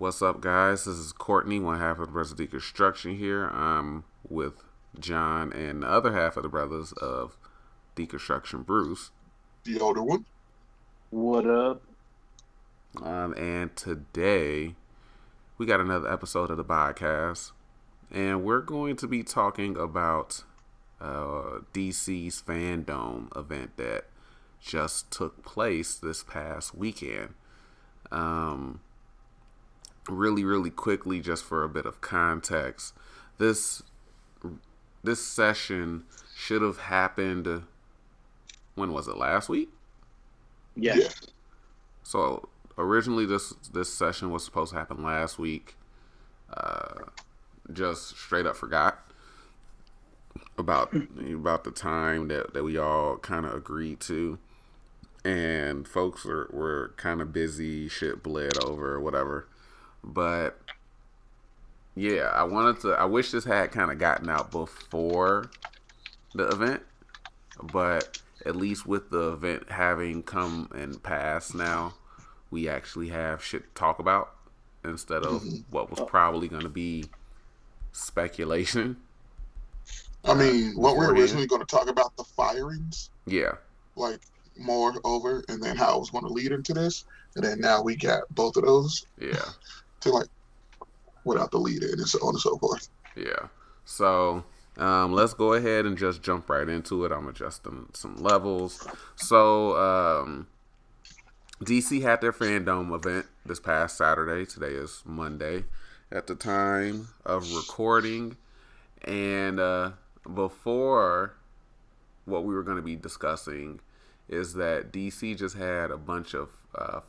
What's up, guys? This is Courtney, one half of the brothers of Deconstruction here. I'm with John and the other half of the brothers of Deconstruction, Bruce. The older one. What up? And today we got another episode of the Bodcast, and we're going to be talking about DC's Fandome event that just took place this past weekend. Really quickly, just for a bit of context, this session should have happened. When was it? Last week? Yeah. So originally, this session was supposed to happen last week. Just straight up forgot about the time that we all kind of agreed to, and folks were kind of busy, shit bled over or whatever. But yeah, I wish this had kind of gotten out before the event, but at least with the event having come and passed now, we actually have shit to talk about instead of what was probably going to be speculation. I mean, what we're originally going to talk about the firings. Yeah. Like, more over, and then how it was going to lead into this. And then now we got both of those. Yeah. To, like, without the lead in and so on and so forth. Yeah. So, let's go ahead and just jump right into it. I'm adjusting some levels. So, DC had their Fandome event this past Saturday. Today is Monday at the time of recording. And before, what we were going to be discussing is that DC just had a bunch of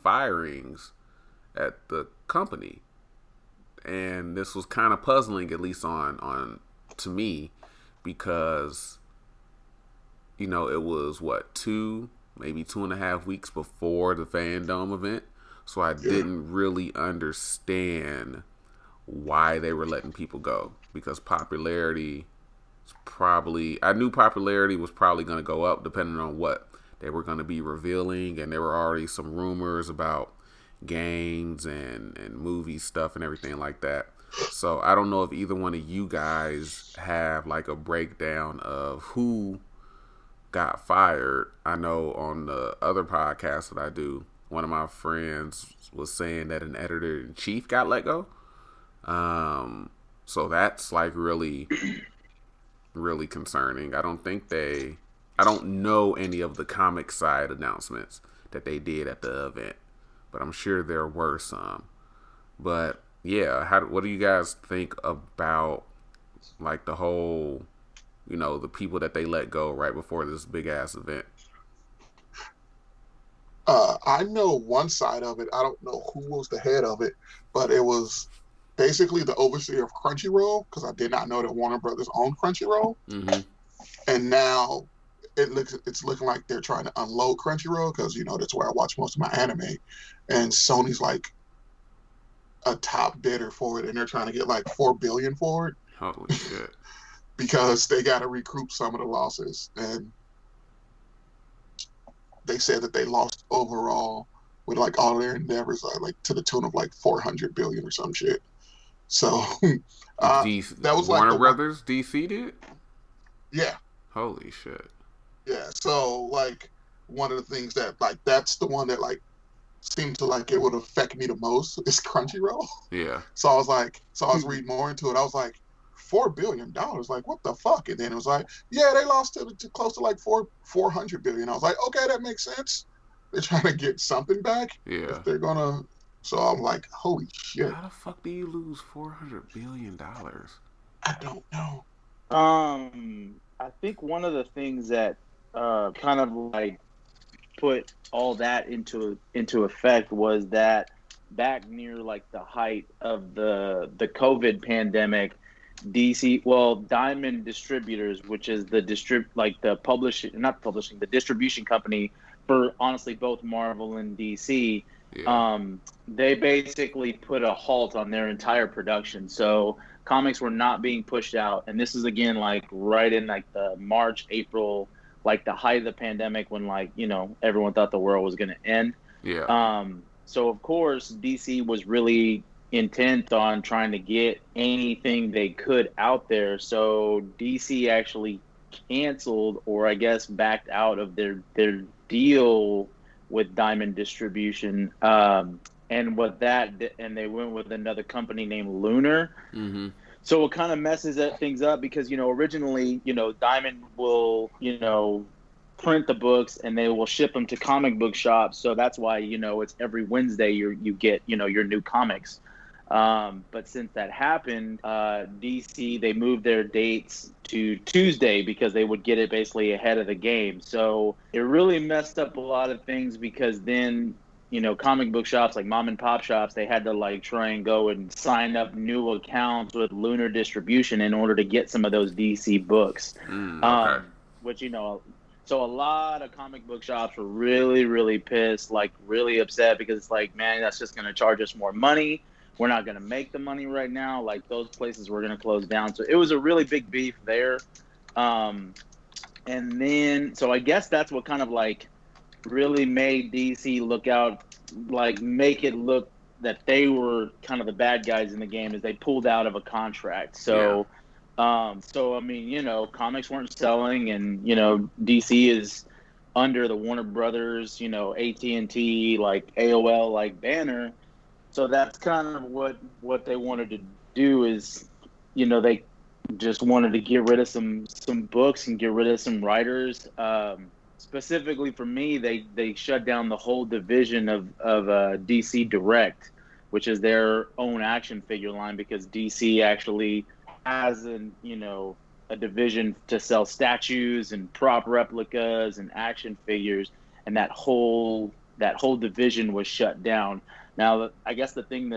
firings at the company. And this was kind of puzzling, at least on to me, because, you know, it was maybe 2.5 weeks before the Fandome event. So I didn't really understand why they were letting people go, because I knew popularity was probably going to go up depending on what they were going to be revealing, and there were already some rumors about games and movie stuff and everything like that. So I don't know if either one of you guys have like a breakdown of who got fired. I know on the other podcast that I do, one of my friends was saying that an editor-in-chief got let go. So that's like really concerning. I don't know any of the comic side announcements that they did at the event, but I'm sure there were some. But yeah, what do you guys think about like the whole, you know, the people that they let go right before this big ass event? I know one side of it. I don't know who was the head of it, but it was basically the overseer of Crunchyroll, because I did not know that Warner Brothers owned Crunchyroll. Mm-hmm. And now it's looking like they're trying to unload Crunchyroll, because, you know, that's where I watch most of my anime. And Sony's like a top bidder for it, and they're trying to get like $4 billion for it. Holy shit. Because they got to recoup some of the losses. And they said that they lost overall with like all their endeavors, like to the tune of like 400 billion or some shit. So that was Warner like Brothers, DC did? Yeah. Holy shit. Yeah. So like one of the things that like that's the one that like seemed to like it would affect me the most is Crunchyroll. Yeah. So I was reading more into it. I was like, $4 billion, like what the fuck? And then it was like, yeah, they lost to close to like 400 billion. I was like, okay, that makes sense. They're trying to get something back. Yeah. If they're gonna. So I'm like, holy shit. How the fuck do you lose $400 billion? I don't know. I think one of the things that kind of like put all that into effect was that back near like the height of the COVID pandemic, Diamond Distributors, which is the distribution company for honestly both Marvel and DC. Yeah. They basically put a halt on their entire production. So comics were not being pushed out. And this is again like right in like the March, April, like the height of the pandemic when like, you know, everyone thought the world was going to end. Yeah. So of course DC was really intent on trying to get anything they could out there. So DC actually canceled, or I guess backed out of their deal with Diamond Distribution. And and they went with another company named Lunar. Mm-hmm. So it kind of messes things up because, originally, Diamond will, print the books and they will ship them to comic book shops. So that's why, it's every Wednesday you get, your new comics. But since that happened, DC, they moved their dates to Tuesday because they would get it basically ahead of the game. So it really messed up a lot of things because then, comic book shops like mom and pop shops, they had to like try and go and sign up new accounts with Lunar Distribution in order to get some of those DC books. Okay. Which, so a lot of comic book shops were really, really pissed, like really upset because it's like, man, that's just going to charge us more money. We're not going to make the money right now. Like those places were going to close down. So it was a really big beef there. And then, so I guess that's what kind of like really made DC make it look that they were kind of the bad guys in the game, is they pulled out of a contract. So, I mean, comics weren't selling, and, DC is under the Warner Brothers, AT&T, like AOL, like banner. So that's kind of what they wanted to do is, they just wanted to get rid of some books and get rid of some writers. Specifically for me, they shut down the whole division of DC Direct, which is their own action figure line, because DC actually has a division to sell statues and prop replicas and action figures, and that whole division was shut down. Now, I guess the thing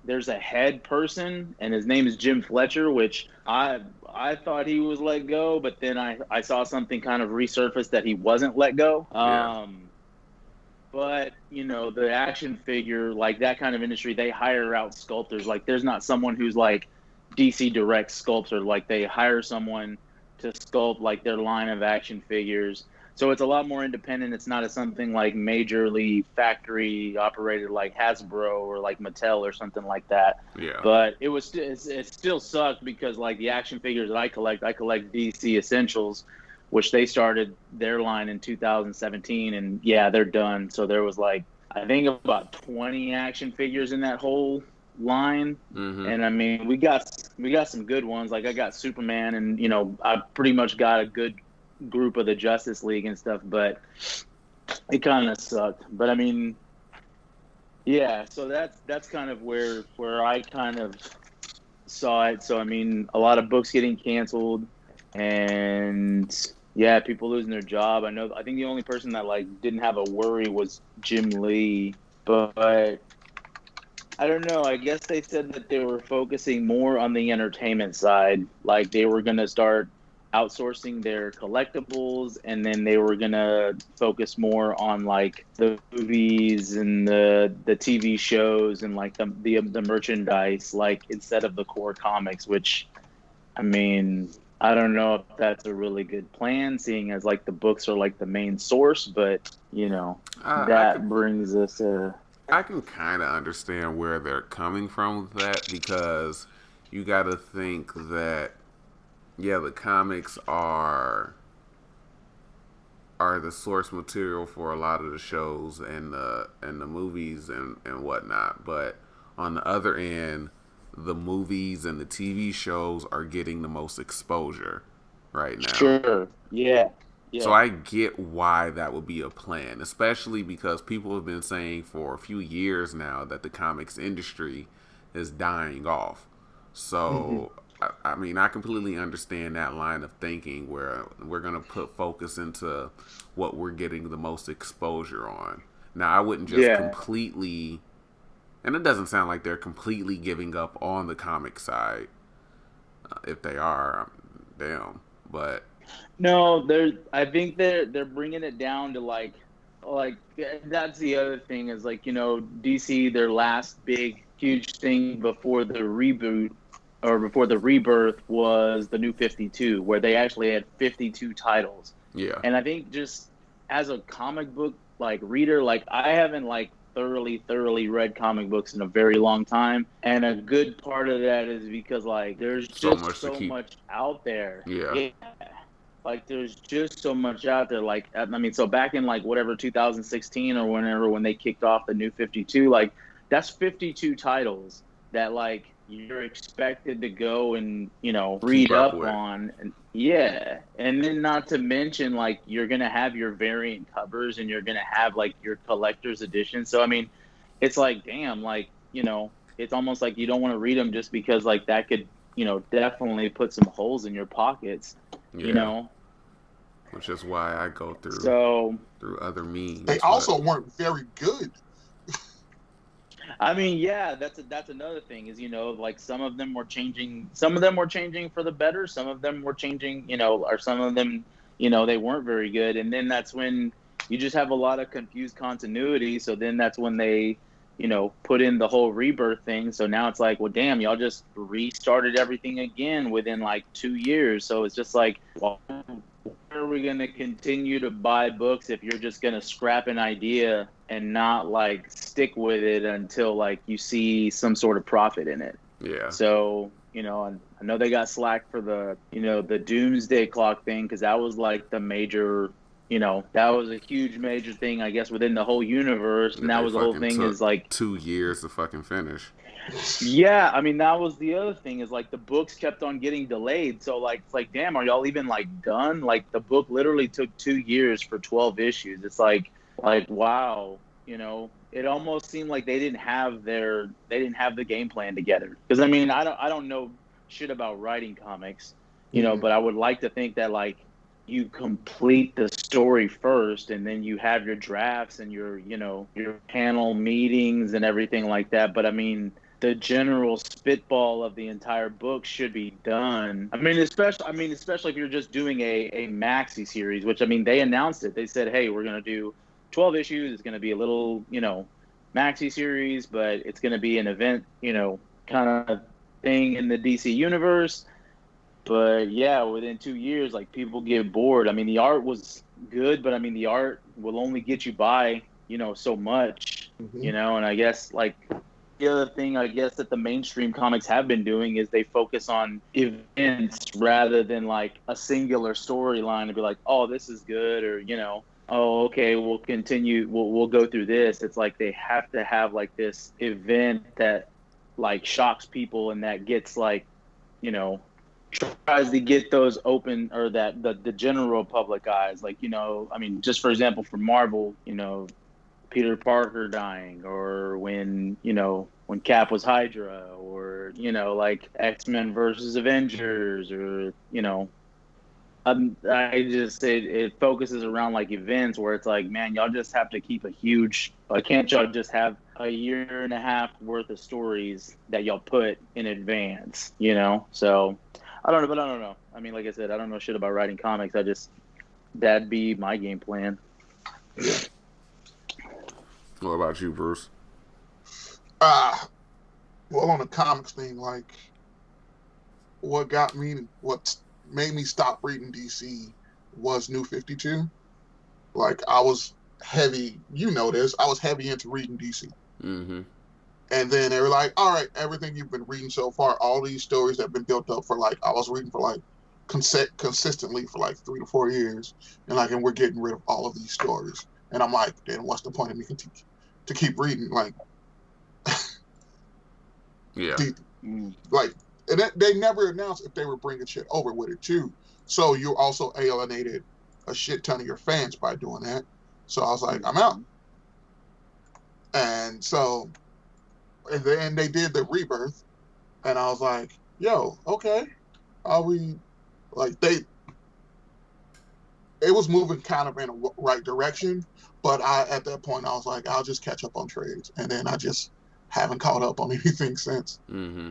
there's a head person, and his name is Jim Fletcher, which I thought he was let go, but then I saw something kind of resurface that he wasn't let go. But, the action figure, like that kind of industry, they hire out sculptors. Like there's not someone who's like DC Direct sculptor. Like they hire someone to sculpt like their line of action figures. So it's a lot more independent. It's not something like majorly factory operated like Hasbro or like Mattel or something like that. Yeah. But it still sucked because like the action figures that I collect DC Essentials, which they started their line in 2017, and yeah, they're done. So there was like, I think about 20 action figures in that whole line. Mm-hmm. And I mean, we got some good ones. Like I got Superman, and I pretty much got a good group of the Justice League and stuff, but it kind of sucked. But I mean, yeah, so that's kind of where I kind of saw it. So I mean, a lot of books getting canceled, and yeah, people losing their job. I think the only person that like didn't have a worry was Jim Lee, but I don't know. I guess they said that they were focusing more on the entertainment side. Like they were going to start outsourcing their collectibles, and then they were gonna focus more on like the movies and the TV shows and like the merchandise, like instead of the core comics. Which, I mean, I don't know if that's a really good plan, seeing as like the books are like the main source. But brings us a. I can kind of understand where they're coming from with that, because you got to think that. Yeah, the comics are the source material for a lot of the shows and the movies and whatnot. But on the other end, the movies and the TV shows are getting the most exposure right now. Sure. Yeah. So I get why that would be a plan, especially because people have been saying for a few years now that the comics industry is dying off. So... I mean, I completely understand that line of thinking where we're going to put focus into what we're getting the most exposure on. Now, I wouldn't just completely, and it doesn't sound like they're completely giving up on the comic side. If they are, damn. But no, I think they're bringing it down to like that's the other thing is like, DC, their last big huge thing before the reboot. Or before the rebirth was the New 52, where they actually had 52 titles. Yeah. And I think just as a comic book like reader, like I haven't like thoroughly read comic books in a very long time. And a good part of that is because, like, there's just so much out there. Yeah. Like, there's just so much out there. Like, I mean, so back in, like, whatever, 2016 or whenever, when they kicked off the New 52, like, that's 52 titles that, like, you're expected to go and, you know, read up on. And, yeah. And then not to mention, like, you're going to have your variant covers and you're going to have, like, your collector's edition. So, I mean, it's like, damn, like, you know, it's almost like you don't want to read them just because, like, that could, you know, definitely put some holes in your pockets, you know? Which is why I go through other means. They also weren't very good. I mean, yeah, that's another thing is, you know, like some of them were changing for the better. Some of them were changing, you know, or some of them, you know, they weren't very good. And then that's when you just have a lot of confused continuity. So then that's when they, you know, put in the whole rebirth thing. So now it's like, well, damn, y'all just restarted everything again within like 2 years. So it's just like, well, where are we going to continue to buy books if you're just going to scrap an idea and not like stick with it until like you see some sort of profit in it? Yeah. So, you know, I know they got slack for the, you know, the Doomsday Clock thing, because that was like the major, you know, that was a huge major thing, I guess, within the whole universe. And that was the whole thing is like 2 years to fucking finish. Yeah, I mean, that was the other thing is like the books kept on getting delayed. So like, it's like, damn, are y'all even like done? Like the book literally took 2 years for 12 issues. It's like, wow, you know, it almost seemed like they didn't have the game plan together. Because I mean, I don't know shit about writing comics, you know, but I would like to think that like you complete the story first and then you have your drafts and your, you know, your panel meetings and everything like that. But I mean, the general spitball of the entire book should be done. I mean, especially if you're just doing a maxi series, which I mean, they announced it. They said, hey, we're going to do 12 issues. It's going to be a little, you know, maxi series, but it's going to be an event, you know, kind of thing in the DC universe. But yeah, within 2 years, like people get bored. I mean, the art was good, but I mean, the art will only get you by, you know, so much, you know, and I guess like, the other thing, I guess, that the mainstream comics have been doing is they focus on events rather than like a singular storyline to be like, oh, this is good, or, you know, oh, okay, we'll continue, we'll go through this. It's like they have to have like this event that like shocks people and that gets like, you know, tries to get those open, or that the general public eyes. Like, you know, I mean, just for example, for Marvel, you know, Peter Parker dying, or when, you know, when Cap was Hydra, or, you know, like X-Men versus Avengers, or, you know, I just say it focuses around like events where it's like, man, y'all just have to keep a huge, like, can't y'all just have a year and a half worth of stories that y'all put in advance, you know? So I don't know. I mean, like I said, I don't know shit about writing comics. That'd be my game plan. What about you, Bruce? Well, on the comics thing, like, what made me stop reading DC was New 52. Like, I was heavy, you know this, I was heavy into reading DC. Mm-hmm. And then they were like, all right, everything you've been reading so far, all these stories that have been built up for like, I was reading for like, consistently for like 3 to 4 years. And we're getting rid of all of these stories. And I'm like, then what's the point of me to keep reading? Like, yeah. And they never announced if they were bringing shit over with it too. So you also alienated a shit ton of your fans by doing that. So I was like, I'm out. And so, and then they did the rebirth, and I was like, yo, okay, it was moving kind of in a right direction, but at that point I was like, I'll just catch up on trades, and then I just haven't caught up on anything since. Mm-hmm.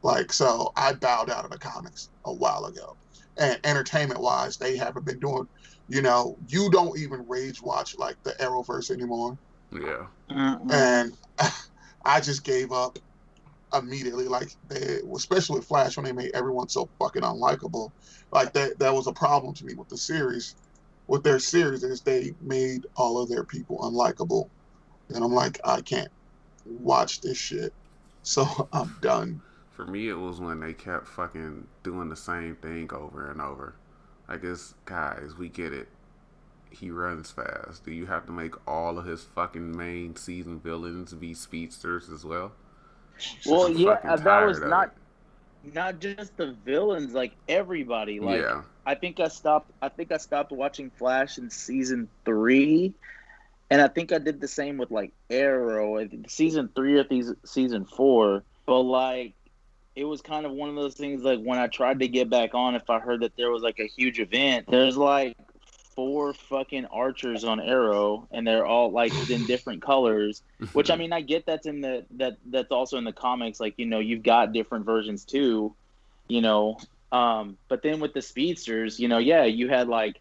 Like, so I bowed out of the comics a while ago. And entertainment-wise, they haven't been doing, you know, you don't even rage watch, like, the Arrowverse anymore. Yeah. And I just gave up immediately. Like, especially with Flash, when they made everyone so fucking unlikable. Like, that was a problem to me with the series. With their series, is they made all of their people unlikable. And I'm like, I can't watch this shit. So I'm done. For me, it was when they kept fucking doing the same thing over and over. I guess, guys, we get it. He runs fast. Do you have to make all of his fucking main season villains be speedsters as well? Well, I'm yeah, fucking that was tired of it. not just the villains, like everybody. Like Yeah. I think I stopped watching Flash in season 3, and I think I did the same with like Arrow, I think season 3 or season 4. But like it was kind of one of those things like when I tried to get back on, if I heard that there was like a huge event, there's like 4 fucking archers on Arrow, and they're all like in different colors. Which I mean, I get that's in that's also in the comics. Like you've got different versions too, you know. But then with the speedsters, yeah, you had like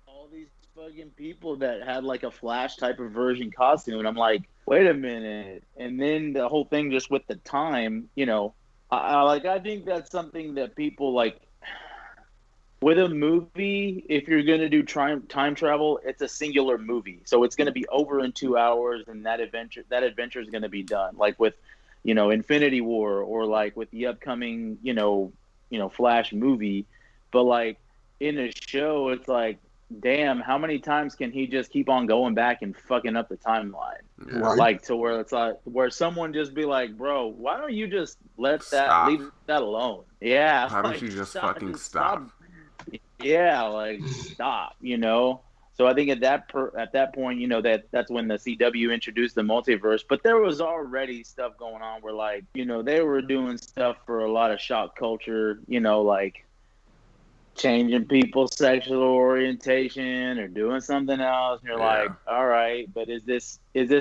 all these fucking people that had like a Flash type of version costume, and I'm like, wait a minute. And then the whole thing just with the time, I think that's something that people like with a movie. If you're gonna do time travel, it's a singular movie, so it's gonna be over in 2 hours, and that adventure is gonna be done. Like with, Infinity War, or like with the upcoming, Flash movie. But like in a show, it's like, damn, how many times can he just keep on going back and fucking up the timeline? Yeah. Right. Like to where it's like where someone just be like, bro, why don't you just leave that alone? Yeah, Why don't like, you just fucking stop? Yeah, like stop, So I think at that point, that's when the CW introduced the multiverse. But there was already stuff going on where, like, they were doing stuff for a lot of shock culture, like changing people's sexual orientation or doing something else. And you're like, all right, but is this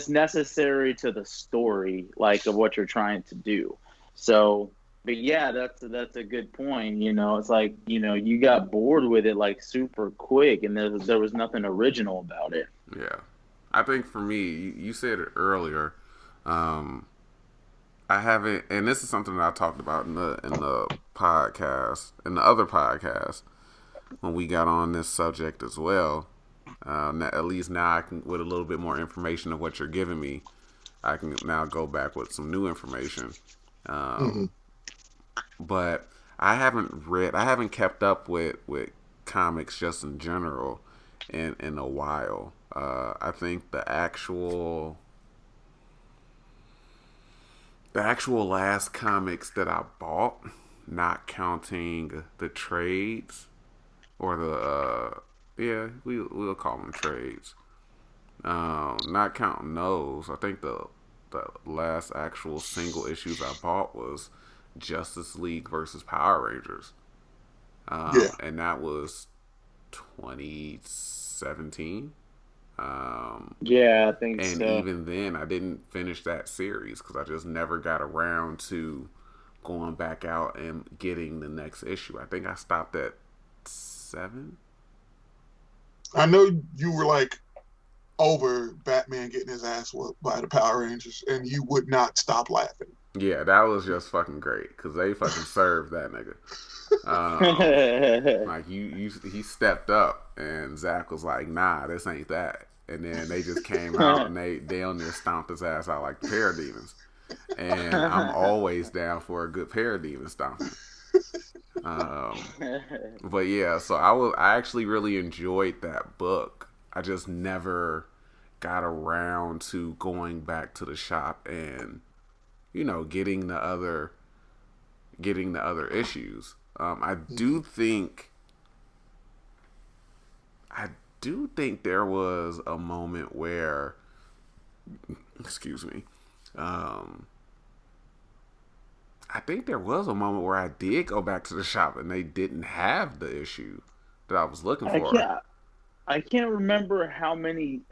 necessary to the story, like, of what you're trying to do? So, but yeah, that's a good point. It's like, you got bored with it like super quick, and there was nothing original about it. Yeah. I think for me, you said it earlier. I haven't, and this is something that I talked about in the podcast, in the other podcast, when we got on this subject as well. At least now I can, with a little bit more information of what you're giving me, I can now go back with some new information. But I haven't kept up with comics just in general in a while. I think the actual last comics that I bought, not counting the trades or we'll call them trades. Not counting those, I think the last actual single issues I bought was Justice League versus Power Rangers. And that was 2017. Yeah, I think and so. even then, I didn't finish that series because I just never got around to going back out and getting the next issue. I think I stopped at 7. I know you were like over Batman getting his ass whooped by the Power Rangers, and you would not stop laughing. Yeah, that was just fucking great because they fucking served that nigga. Like he stepped up, and Zach was like, "Nah, this ain't that." And then they just came out and they on there stomped his ass out like the Parademons. And I'm always down for a good Parademon stomping. But yeah, so I actually really enjoyed that book. I just never got around to going back to the shop and getting the other issues. I do think there was a moment where, excuse me, I think there was a moment where I did go back to the shop and they didn't have the issue that I was looking for. I can't remember how many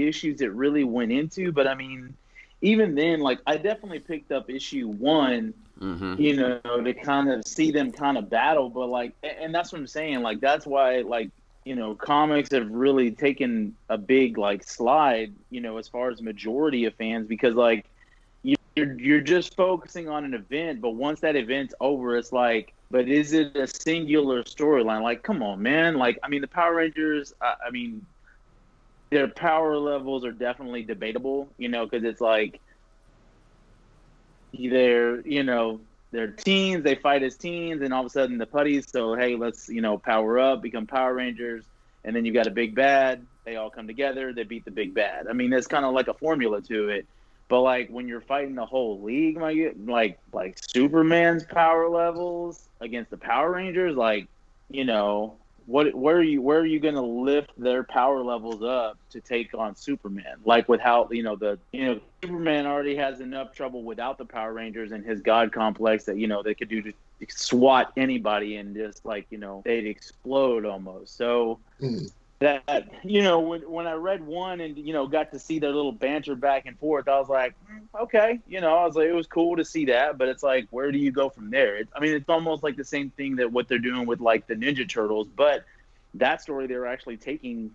issues it really went into, but I mean, even then, like, I definitely picked up issue 1, to kind of see them kind of battle. But like, and that's what I'm saying. Like, that's why, like, comics have really taken a big like slide, as far as majority of fans, because like you're just focusing on an event, but once that event's over, it's like, but is it a singular storyline? Like, come on, man. Like, I mean, the Power Rangers, I mean, their power levels are definitely debatable, because it's like they're teens, they fight as teens, and all of a sudden the putties, so hey, let's, power up, become Power Rangers, and then you got a big bad, they all come together, they beat the big bad. I mean, there's kind of like a formula to it. But like when you're fighting the whole league, like Superman's power levels against the Power Rangers, like, where are you gonna lift their power levels up to take on Superman? Like with how Superman already has enough trouble without the Power Rangers and his God complex that they could do to swat anybody and just like they'd explode almost. So that when I read one and got to see their little banter back and forth, I was like, okay, I was like, it was cool to see that, but it's like, where do you go from there? It's almost like the same thing that what they're doing with like the Ninja Turtles, but that story they're actually taking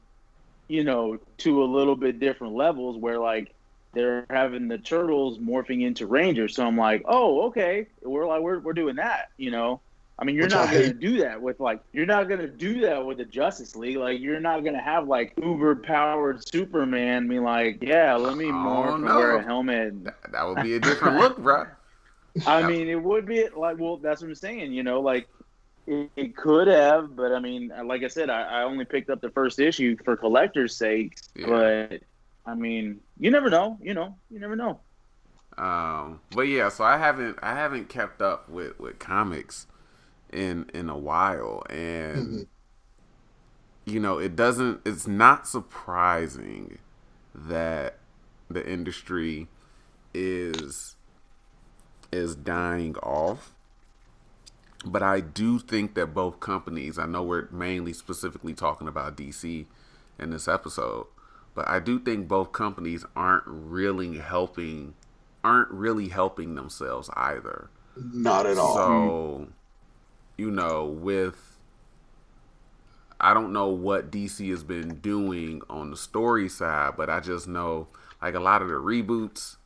to a little bit different levels where like they're having the turtles morphing into Rangers. So I'm like, oh, okay, we're doing that, you're Which not going to do that with the Justice League. Like, you're not going to have like uber powered Superman be like, yeah, let me morph and wear a helmet. That would be a different look, bro. It would be like, well, that's what I'm saying, like it could have, but like I said, I only picked up the first issue for collector's sakes, but you never know, you never know. But yeah, so I haven't kept up with comics in a while, and it's not surprising that the industry is dying off, but I do think that both companies, I know we're mainly specifically talking about DC in this episode, but I do think both companies aren't really helping themselves either. Not at all. So with, I don't know what DC has been doing on the story side, but I just know like a lot of the reboots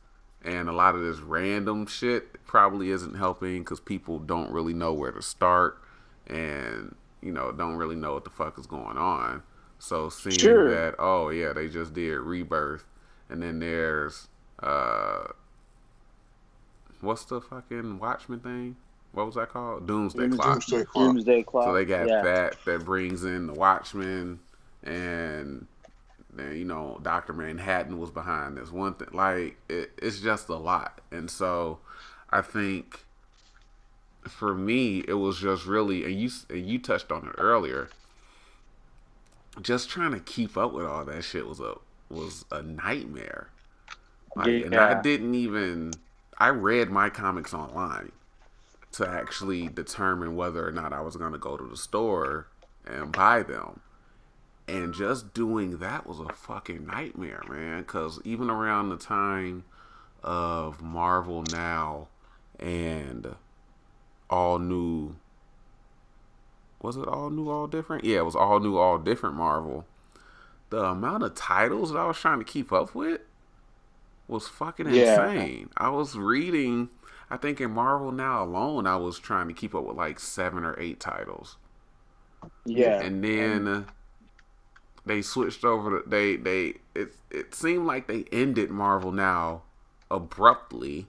and a lot of this random shit probably isn't helping because people don't really know where to start and don't really know what the fuck is going on. So seeing that, oh yeah, they just did Rebirth, and then there's what's the fucking Watchmen thing? What was that called? Doomsday Clock. Doomsday Clock. So they got that brings in the Watchmen, and then Dr. Manhattan was behind this one thing. Like it's just a lot, and so I think for me it was just really, and you touched on it earlier. Just trying to keep up with all that shit was a nightmare. Like, and I read my comics online to actually determine whether or not I was going to go to the store and buy them. And just doing that was a fucking nightmare, man. Because even around the time of Marvel Now and All New... Was it All New, All Different? Yeah, it was All New, All Different Marvel. The amount of titles that I was trying to keep up with was fucking insane. I was reading... I think in Marvel Now alone, I was trying to keep up with like 7 or 8 titles. Yeah. And then they switched over to it seemed like they ended Marvel Now abruptly,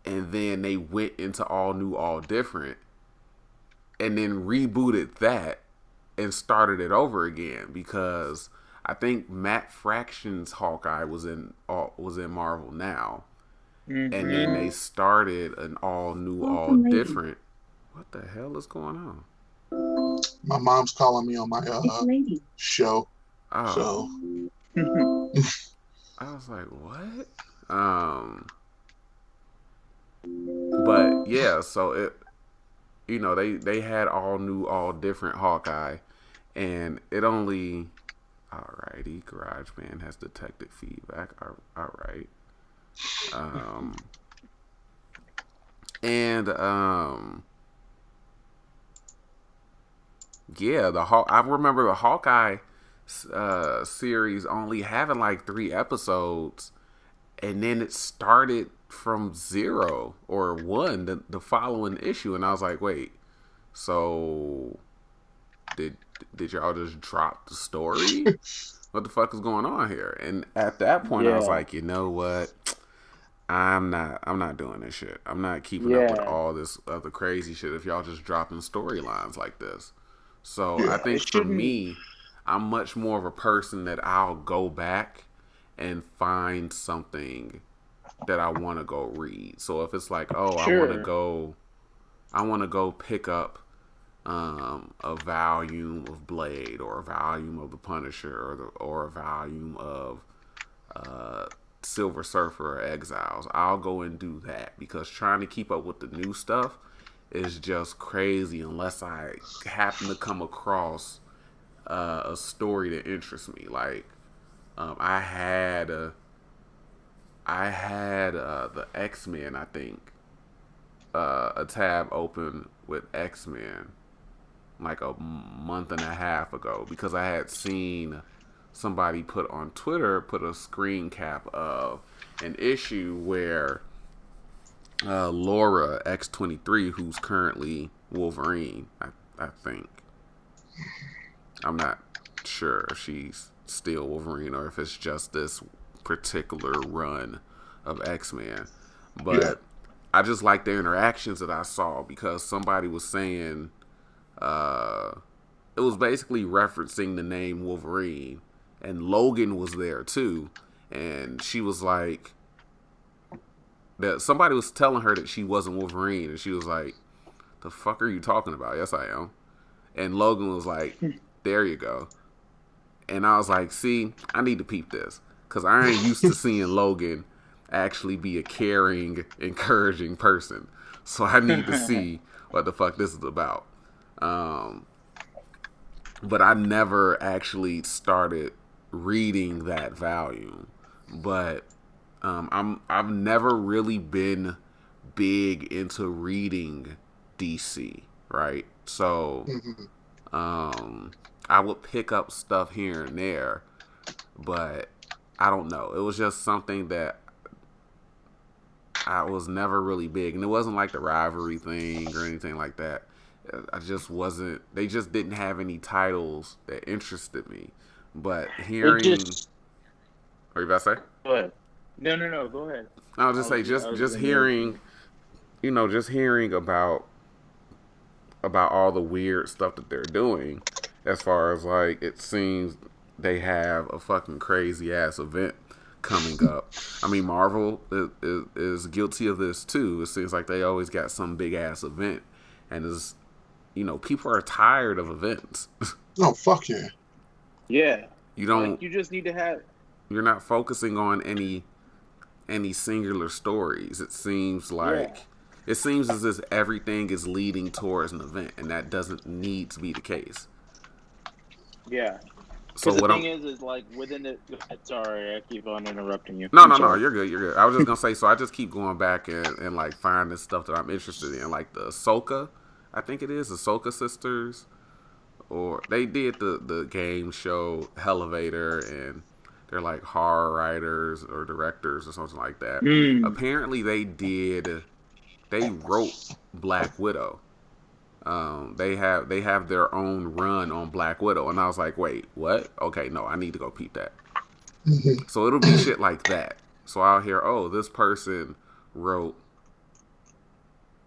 and then they went into All New, All Different, and then rebooted that and started it over again because I think Matt Fraction's Hawkeye was in Marvel Now. Mm-hmm. And then they started an all new, all different. What the hell is going on? My mom's calling me on my show. Oh. So I was like, what? But yeah, so it, they had all new, all different Hawkeye, and it only. Alrighty, GarageBand has detected feedback. All right. Yeah, I remember the Hawkeye series only having like 3 episodes, and then it started from 0 or 1 the following issue, and I was like, wait, so did y'all just drop the story? what the fuck is going on here? And at that point, I was like, you know what? I'm not doing this shit. I'm not keeping up with all this other crazy shit if y'all just dropping storylines like this. So I think for me, I'm much more of a person that I'll go back and find something that I want to go read. So if it's like, oh, I want to go pick up a volume of Blade or a volume of The Punisher or a volume of Silver Surfer or Exiles, I'll go and do that, because trying to keep up with the new stuff is just crazy unless I happen to come across a story that interests me. Like I had the X-Men, I think, a tab open with X-Men like a month and a half ago, because I had seen somebody put on Twitter, put a screen cap of an issue where Laura X-23, who's currently Wolverine, I think. I'm not sure if she's still Wolverine or if it's just this particular run of X-Men. But I just like the interactions that I saw, because somebody was saying it was basically referencing the name Wolverine, and Logan was there too, and she was like, that somebody was telling her that she wasn't Wolverine, and she was like, the fuck are you talking about? Yes, I am. And Logan was like, there you go. And I was like, see, I need to peep this, because I ain't used to seeing Logan actually be a caring, encouraging person. So I need to see what the fuck this is about. But I never actually started reading that volume. But I've never really been big into reading DC, right? So I would pick up stuff here and there, but I don't know. It was just something that I was never really big, and it wasn't like the rivalry thing or anything like that. I just wasn't. They just didn't have any titles that interested me. But hearing, what are you about to say? Go ahead. No. Go ahead. I'll just say, just hearing, just hearing about all the weird stuff that they're doing, as far as like, it seems they have a fucking crazy ass event coming up. I mean, Marvel is guilty of this too. It seems like they always got some big ass event, and is, people are tired of events. Oh, fuck yeah. Yeah. You don't. Like, you just need to have. You're not focusing on any singular stories. It seems like it seems as if everything is leading towards an event, and that doesn't need to be the case. Yeah. So the thing is like within the. Sorry, I keep on interrupting you. No, you're good. I was just gonna say, so I just keep going back and like finding stuff that I'm interested in, like the Ahsoka, I think it is the Ahsoka sisters, or they did the game show Elevator, and they're like horror writers or directors or something like that. Apparently they wrote Black Widow. They have their own run on Black Widow, and I was like, wait, what? Okay, no, I need to go peep that. So it'll be shit like that. So I'll hear, oh, this person wrote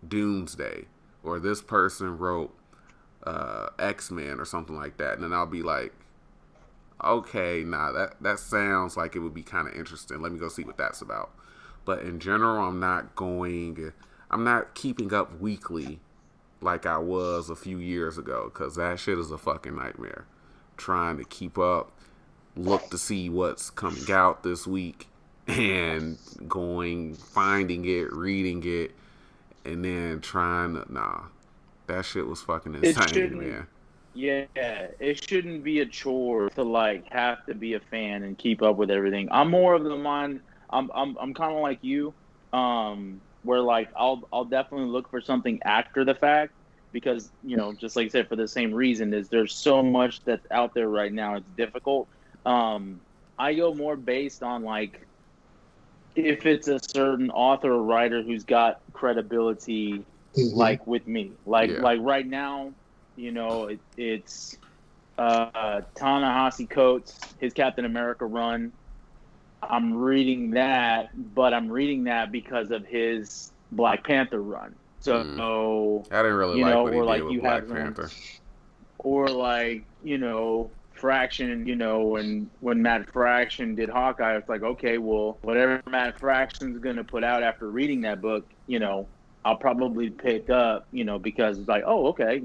Doomsday, or this person wrote X-Men or something like that, and then I'll be like, okay, that sounds like it would be kind of interesting. Let me go see what that's about. But in general, I'm not keeping up weekly like I was a few years ago, because that shit is a fucking nightmare. Trying to keep up, look to see what's coming out this week, and finding it, reading it, and then trying to, that shit was fucking insane, man. Yeah, it shouldn't be a chore to like have to be a fan and keep up with everything. I'm more of the mind. I'm kind of like you, where like I'll definitely look for something after the fact, because just like I said, for the same reason, is there's so much that's out there right now. It's difficult. I go more based on like if it's a certain author or writer who's got credibility, like with me, like right now. It's Ta-Nehisi Coates, his Captain America run. I'm reading that, but I'm reading that because of his Black Panther run. So, I didn't really like what he or did like with you Black have someone, Panther. or like, Fraction, and when Matt Fraction did Hawkeye, it's like, okay, well, whatever Matt Fraction's going to put out after reading that book, I'll probably pick up, because it's like, oh, okay,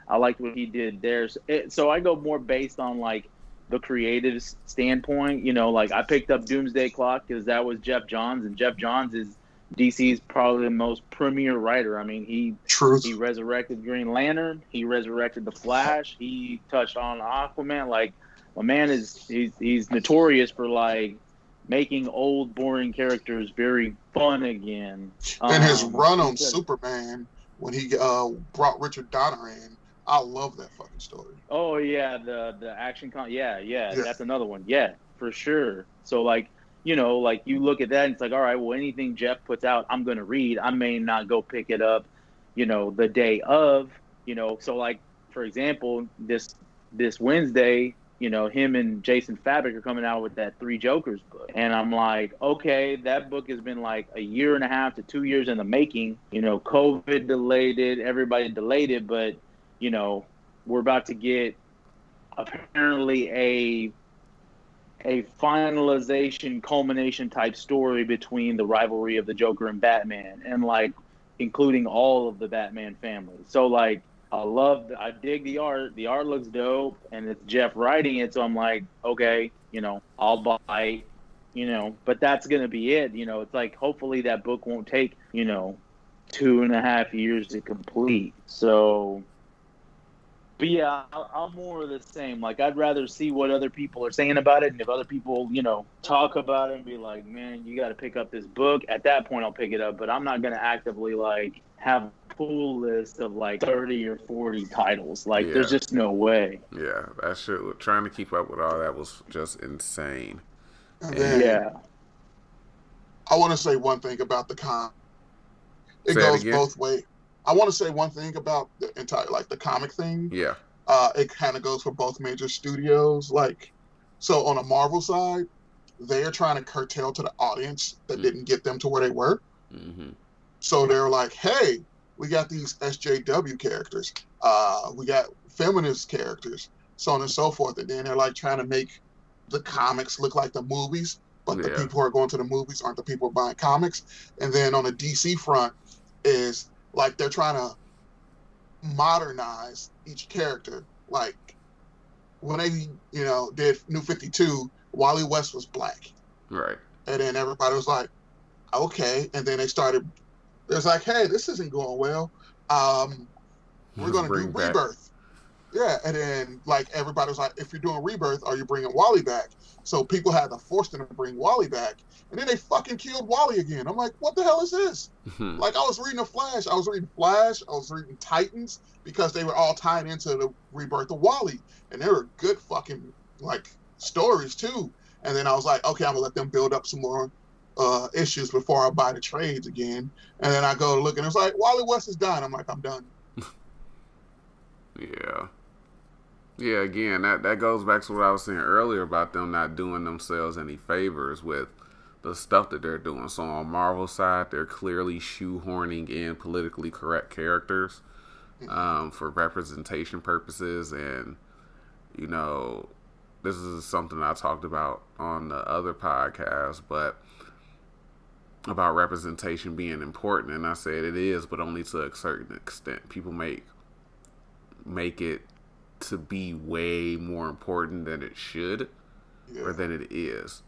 I liked what he did there. So I go more based on like the creative standpoint, like I picked up Doomsday Clock because that was Jeff Johns, and Jeff Johns is DC's probably the most premier writer. I mean, he resurrected Green Lantern, he resurrected the Flash, he touched on Aquaman. Like, my man he's notorious for like making old boring characters very fun again. And his run on Superman when he brought Richard Donner in, I love that fucking story. Oh yeah, the action yeah, that's another one. Yeah, for sure. So like, like you look at that and it's like, all right, well, anything Jeff puts out, I'm gonna read. I may not go pick it up, the day of, So like, for example, this Wednesday, him and Jason Fabric are coming out with that Three Jokers book. And I'm like, okay, that book has been like a year and a half to 2 years in the making. COVID delayed it, everybody delayed it, but we're about to get apparently a finalization, culmination type story between the rivalry of the Joker and Batman, and like including all of the Batman family. So like, I dig the art. The art looks dope, and it's Jeff writing it. So I'm like, okay, I'll buy, but that's gonna be it. It's like, hopefully that book won't take 2.5 years to complete. So. But yeah, I'm more of the same. Like, I'd rather see what other people are saying about it, and if other people, talk about it and be like, man, you got to pick up this book, at that point I'll pick it up. But I'm not going to actively, like, have a pull list of, like, 30 or 40 titles. Like, there's just no way. Yeah, that shit, trying to keep up with all that was just insane. And then, I want to say one thing about the comic. It goes both ways. I want to say one thing about the entire, like, the comic thing. Yeah. It kind of goes for both major studios. Like, so on a Marvel side, they're trying to curtail to the audience that didn't get them to where they were. Mm-hmm. So they're like, hey, we got these SJW characters. We got feminist characters, so on and so forth. And then they're like trying to make the comics look like the movies, but the people who are going to the movies aren't the people buying comics. And then on the DC front is like they're trying to modernize each character. Like when they, did New 52, Wally West was black. Right. And then everybody was like, okay. And then it was like, hey, this isn't going well. We're going to do Rebirth. Yeah. And then like everybody was like, if you're doing Rebirth, are you bringing Wally back? So people had to force them to bring Wally back. And then they fucking killed Wally again. I'm like, what the hell is this? Like, I was reading Flash. I was reading Titans, because they were all tied into the rebirth of Wally. And they were good fucking, like, stories, too. And then I was like, okay, I'm going to let them build up some more issues before I buy the trades again. And then I go to look, and it's like, Wally West is done. I'm like, I'm done. Yeah. Yeah, again, that goes back to what I was saying earlier about them not doing themselves any favors with the stuff that they're doing. So on Marvel's side, they're clearly shoehorning in politically correct characters for representation purposes. And, this is something I talked about on the other podcast, but about representation being important. And I said it is, but only to a certain extent. People make it to be way more important than it should or than it is.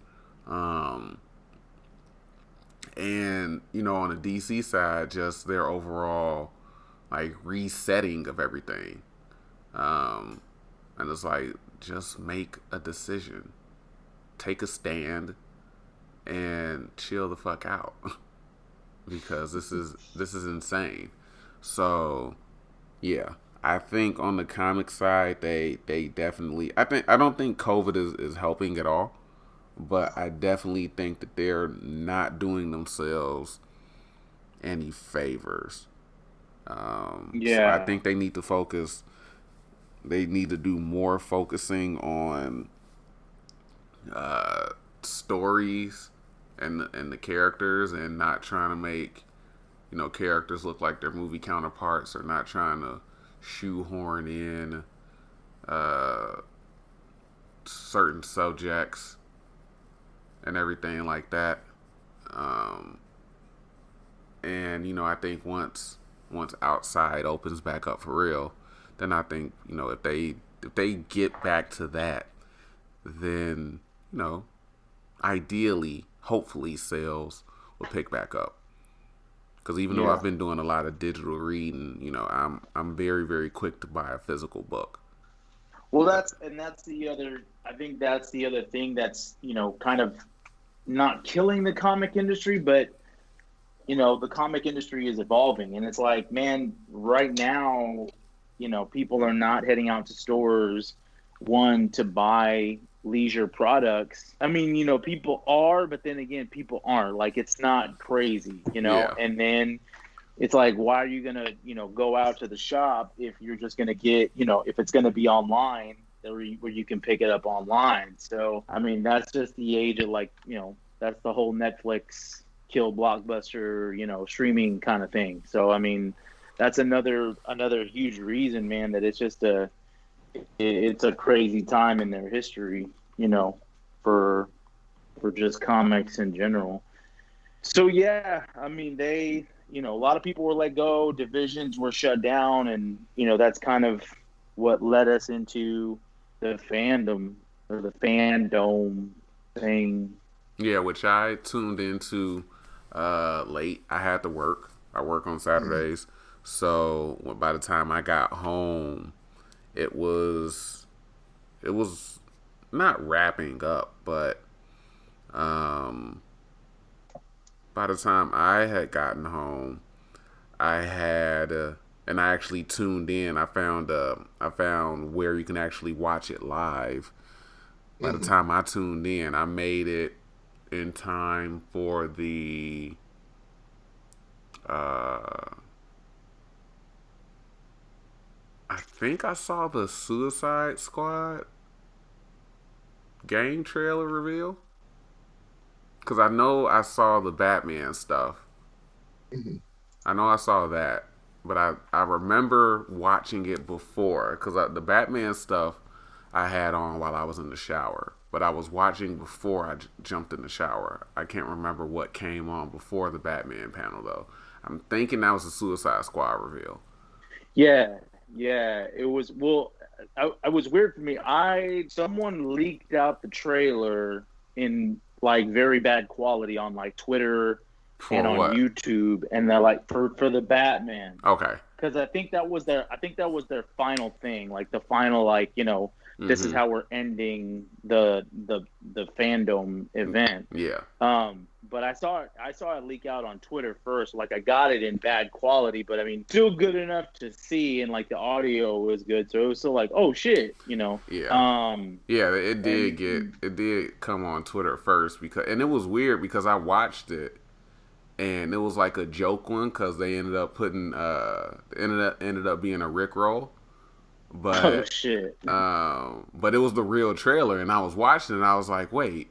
And, on the DC side, just their overall, like, resetting of everything. And it's like, just make a decision. Take a stand and chill the fuck out. Because this is insane. So, yeah. I think on the comic side, they definitely... I don't think COVID is helping at all. But I definitely think that they're not doing themselves any favors. So I think they need to focus they need to do more focusing on stories and the characters, and not trying to make characters look like their movie counterparts, or not trying to shoehorn in certain subjects and everything like that. And I think once Outside opens back up for real, then I think if they get back to that, then ideally, hopefully, sales will pick back up. Because even though I've been doing a lot of digital reading, I'm very, very quick to buy a physical book. Well, that's the other. I think that's the other thing that's kind of not killing the comic industry, but the comic industry is evolving, and it's like, man, right now, people are not heading out to stores, one, to buy leisure products. I mean, people are, but then again, people aren't. Like, it's not crazy, Yeah. And then it's like, why are you gonna, go out to the shop if you're just gonna get, if it's gonna be online, where you can pick it up online. So, I mean, that's just the age of, like, that's the whole Netflix kill Blockbuster, streaming kind of thing. So, I mean, that's another huge reason, man, that it's just it's a crazy time in their history, for just comics in general. So, yeah, I mean, they, a lot of people were let go, divisions were shut down, and, that's kind of what led us into the fandom, or the Fandome thing. Yeah, which I tuned into late. I had to work. I work on Saturdays. So by the time I got home, it was not wrapping up, but by the time I had gotten home, I had and I actually tuned in. I found where you can actually watch it live. By the time I tuned in, I made it in time for the I think I saw the Suicide Squad game trailer reveal, because I know I saw the Batman stuff. I know I saw that, but I remember watching it before, because the Batman stuff I had on while I was in the shower. But I was watching before I jumped in the shower. I can't remember what came on before the Batman panel, though. I'm thinking that was the Suicide Squad reveal. Yeah, it was. Well, it was weird for me. Someone leaked out the trailer in, like, very bad quality on, like, Twitter and on YouTube, and they're like, for the Batman. Okay. Because I think that was their final thing, like the final, like, this is how we're ending the Fandome event. Yeah. But I saw it leak out on Twitter first. Like, I got it in bad quality, but I mean, still good enough to see, and like the audio was good, so it was still like, oh shit, Yeah. Yeah, it did come on Twitter first, and it was weird because I watched it, and it was like a joke one, because they ended up putting ended up being a Rickroll. But oh shit. But it was the real trailer, and I was watching it, and I was like, wait,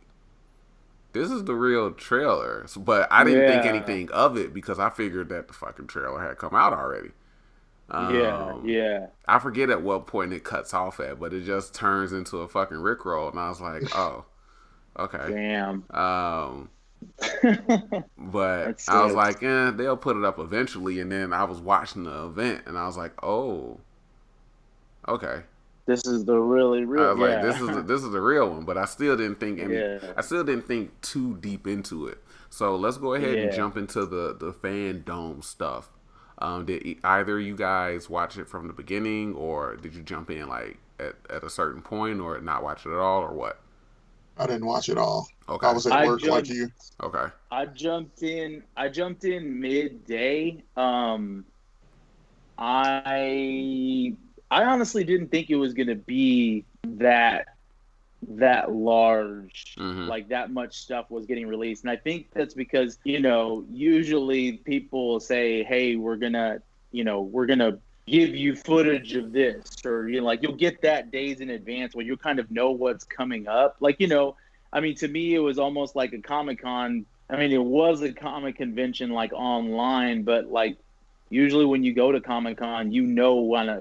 this is the real trailer. But I didn't think anything of it, because I figured that the fucking trailer had come out already. Yeah. I forget at what point it cuts off at, but it just turns into a fucking Rickroll, and I was like, oh, okay. Damn. But I was like, they'll put it up eventually. And then I was watching the event, and I was like, oh, okay. This is the really real. I was like, this is the real one. But I still didn't think I still didn't think too deep into it. So let's go ahead and jump into the Fandome stuff. Did either of you guys watch it from the beginning, or did you jump in like at a certain point, or not watch it at all, or what? I didn't watch it all. Okay. I was at work like you. Okay. I jumped in midday. I honestly didn't think it was going to be that large, like that much stuff was getting released. And I think that's because, usually people say, hey, we're going to give you footage of this, or like you'll get that days in advance where you kind of know what's coming up. Like, I mean, to me, it was almost like a Comic-Con. I mean, it was a comic convention like online, but like usually when you go to Comic-Con,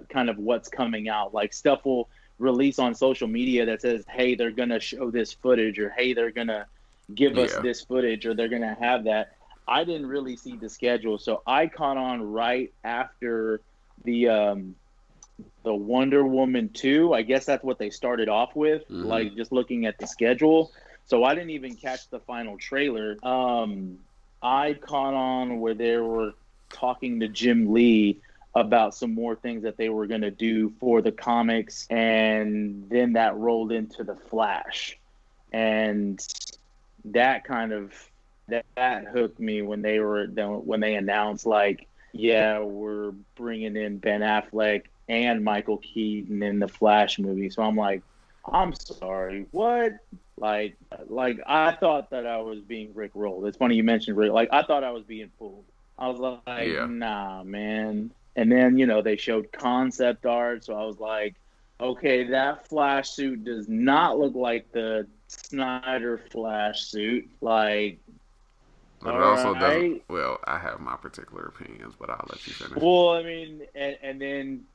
kind of what's coming out. Like stuff will release on social media that says, hey, they're going to show this footage, or hey, they're going to give us this footage, or they're going to have that. I didn't really see the schedule, so I caught on right after the Wonder Woman 2. I guess that's what they started off with, like just looking at the schedule. So I didn't even catch the final trailer. I caught on where they were talking to Jim Lee about some more things that they were going to do for the comics, and then that rolled into the Flash, and that kind of that hooked me when they announced, like, yeah, we're bringing in Ben Affleck and Michael Keaton in the Flash movie. So I'm like, I'm sorry, what? Like I thought that I was being rickrolled. It's funny you mentioned Rick. Like, I thought I was being fooled. I was like, nah, man. And then, they showed concept art. So I was like, okay, that Flash suit does not look like the Snyder Flash suit. Like, but it also doesn't. Well, I have my particular opinions, but I'll let you finish. Well, I mean, and then,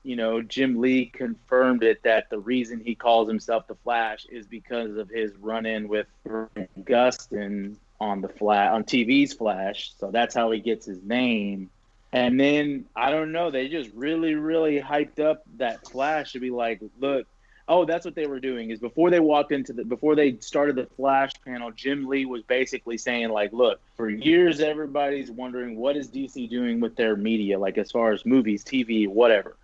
Jim Lee confirmed it, that the reason he calls himself the Flash is because of his run-in with Gustin on TV's Flash. So that's how he gets his name. And then, I don't know, they just really, really hyped up that Flash to be like, look, that's what they were doing, is before they started the Flash panel, Jim Lee was basically saying, like, look, for years, everybody's wondering what is DC doing with their media, like as far as movies, TV, whatever.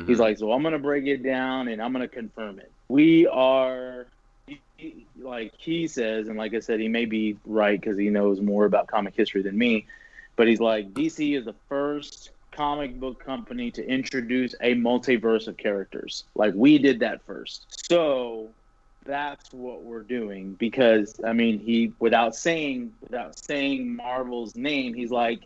He's like, so I'm going to break it down and I'm going to confirm it. We are, like he says, and like I said, he may be right because he knows more about comic history than me, but he's like, DC is the first comic book company to introduce a multiverse of characters. Like, we did that first. So that's what we're doing, because I mean, he without saying Marvel's name, he's like,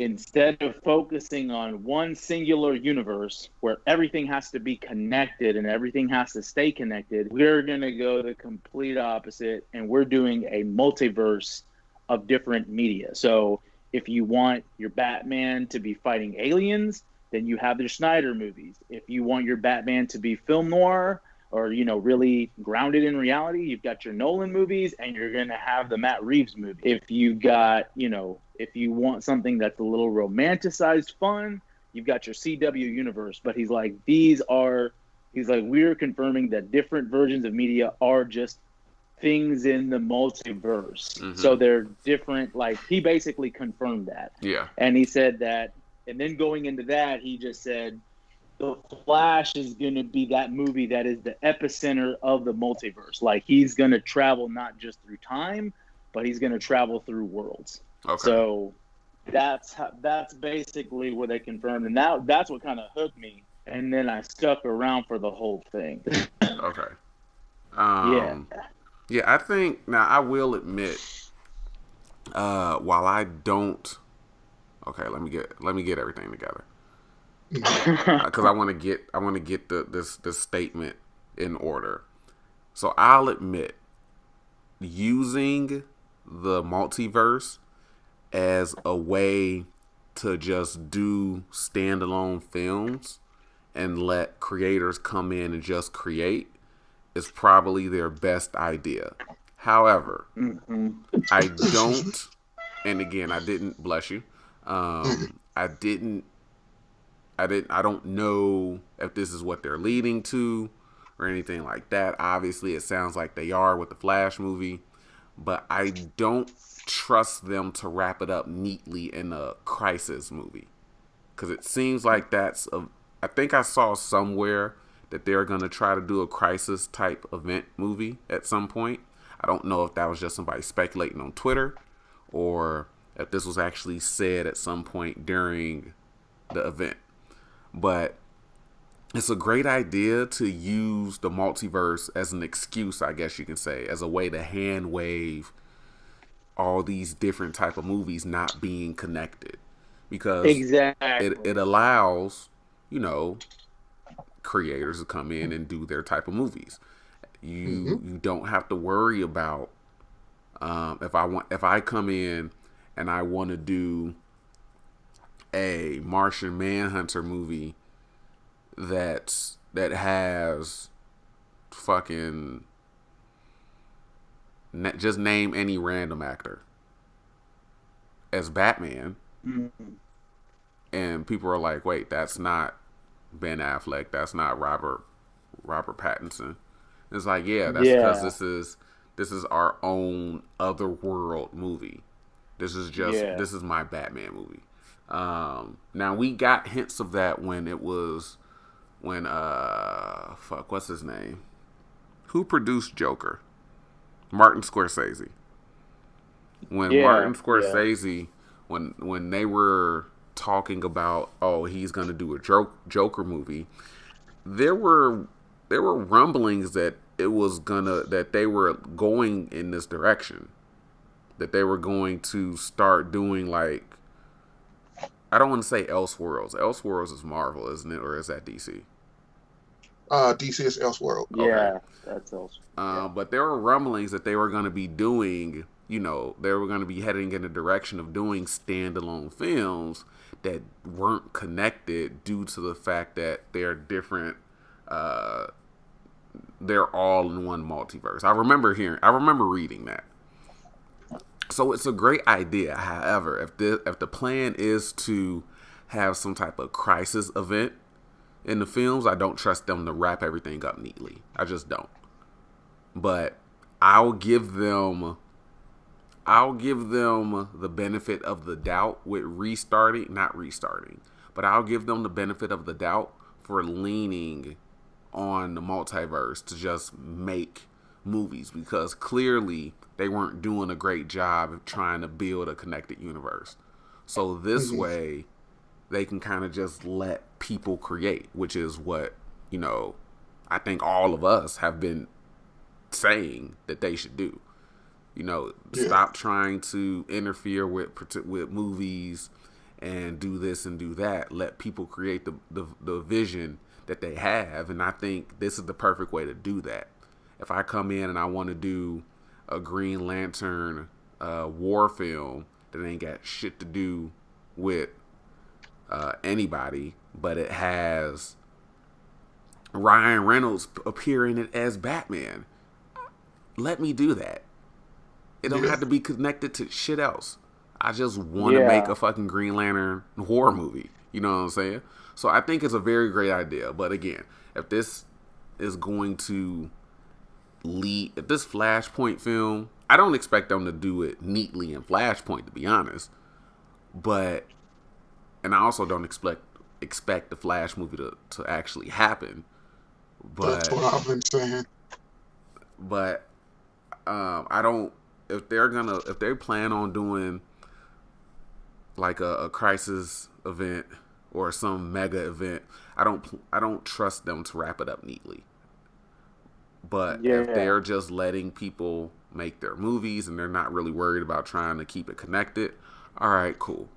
instead of focusing on one singular universe where everything has to be connected and everything has to stay connected, we're going to go the complete opposite, and we're doing a multiverse of different media. So if you want your Batman to be fighting aliens, then you have the Snyder movies. If you want your Batman to be film noir, or, really grounded in reality, you've got your Nolan movies, and you're going to have the Matt Reeves movie. If you got, if you want something that's a little romanticized fun, you've got your CW universe. But he's like, we're confirming that different versions of media are just things in the multiverse. So they're different. Like, he basically confirmed that. Yeah. And he said that, and then going into that, he just said, the Flash is going to be that movie that is the epicenter of the multiverse. Like, he's going to travel not just through time, but he's going to travel through worlds. Okay. So that's basically what they confirmed, and that's what kind of hooked me. And then I stuck around for the whole thing. Okay. Yeah, I think, now I will admit, while I don't, okay, let me get everything together, because I want to get this statement in order. So I'll admit, using the multiverse as a way to just do standalone films and let creators come in and just create is probably their best idea. However, I don't, and again, I didn't, bless you, I don't know if this is what they're leading to or anything like that. Obviously, it sounds like they are with the Flash movie, but I don't trust them to wrap it up neatly in a crisis movie, because it seems like I think I saw somewhere that they're going to try to do a crisis type event movie at some point. I don't know if that was just somebody speculating on Twitter, or if this was actually said at some point during the event. But it's a great idea to use the multiverse as an excuse, I guess you can say, as a way to hand wave all these different type of movies not being connected, because exactly. it allows you know, creators to come in and do their type of movies. You don't have to worry about if I come in and I want to do a Martian Manhunter movie that has fucking just name any random actor as Batman, and people are like, wait, that's not Ben Affleck, that's not Robert Pattinson. It's like, yeah, that's because this is our own otherworld movie. This is my Batman movie. Now we got hints of that when what's his name? Who produced Joker? Martin Scorsese. Martin Scorsese, when they were talking about, oh, he's gonna do a Joker movie, there were rumblings that that they were going in this direction, that they were going to start doing, like, I don't want to say Elseworlds. Elseworlds is Marvel, isn't it, or is that DC? DC is Elseworld. Yeah, okay. That's Elseworld. But there were rumblings that they were going to be doing, they were going to be heading in the direction of doing standalone films that weren't connected due to the fact that they're different. They're all in one multiverse. I remember reading that. So it's a great idea. However, if the plan is to have some type of crisis event in the films, I don't trust them to wrap everything up neatly. I just don't. But I'll give them the benefit of the doubt with not restarting, but I'll give them the benefit of the doubt for leaning on the multiverse to just make movies, because clearly they weren't doing a great job of trying to build a connected universe. So this way they can kind of just let people create, which is what, I think all of us have been saying that they should do. Stop trying to interfere with movies and do this and do that. Let people create the vision that they have, and I think this is the perfect way to do that. If I come in and I want to do a Green Lantern war film that ain't got shit to do with anybody, but it has Ryan Reynolds appearing in it as Batman, let me do that. It don't have to be connected to shit else. I just want to make a fucking Green Lantern horror movie. You know what I'm saying? So I think it's a very great idea. But again, if this is going to if this Flashpoint film, I don't expect them to do it neatly in Flashpoint, to be honest. And I also don't expect the Flash movie to actually happen. But that's what I've been saying. But I don't. If they plan on doing like a crisis event or some mega event, I don't trust them to wrap it up neatly. But if they're just letting people make their movies and they're not really worried about trying to keep it connected, all right, cool.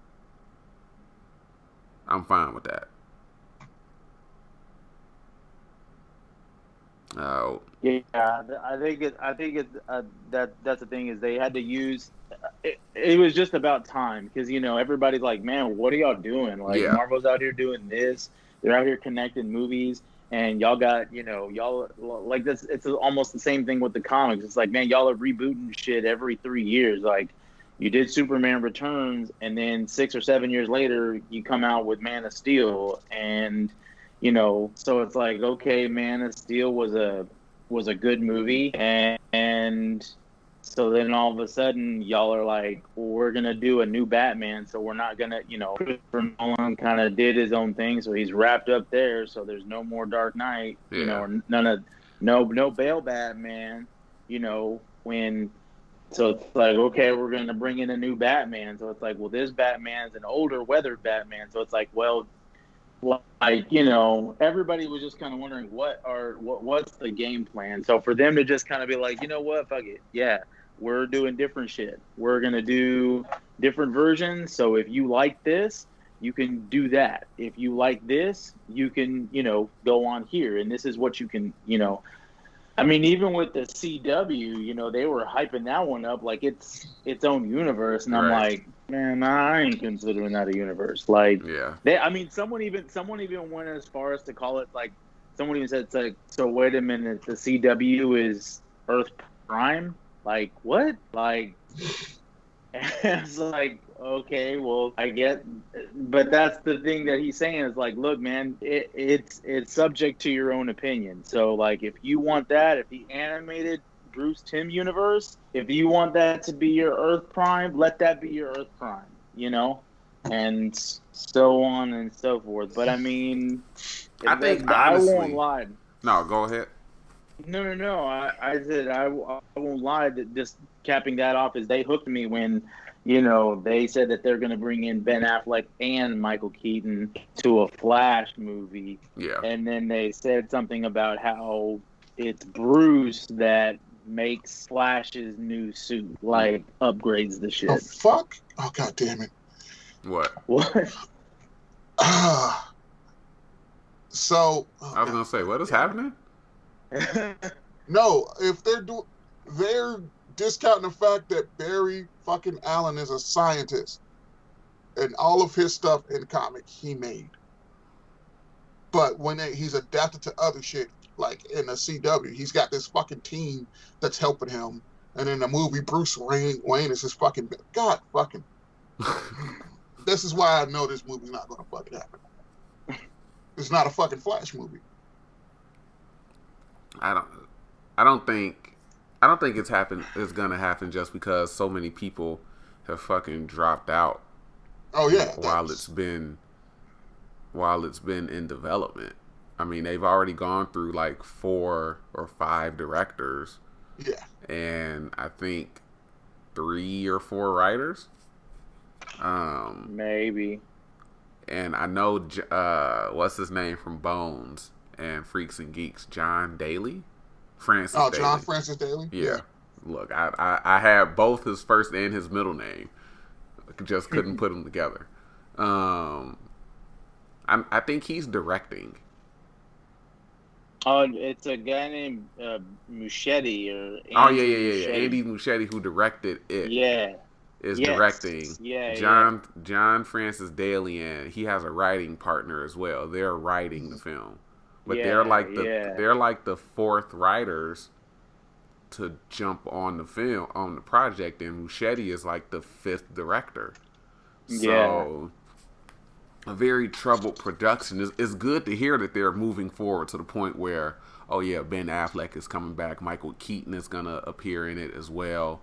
I'm fine with that. Yeah, I think that's the thing, is they had to use it. It was just about time, because everybody's like, man, what are y'all doing? Like, Marvel's out here doing this. They're out here connecting movies, and y'all got y'all like this. It's almost the same thing with the comics. It's like, man, y'all are rebooting shit every 3 years. Like, you did Superman Returns, and then 6 or 7 years later, you come out with Man of Steel, and so it's like, okay, Man of Steel was a good movie, and so then all of a sudden y'all are like, well, we're gonna do a new Batman, so we're not gonna, Christopher Nolan kind of did his own thing, so he's wrapped up there, so there's no more Dark Knight, or no Bale Batman, when. So it's like, okay, we're going to bring in a new Batman. So it's like, well, this Batman's an older, weathered Batman. So it's like, well, everybody was just kind of wondering what's the game plan. So for them to just kind of be like, you know what, fuck it, yeah, we're doing different shit. We're going to do different versions. So if you like this, you can do that. If you like this, you can, go on here, and this is what you can, I mean, even with the CW, they were hyping that one up like it's its own universe, and I'm like, man, I ain't considering that a universe. Like, someone even went as far as to call it like, someone even said it's like, so wait a minute, the CW is Earth Prime? Like, what? Like, and it's like, okay, well, I get, but that's the thing that he's saying is like, look, man, it's subject to your own opinion. So, like, if you want that, if the animated Bruce Timm universe, if you want that to be your Earth Prime, let that be your Earth Prime, and so on and so forth. But I mean, I think honestly, I won't lie. No, go ahead. No. I said I won't lie. That just capping that off is they hooked me when, they said that they're going to bring in Ben Affleck and Michael Keaton to a Flash movie. Yeah. And then they said something about how it's Bruce that makes Flash's new suit, like upgrades the shit. Oh fuck! Oh god damn it! What? So I was gonna say, what is happening? No, if they're discounting the fact that Barry fucking Allen is a scientist, and all of his stuff in the comic he made. But when he's adapted to other shit, like in the CW, he's got this fucking team that's helping him. And in the movie, Bruce Wayne is his fucking god fucking. This is why I know this movie's not gonna fucking happen. It's not a fucking Flash movie. I don't think it's gonna happen just because so many people have fucking dropped out. Oh yeah. While it's been in development. I mean, they've already gone through like 4 or 5 directors. Yeah. And I think 3 or 4 writers. Maybe. And I know what's his name from Bones and Freaks and Geeks, John Daly. Francis Daly. John Francis Daly? Yeah. Look, I had both his first and his middle name. Just couldn't put them together. I think he's directing. Oh, it's a guy named Muschietti or Muschietti. Andy Muschietti, who directed it. Yeah. Is directing. Yeah. John Francis Daly, and he has a writing partner as well. They're writing the film. But they're like the 4th writers to jump on the project, and Muschietti is like the 5th director. So a very troubled production. It's good to hear that they're moving forward to the point where, oh yeah, Ben Affleck is coming back, Michael Keaton is gonna appear in it as well.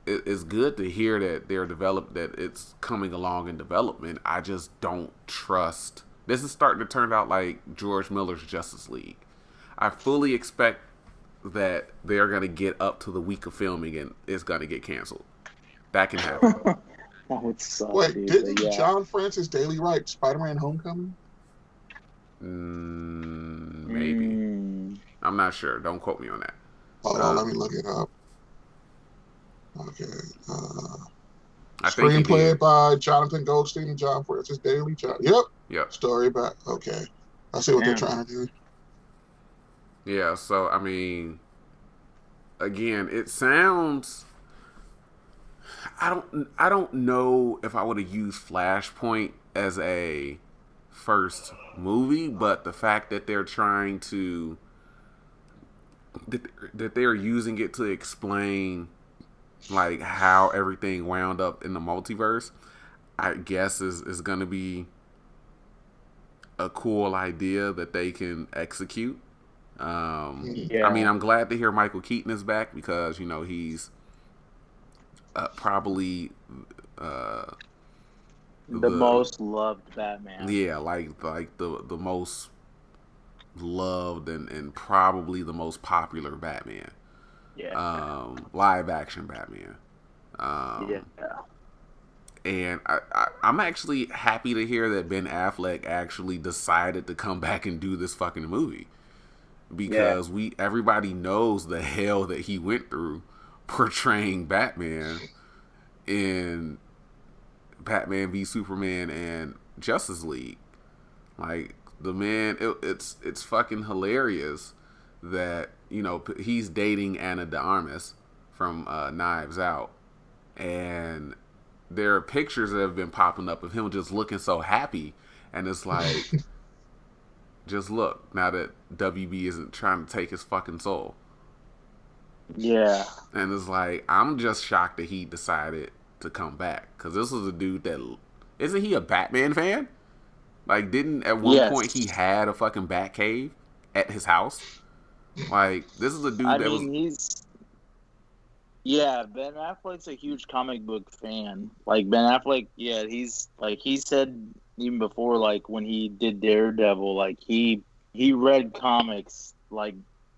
It's good to hear that that it's coming along in development. I just don't trust. This is starting to turn out like George Miller's Justice League. I fully expect that they're going to get up to the week of filming and it's going to get canceled. That can happen. That would suck. Wait, dude, didn't John Francis Daly write Spider-Man Homecoming? Maybe. I'm not sure. Don't quote me on that. Hold on, let me look it up. Okay. Screenplay Screenplay by Jonathan Goldstein and John Francis Daly. Yep. Story by. Okay. I see what they're trying to do. Yeah. So I mean, again, it sounds. I don't know if I would have used Flashpoint as a first movie, but the fact that they're trying to that they're using it to explain like how everything wound up in the multiverse, I guess is going to be a cool idea that they can execute. I mean, I'm glad to hear Michael Keaton is back because, he's probably the most loved Batman. Yeah, like the most loved and probably the most popular Batman. Yeah. Live action Batman. And I'm actually happy to hear that Ben Affleck actually decided to come back and do this fucking movie. Because everybody knows the hell that he went through portraying Batman in Batman v Superman and Justice League. Like the man, it's fucking hilarious that he's dating Ana de Armas from Knives Out, and there are pictures that have been popping up of him just looking so happy, and it's like, just look now that WB isn't trying to take his fucking soul. Yeah, and it's like I'm just shocked that he decided to come back, because this was a dude that isn't he a Batman fan? Like, didn't at one point he had a fucking Bat cave at his house? Like, this is a dude Ben Affleck's a huge comic book fan. Like, Ben Affleck, he's like, he said even before, like, when he did Daredevil, like, he read comics, like,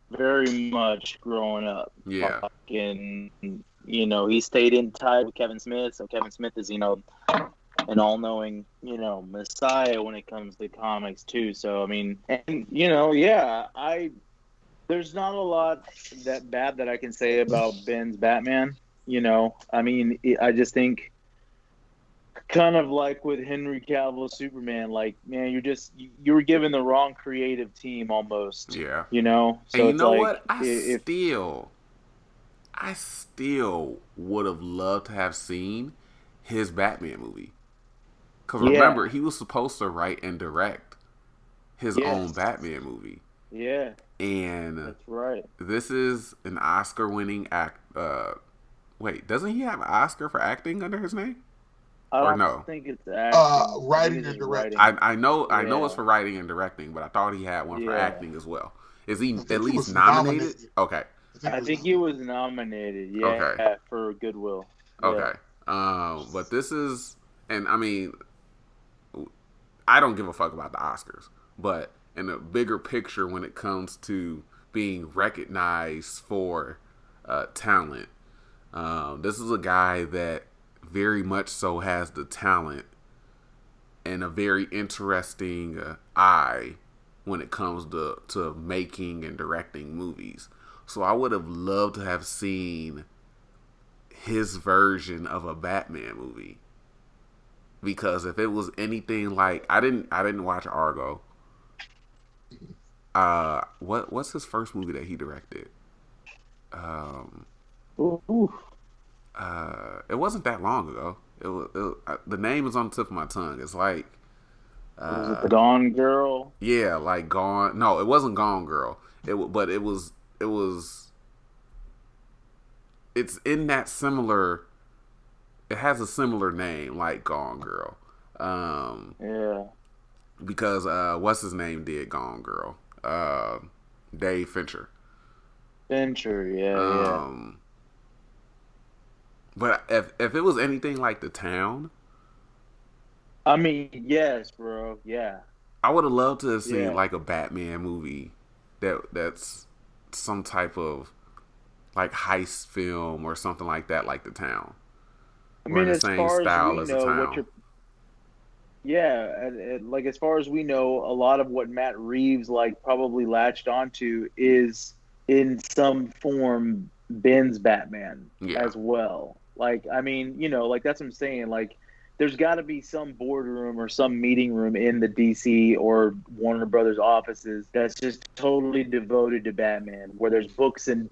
very much growing up. Yeah. Fucking, he stayed in tight with Kevin Smith, so Kevin Smith is, an all-knowing, messiah when it comes to comics too. So I mean, and there's not a lot that bad that I can say about Ben's Batman. I mean, I just think, kind of like with Henry Cavill's Superman, like, man, you were given the wrong creative team almost. Yeah. So and it's like, what? I still would have loved to have seen his Batman movie. Because remember, he was supposed to write and direct his own Batman movie. Yeah. And that's right. This is an Oscar-winning act. Wait, doesn't he have an Oscar for acting under his name? I don't think it's acting. Writing and directing. I know it's for writing and directing, but I thought he had one for acting as well. Is he at least nominated? Okay. I think he was nominated. Yeah. Okay. For Goodwill. Okay. But this is, and I mean, I don't give a fuck about the Oscars, but in a bigger picture, when it comes to being recognized for talent, this is a guy that very much so has the talent and a very interesting eye when it comes to making and directing movies. So I would have loved to have seen his version of a Batman movie. Because if it was anything like, I didn't watch Argo. What's his first movie that he directed? It wasn't that long ago. The name is on the tip of my tongue. It's like, was it Gone Girl? Yeah, like Gone. No, it wasn't Gone Girl. But it was. It's in that similar. It has a similar name, like Gone Girl. Yeah. Because what's his name did Gone Girl? Dave Fincher. Yeah. But if it was anything like The Town, I mean, yes, bro. Yeah. I would have loved to have seen like a Batman movie that's some type of like heist film or something like that, like The Town. I mean, as far as we know, like as far as we know, a lot of what Matt Reeves like probably latched onto is in some form Ben's Batman as well. Like, I mean, like that's what I'm saying. Like, there's got to be some boardroom or some meeting room in the DC or Warner Brothers offices that's just totally devoted to Batman, where there's books and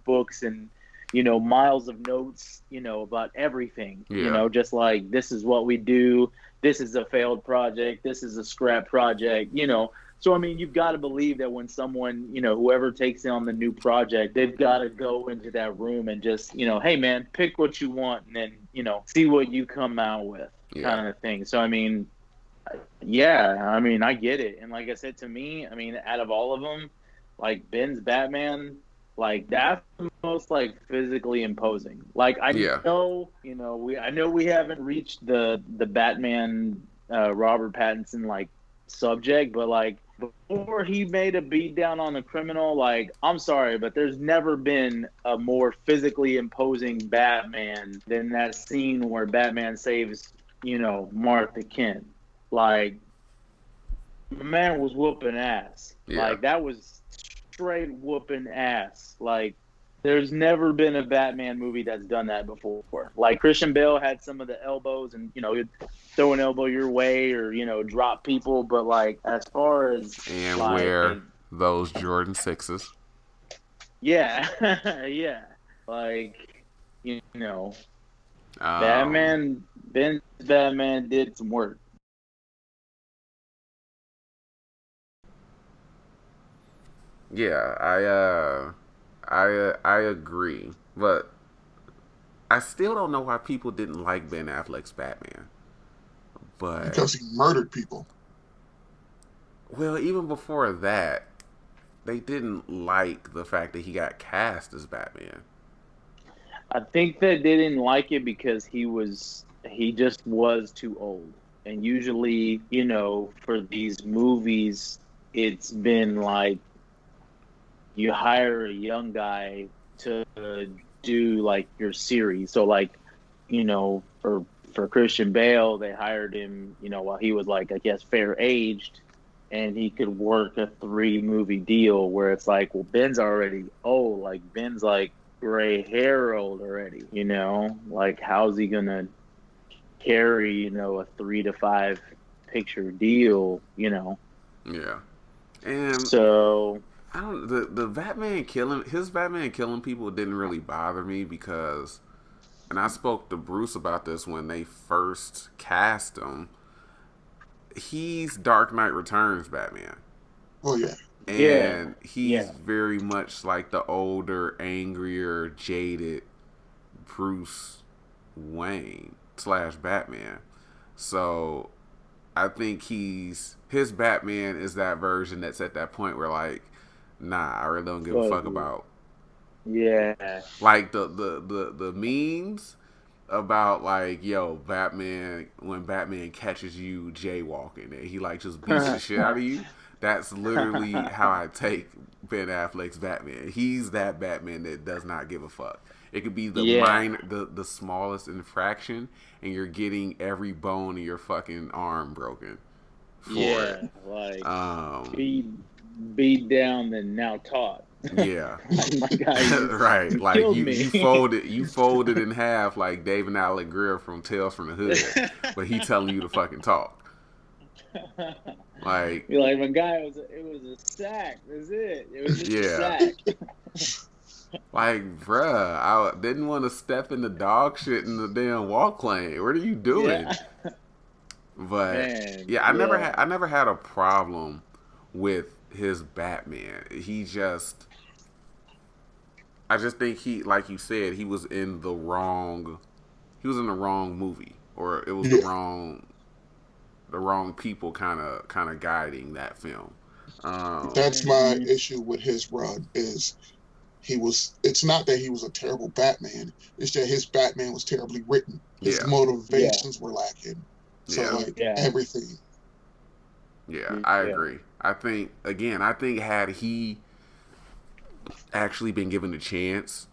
miles of notes, about everything, just like, this is what we do. This is a failed project. This is a scrap project, So, I mean, you've got to believe that when someone, whoever takes on the new project, they've got to go into that room and just, hey, man, pick what you want and then, see what you come out with, kind of thing. So, I mean, I get it. And like I said, to me, I mean, out of all of them, like Ben's Batman, like that's the most like physically imposing. Like I know, I know we haven't reached the Batman Robert Pattinson like subject, but like before he made a beat down on a criminal, like I'm sorry, but there's never been a more physically imposing Batman than that scene where Batman saves, Martha Kent. Like the man was whooping ass. Like that was straight whooping ass. Like There's never been a Batman movie that's done that before. Like Christian Bale had some of the elbows, and he'd throw an elbow your way or drop people. But like as far as And like wear those Jordan 6s. yeah, yeah, like Batman did some work. Yeah, I agree, but I still don't know why people didn't like Ben Affleck's Batman. But because he murdered people. Well, even before that, they didn't like the fact that he got cast as Batman. I think that they didn't like it because he just was too old. And usually, for these movies, it's been like you hire a young guy to do like your series. So like, for Christian Bale, they hired him, while he was like, I guess, fair aged, and he could work a 3-movie deal where it's like, well, Ben's already old. Like Ben's like gray hair old already, like how's he gonna carry, a 3 to 5 picture deal, Yeah. And so I don't the Batman killing people didn't really bother me because, and I spoke to Bruce about this when they first cast him, he's Dark Knight Returns Batman. Oh yeah. And he's very much like the older, angrier, jaded Bruce Wayne / Batman. So I think his Batman is that version that's at that point where like, nah, I really don't give a fuck about. Yeah. Like the memes about like, yo, Batman, when Batman catches you jaywalking and he like just beats the shit out of you. That's literally how I take Ben Affleck's Batman. He's that Batman that does not give a fuck. It could be the smallest infraction, and you're getting every bone in your fucking arm broken. Like beat down and now taught. Yeah, my guy, right. Like you folded in half like David Alec Greer from Tales from the Hood, but he telling you to fucking talk. Like, you're like, my guy it was a sack. That's it. It was just a sack. Like, bruh, I didn't want to step in the dog shit in the damn walk lane. What are you doing? Yeah. But man, I never had a problem with his Batman. I just think he, like you said, he was in the wrong movie, or it was the wrong people kind of guiding that film. That's my issue with his run is it's not that he was a terrible Batman, it's that his Batman was terribly written. His motivations were lacking. So everything. Yeah, I agree. I think had he actually been given the chance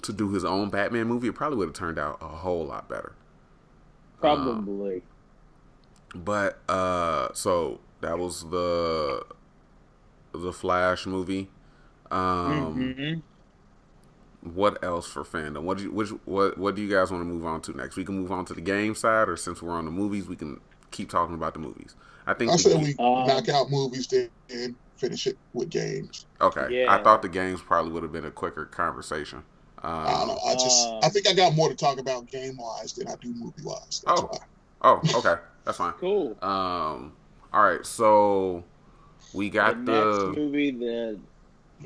to do his own Batman movie, it probably would have turned out a whole lot better. Probably. But so that was the Flash movie. What else for fandom? What do you guys want to move on to next? We can move on to the game side, or since we're on the movies, we can keep talking about the movies. I say we knock out movies then finish it with games. Okay. Yeah. I thought the games probably would have been a quicker conversation. I don't know. I think I got more to talk about game wise than I do movie wise. That's why. Oh, okay. That's fine. Cool. All right. So we got the next movie that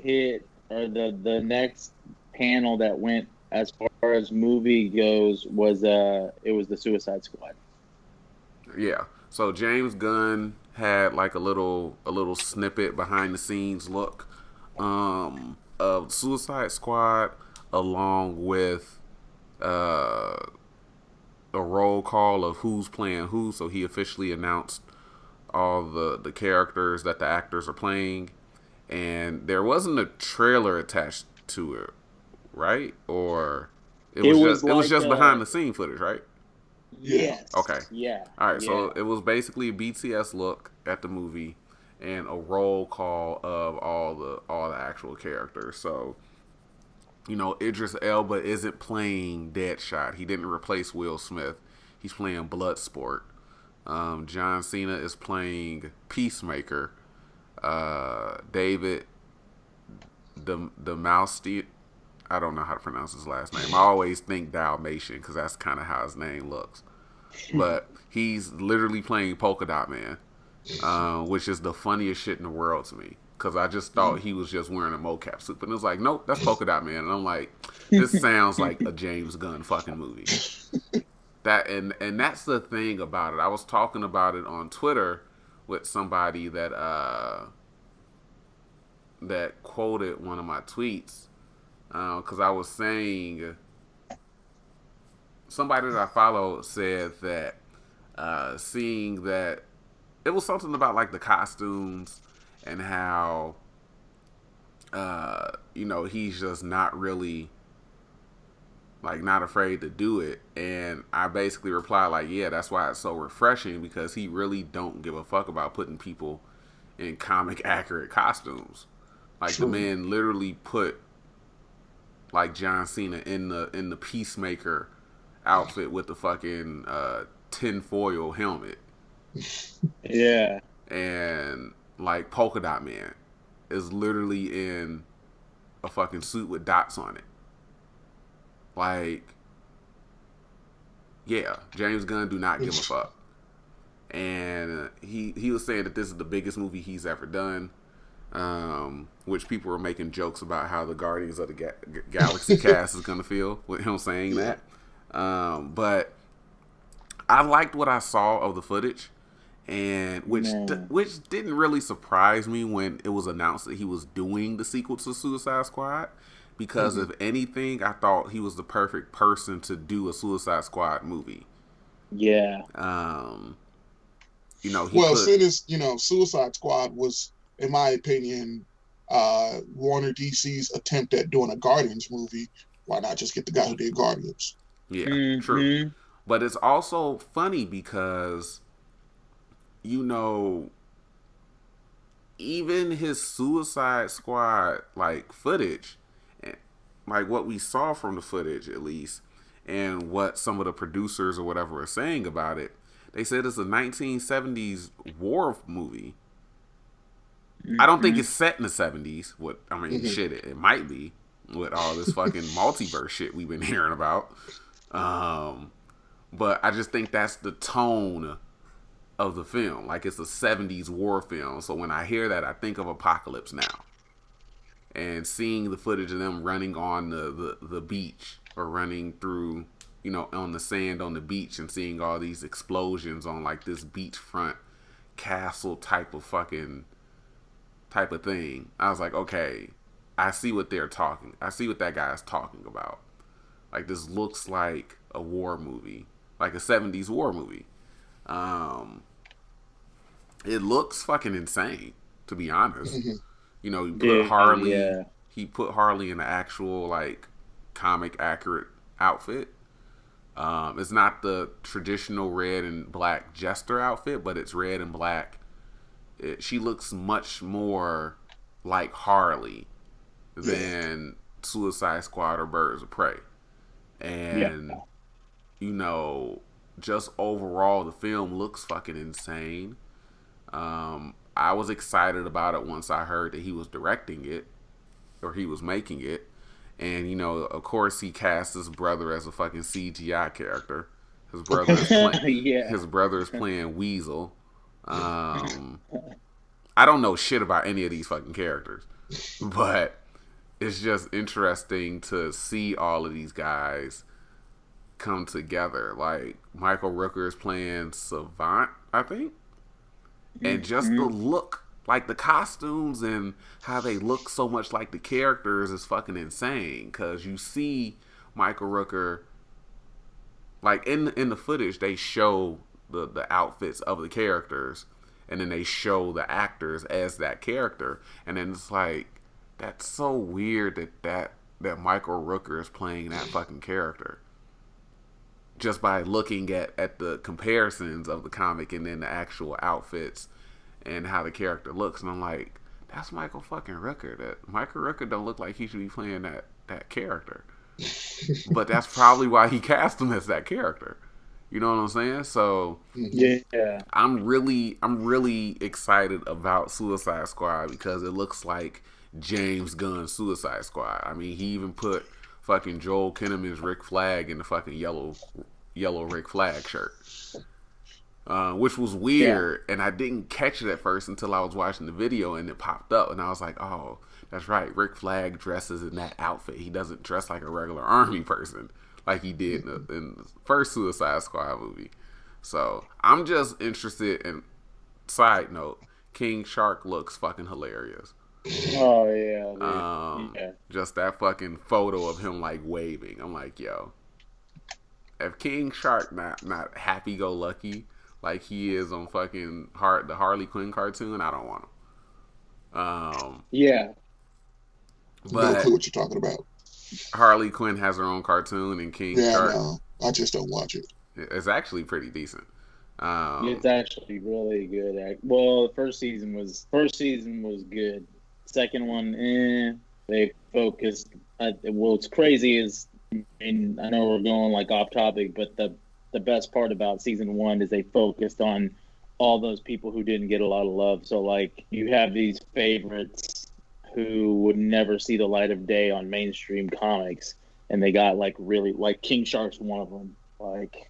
hit, or the next panel that went as far as movie goes was it was the Suicide Squad. Yeah. So James Gunn had like a little snippet behind the scenes look of Suicide Squad, along with a roll call of who's playing who. So he officially announced all the characters that the actors are playing, and there wasn't a trailer attached to it, right? Or it was just behind the scene footage, right? Yes. Okay. Yeah. All right. So it was basically a BTS look at the movie and a roll call of all the actual characters. So Idris Elba isn't playing Deadshot. He didn't replace Will Smith. He's playing Bloodsport. John Cena is playing Peacemaker. David the Mouse. I don't know how to pronounce his last name. I always think Dalmatian because that's kind of how his name looks. But he's literally playing Polka Dot Man, which is the funniest shit in the world to me. Because I just thought he was just wearing a mocap suit. And it was like, nope, that's Polka Dot Man. And I'm like, this sounds like a James Gunn fucking movie. And that's the thing about it. I was talking about it on Twitter with somebody that quoted one of my tweets. Because I was saying, somebody that I follow said that seeing that it was something about like the costumes and how he's just not really like not afraid to do it. And I basically replied like, yeah, that's why it's so refreshing, because he really don't give a fuck about putting people in comic accurate costumes. Like the man literally put like John Cena in the Peacemaker outfit with the fucking tinfoil helmet. Yeah. And like Polka Dot Man is literally in a fucking suit with dots on it. Like, yeah, James Gunn do not give a fuck. And he was saying that this is the biggest movie he's ever done. Which people were making jokes about how the Guardians of the Galaxy cast is going to feel with him saying that. But I liked what I saw of the footage, and which didn't really surprise me when it was announced that he was doing the sequel to Suicide Squad. Because if anything, I thought he was the perfect person to do a Suicide Squad movie. Yeah. Seeing as Suicide Squad was, in my opinion, Warner DC's attempt at doing a Guardians movie, why not just get the guy who did Guardians? Yeah, true. But it's also funny because, even his Suicide Squad like footage, like what we saw from the footage at least, and what some of the producers or whatever are saying about it, they said it's a 1970s war movie. I don't think it's set in the 70s. Shit, it might be with all this fucking multiverse shit we've been hearing about. But I just think that's the tone of the film. Like, it's a 70s war film. So when I hear that, I think of Apocalypse Now. And seeing the footage of them running on the beach or running through, on the sand on the beach, and seeing all these explosions on like this beachfront castle type of thing. I was like, okay, I see what that guy's talking about. Like, this looks like a war movie, like a 70s war movie. It looks fucking insane, to be honest. He put Harley. Yeah. He put Harley in an actual like comic accurate outfit. It's not the traditional red and black Jester outfit, but it's red and black. She looks much more like Harley than Suicide Squad or Birds of Prey. And, just overall, the film looks fucking insane. I was excited about it once I heard that he was directing it, or he was making it. And, of course, he cast his brother as a fucking CGI character. His brother is playing Weasel. I don't know shit about any of these fucking characters, but it's just interesting to see all of these guys come together. Like, Michael Rooker is playing Savant, I think. And just the look, like the costumes and how they look so much like the characters is fucking insane. Because you see Michael Rooker, like in the footage, they show the outfits of the characters, and then they show the actors as that character, and then it's like, that's so weird that Michael Rooker is playing that fucking character. Just by looking at the comparisons of the comic and then the actual outfits and how the character looks. And I'm like, that's Michael fucking Rooker. That Michael Rooker don't look like he should be playing that character. But that's probably why he cast him as that character. You know what I'm saying? So yeah, I'm really excited about Suicide Squad because it looks like James Gunn's Suicide Squad. I mean, he even put fucking Joel Kinnaman's Rick Flag in the fucking yellow Rick Flag shirt. Which was weird, and I didn't catch it at first until I was watching the video and it popped up, and I was like, oh, that's right, Rick Flag dresses in that outfit. He doesn't dress like a regular army person like he did in the first Suicide Squad movie. So I'm just interested in, side note, King Shark looks fucking hilarious. Oh yeah, yeah. Just that fucking photo of him like waving. I'm like, yo, if King Shark not happy go lucky like he is on fucking the Harley Quinn cartoon, I don't want him. Yeah. But no clue what you're talking about. Harley Quinn has her own cartoon, and King Shark. No, I just don't watch it. It's actually pretty decent. It's actually really good. Well, the first season was good. Second one, they focused. What's crazy is, and I know we're going like off topic, but the best part about season one is they focused on all those people who didn't get a lot of love. So like you have these favorites who would never see the light of day on mainstream comics, and they got like really like King Shark's one of them. Like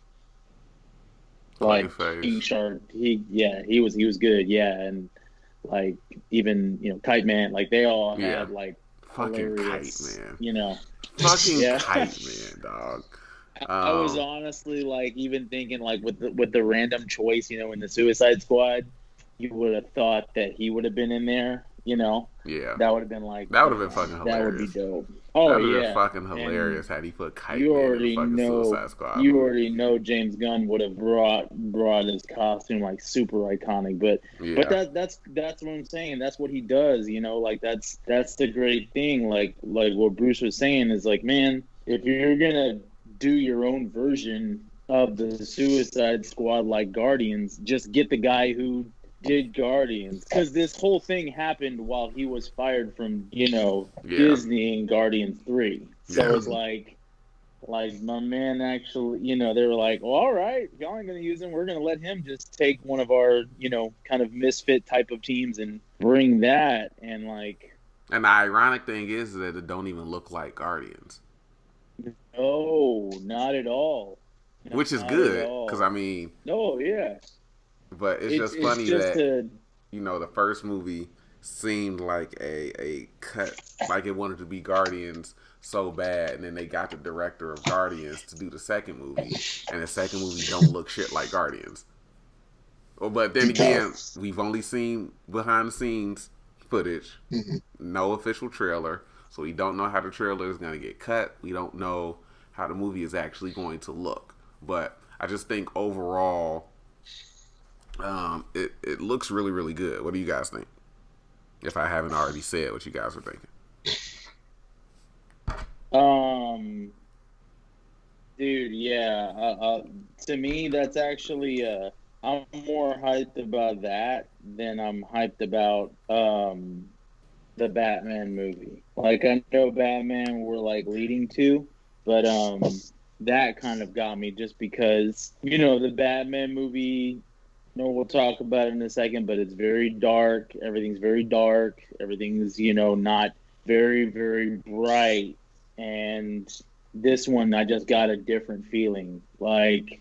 King Shark, he was good, and like even Kite Man, like they all had like fucking Kite Man, fucking Kite Man, dog. I was honestly like even thinking like with the random choice, in the Suicide Squad, you would have thought that he would have been in there, Yeah, that would have been like that would have been fucking hilarious. That would be dope. Oh that would have been fucking hilarious had he put Kite Man in the fucking Suicide Squad. You already know James Gunn would have brought his costume like super iconic, but that's what I'm saying. That's what he does, like that's the great thing. Like what Bruce was saying is like, man, if you're gonna do your own version of the Suicide Squad like Guardians, just get the guy who did Guardians, because this whole thing happened while he was fired from Disney and Guardians 3. So it's like my man actually, they were like, well, all right, y'all ain't gonna use him, we're gonna let him just take one of our kind of misfit type of teams and bring that. And the ironic thing is that it don't even look like Guardians. No, not at all. Which is good, because I mean, but it's just funny that the first movie seemed like a cut, like it wanted to be Guardians so bad, and then they got the director of Guardians to do the second movie, and the second movie don't look shit like Guardians. But then again, we've only seen behind the scenes footage, no official trailer, so we don't know how the trailer is going to get cut. We don't know how the movie is actually going to look. But I just think overall, it looks really, really good. What do you guys think? If I haven't already said what you guys are thinking. Dude, yeah. To me, that's actually I'm more hyped about that than I'm hyped about the Batman movie. Like, I know Batman we're like leading to, but that kind of got me just because the Batman movie. We'll talk about it in a second, but it's very dark. Everything's very dark. Everything's not very, very bright. And this one, I just got a different feeling. Like,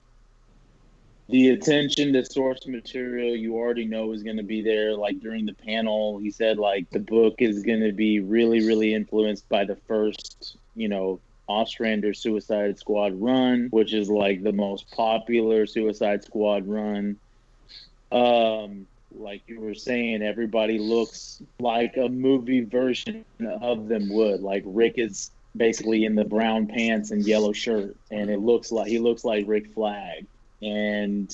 the attention to source material, you already know is going to be there. Like, during the panel, he said, like, the book is going to be really, really influenced by the first, Ostrander Suicide Squad run, which is, like, the most popular Suicide Squad run. Like you were saying, everybody looks like a movie version of them would. Like, Rick is basically in the brown pants and yellow shirt, and he looks like Rick Flag. And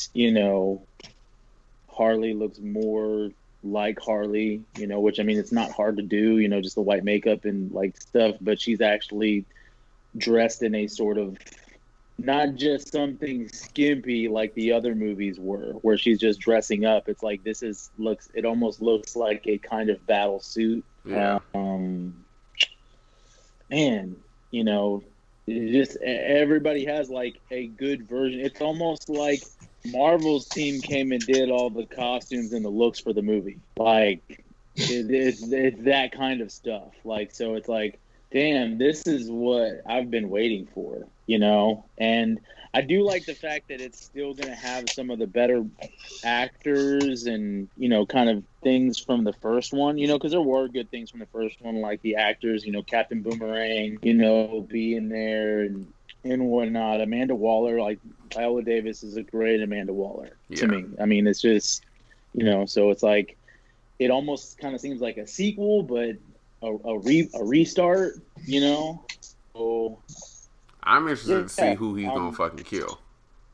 Harley looks more like Harley, which, I mean, it's not hard to do, just the white makeup and like stuff, but she's actually dressed in a sort of not just something skimpy like the other movies were, where she's just dressing up. It's like it almost looks like a kind of battle suit. Yeah. Man, you know, just everybody has like a good version. It's almost like Marvel's team came and did all the costumes and the looks for the movie. Like it's that kind of stuff. Like, so it's like, damn, this is what I've been waiting for, you know? And I do like the fact that it's still going to have some of the better actors and, you know, kind of things from the first one, you know, because there were good things from the first one, like the actors, you know, Captain Boomerang, you know, being there and whatnot. Amanda Waller, like Viola Davis is a great Amanda Waller to me. I mean, it's just, you know, so it's like, it almost kind of seems like a sequel, but a restart, you know? So I'm interested to see who he's gonna fucking kill.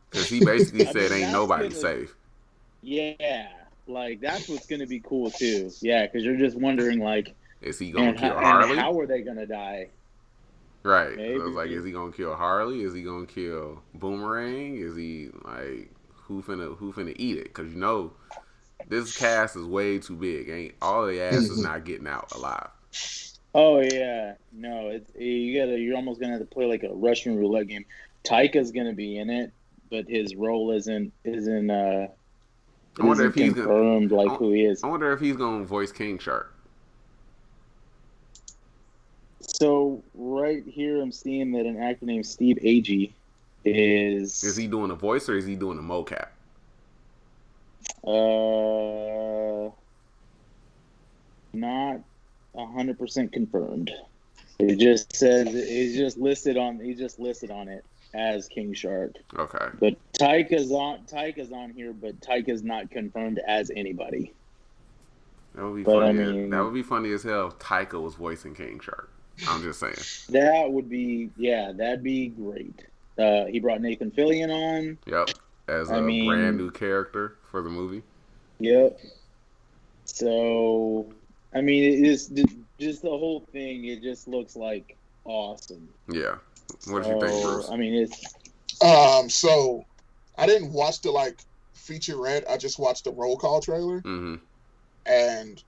Because he basically said ain't nobody safe. Yeah, like that's what's gonna be cool too. Yeah, because you're just wondering, like, is he gonna kill Harley? And how are they gonna die? Right. So it's like, is he gonna kill Harley? Is he gonna kill Boomerang? Is he like who finna eat it? Because you know this cast is way too big. Ain't all the ass is not getting out alive. Oh yeah, no, you're almost gonna have to play like a Russian roulette game. Taika's gonna be in it, but his role isn't confirmed like who he is. I wonder if he's gonna voice King Shark. So right here, I'm seeing that an actor named Steve Agee is. Is he doing a voice or is he doing a mocap? Not 100% confirmed. It just says he's just listed on it as King Shark. Okay. But Taika's on here, but Taika's not confirmed as anybody. That would be funny. I mean, that would be funny as hell if Taika was voicing King Shark. I'm just saying. That'd be great. He brought Nathan Fillion on. Yep. As a brand new character for the movie. Yep. So, I mean, it is just the whole thing. It just looks like awesome. Yeah. What do you think, Bruce? I mean, it's. So I didn't watch the featurette. I just watched the roll call trailer. Mm-hmm. And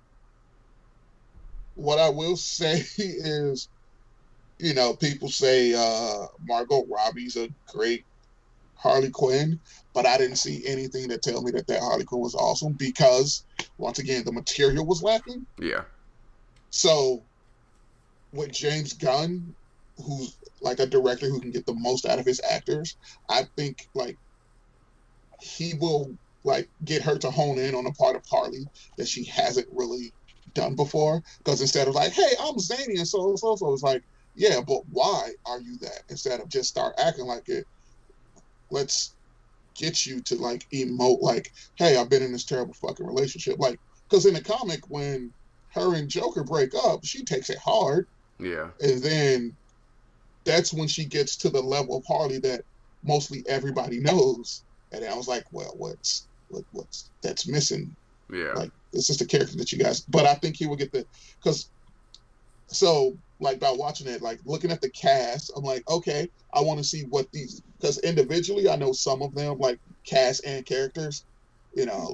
what I will say is, you know, people say Margot Robbie's a great Harley Quinn, but I didn't see anything that tell me that Harley Quinn was awesome because, once again, the material was lacking. Yeah. So, with James Gunn, who's like a director who can get the most out of his actors, I think he will get her to hone in on a part of Harley that she hasn't really done before. Because instead of hey, I'm zany and so it's like, yeah, but why are you that? Instead of just start acting like it, let's get you to emote hey, I've been in this terrible fucking relationship. Because in the comic, when her and Joker break up, she takes it hard. Yeah. And then that's when she gets to the level of Harley that mostly everybody knows. And I was like, well, what's that's missing? Yeah. It's just a character that you guys. But I think he will get by watching it, looking at the cast, I'm like, okay, I want to see what these, because individually I know some of them, cast and characters, you know,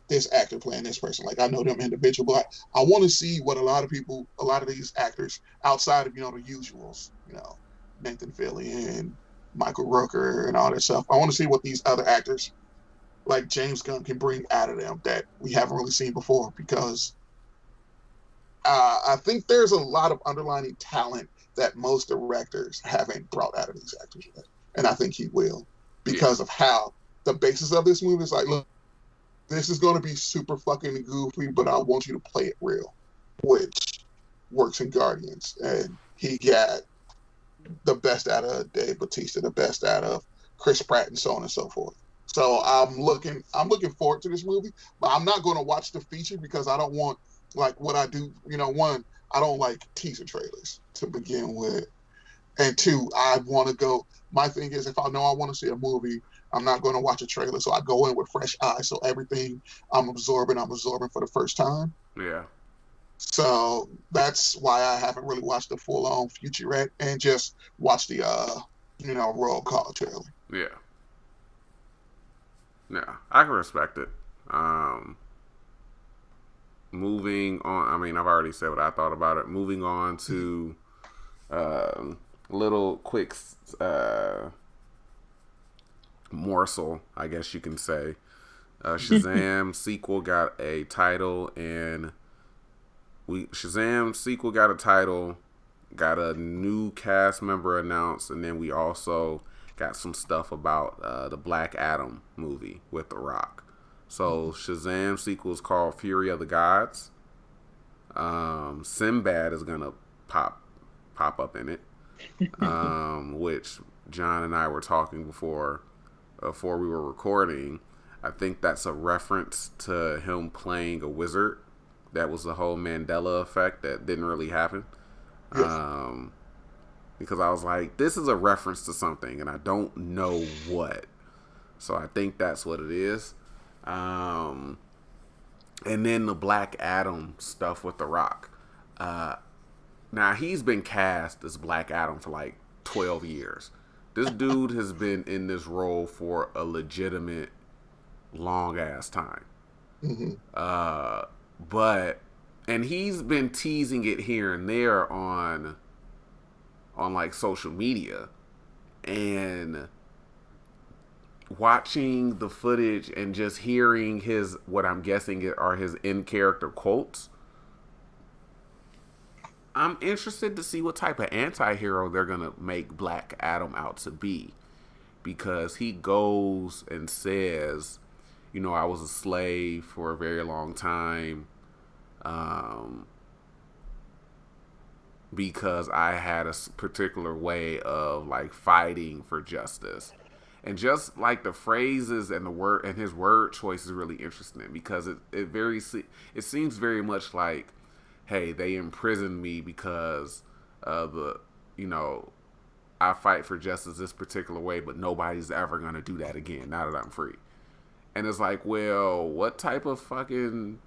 this actor playing this person, I know them individually, but I want to see what a lot of these actors outside of, you know, the usuals, you know, Nathan Fillion, Michael Rooker and all that stuff. I want to see what these other actors like James Gunn can bring out of them that we haven't really seen before, because I think there's a lot of underlying talent that most directors haven't brought out of these actors yet. And I think he will, because of how the basis of this movie is look, this is going to be super fucking goofy, but I want you to play it real, which works in Guardians. And he got the best out of Dave Bautista, the best out of Chris Pratt, and so on and so forth. So I'm looking forward to this movie, but I'm not going to watch the feature because I don't want, what I do, you know, one, I don't like teaser trailers to begin with. And two, I want to go, my thing is, if I know I want to see a movie, I'm not going to watch a trailer. So I go in with fresh eyes. So everything I'm absorbing for the first time. Yeah. So that's why I haven't really watched the full-on featurette and just watched the, roll call trailer. Yeah. Yeah, I can respect it. Moving on, I mean, I've already said what I thought about it. Moving on to little quick uh, morsel, I guess you can say. Shazam sequel got a title, and Shazam sequel got a title, got a new cast member announced, and then we also got some stuff about the Black Adam movie with The Rock. So Shazam sequel is called Fury of the Gods. Sinbad is gonna pop up in it, which John and I were talking before we were recording. I think that's a reference to him playing a wizard. That was the whole Mandela effect that didn't really happen. Yes. Because I was like, this is a reference to something, and I don't know what. So I think that's what it is. And then the Black Adam stuff with The Rock. Now, he's been cast as Black Adam for like 12 years. This dude has been in this role for a legitimate long-ass time. Mm-hmm. And he's been teasing it here and there on like social media, and watching the footage and just hearing what I'm guessing are his in-character quotes. I'm interested to see what type of anti-hero they're gonna make Black Adam out to be, because he goes and says, I was a slave for a very long time, because I had a particular way of like fighting for justice. And just like the phrases and the word and his word choice is really interesting, because it seems very much like, hey, they imprisoned me because of I fight for justice this particular way, but nobody's ever gonna do that again now that I'm free. And it's like, well, what type of fucking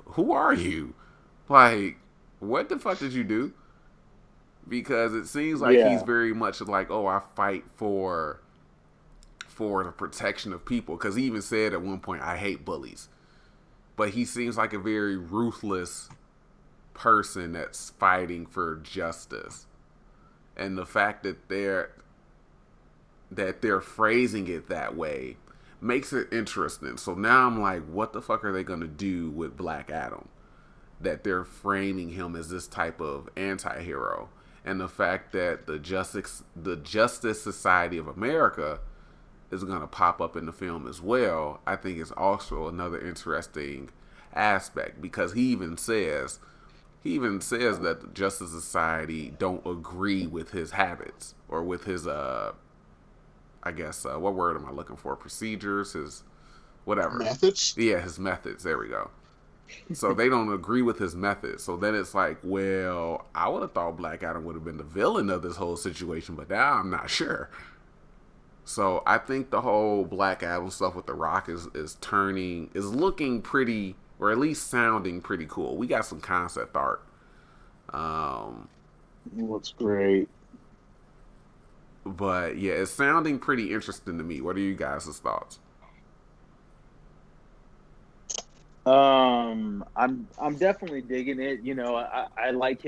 who are you? Like, what the fuck did you do? Because it seems like he's very much like, oh, I fight for the protection of people. Because he even said at one point, I hate bullies. But he seems like a very ruthless person that's fighting for justice. And the fact that they're phrasing it that way makes it interesting. So now I'm like, what the fuck are they going to do with Black Adam? That they're framing him as this type of anti-hero. And the fact that the Justice Society of America is going to pop up in the film as well, I think is also another interesting aspect, because he even says that the Justice Society don't agree with his habits, or with his what word am I looking for? Procedures, his whatever. Methods? Yeah, his methods. There we go. So they don't agree with his methods. So then it's like, well, I would have thought Black Adam would have been the villain of this whole situation, but now I'm not sure. So I think the whole Black Adam stuff with The Rock is looking pretty, or at least sounding pretty cool. We got some concept art. Looks great. But yeah, it's sounding pretty interesting to me. What are you guys' thoughts? I'm definitely digging it. I like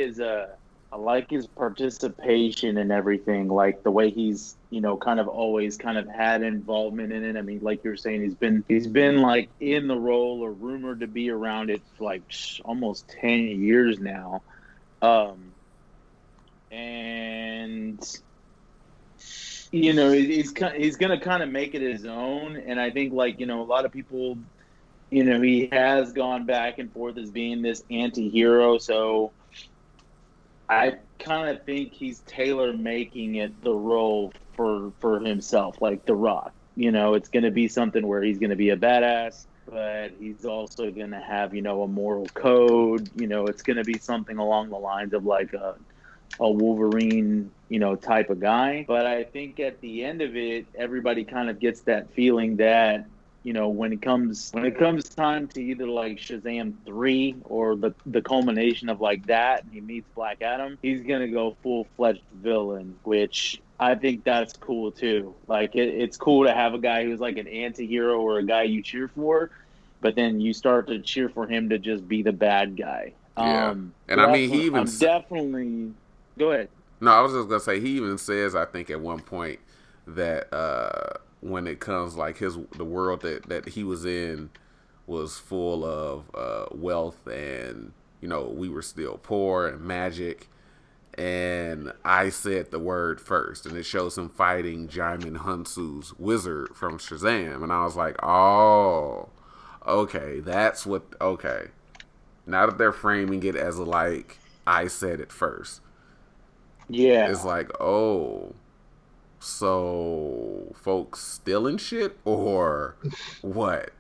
his participation and everything, like the way he's, kind of always kind of had involvement in it. I mean, like you're saying, he's been like in the role, or rumored to be around it for like almost 10 years now. And he's going to kind of make it his own. And I think, like, a lot of people, he has gone back and forth as being this anti-hero. So I kind of think he's tailor-making it the role for himself, like The Rock. It's going to be something where he's going to be a badass, but he's also going to have, a moral code. It's going to be something along the lines of like a Wolverine, type of guy. But I think at the end of it, everybody kind of gets that feeling that, when it comes time to either like Shazam 3 or the culmination of like that, and he meets Black Adam, he's gonna go full-fledged villain, which I think that's cool too. Like it's cool to have a guy who's like an anti-hero or a guy you cheer for, but then you start to cheer for him to just be the bad guy. Yeah, and I mean, he even. I'm definitely. Go ahead. No, I was just gonna say he even says, I think at one point that when it comes like the world that he was in was full of wealth, and we were still poor and magic, and I said the word first, and it shows him fighting Jaimin Hunsu's wizard from Shazam, and I was like, oh, okay, that's what. Okay, now that they're framing it as like I said it first. Yeah. It's like, oh, so folks stealing shit or what?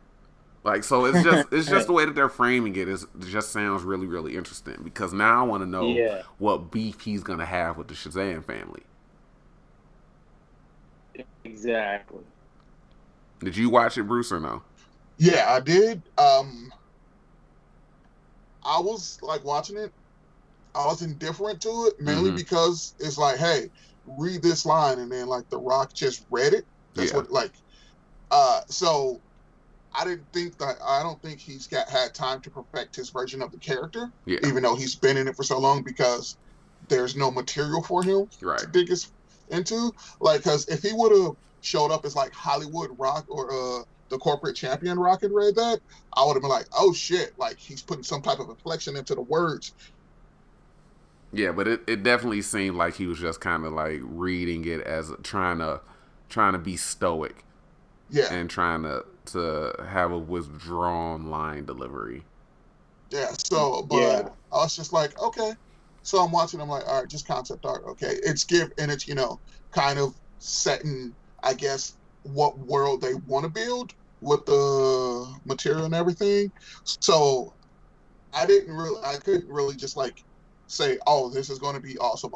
Like, so it's just the way that they're framing it. It just sounds really, really interesting, because now I want to know what beef he's gonna have with the Shazam family. Exactly. Did you watch it, Bruce, or no? Yeah, I did. I was like watching it. I was indifferent to it, mainly because it's like, hey, read this line, and then like The Rock just read it. That's what like. So I don't think he's had time to perfect his version of the character, even though he's been in it for so long, because there's no material for him to dig into. Like, because if he would have showed up as like Hollywood Rock or the corporate champion Rock and read that, I would have been like, oh shit, like he's putting some type of inflection into the words. Yeah, but it definitely seemed like he was just kind of like reading it as trying to be stoic. Yeah. And trying to have a withdrawn line delivery. Yeah, so, but I was just like, okay. So I'm watching, I'm like, all right, just concept art, okay. It's kind of setting, I guess, what world they want to build with the material and everything. So I couldn't really just like say, oh, this is going to be awesome.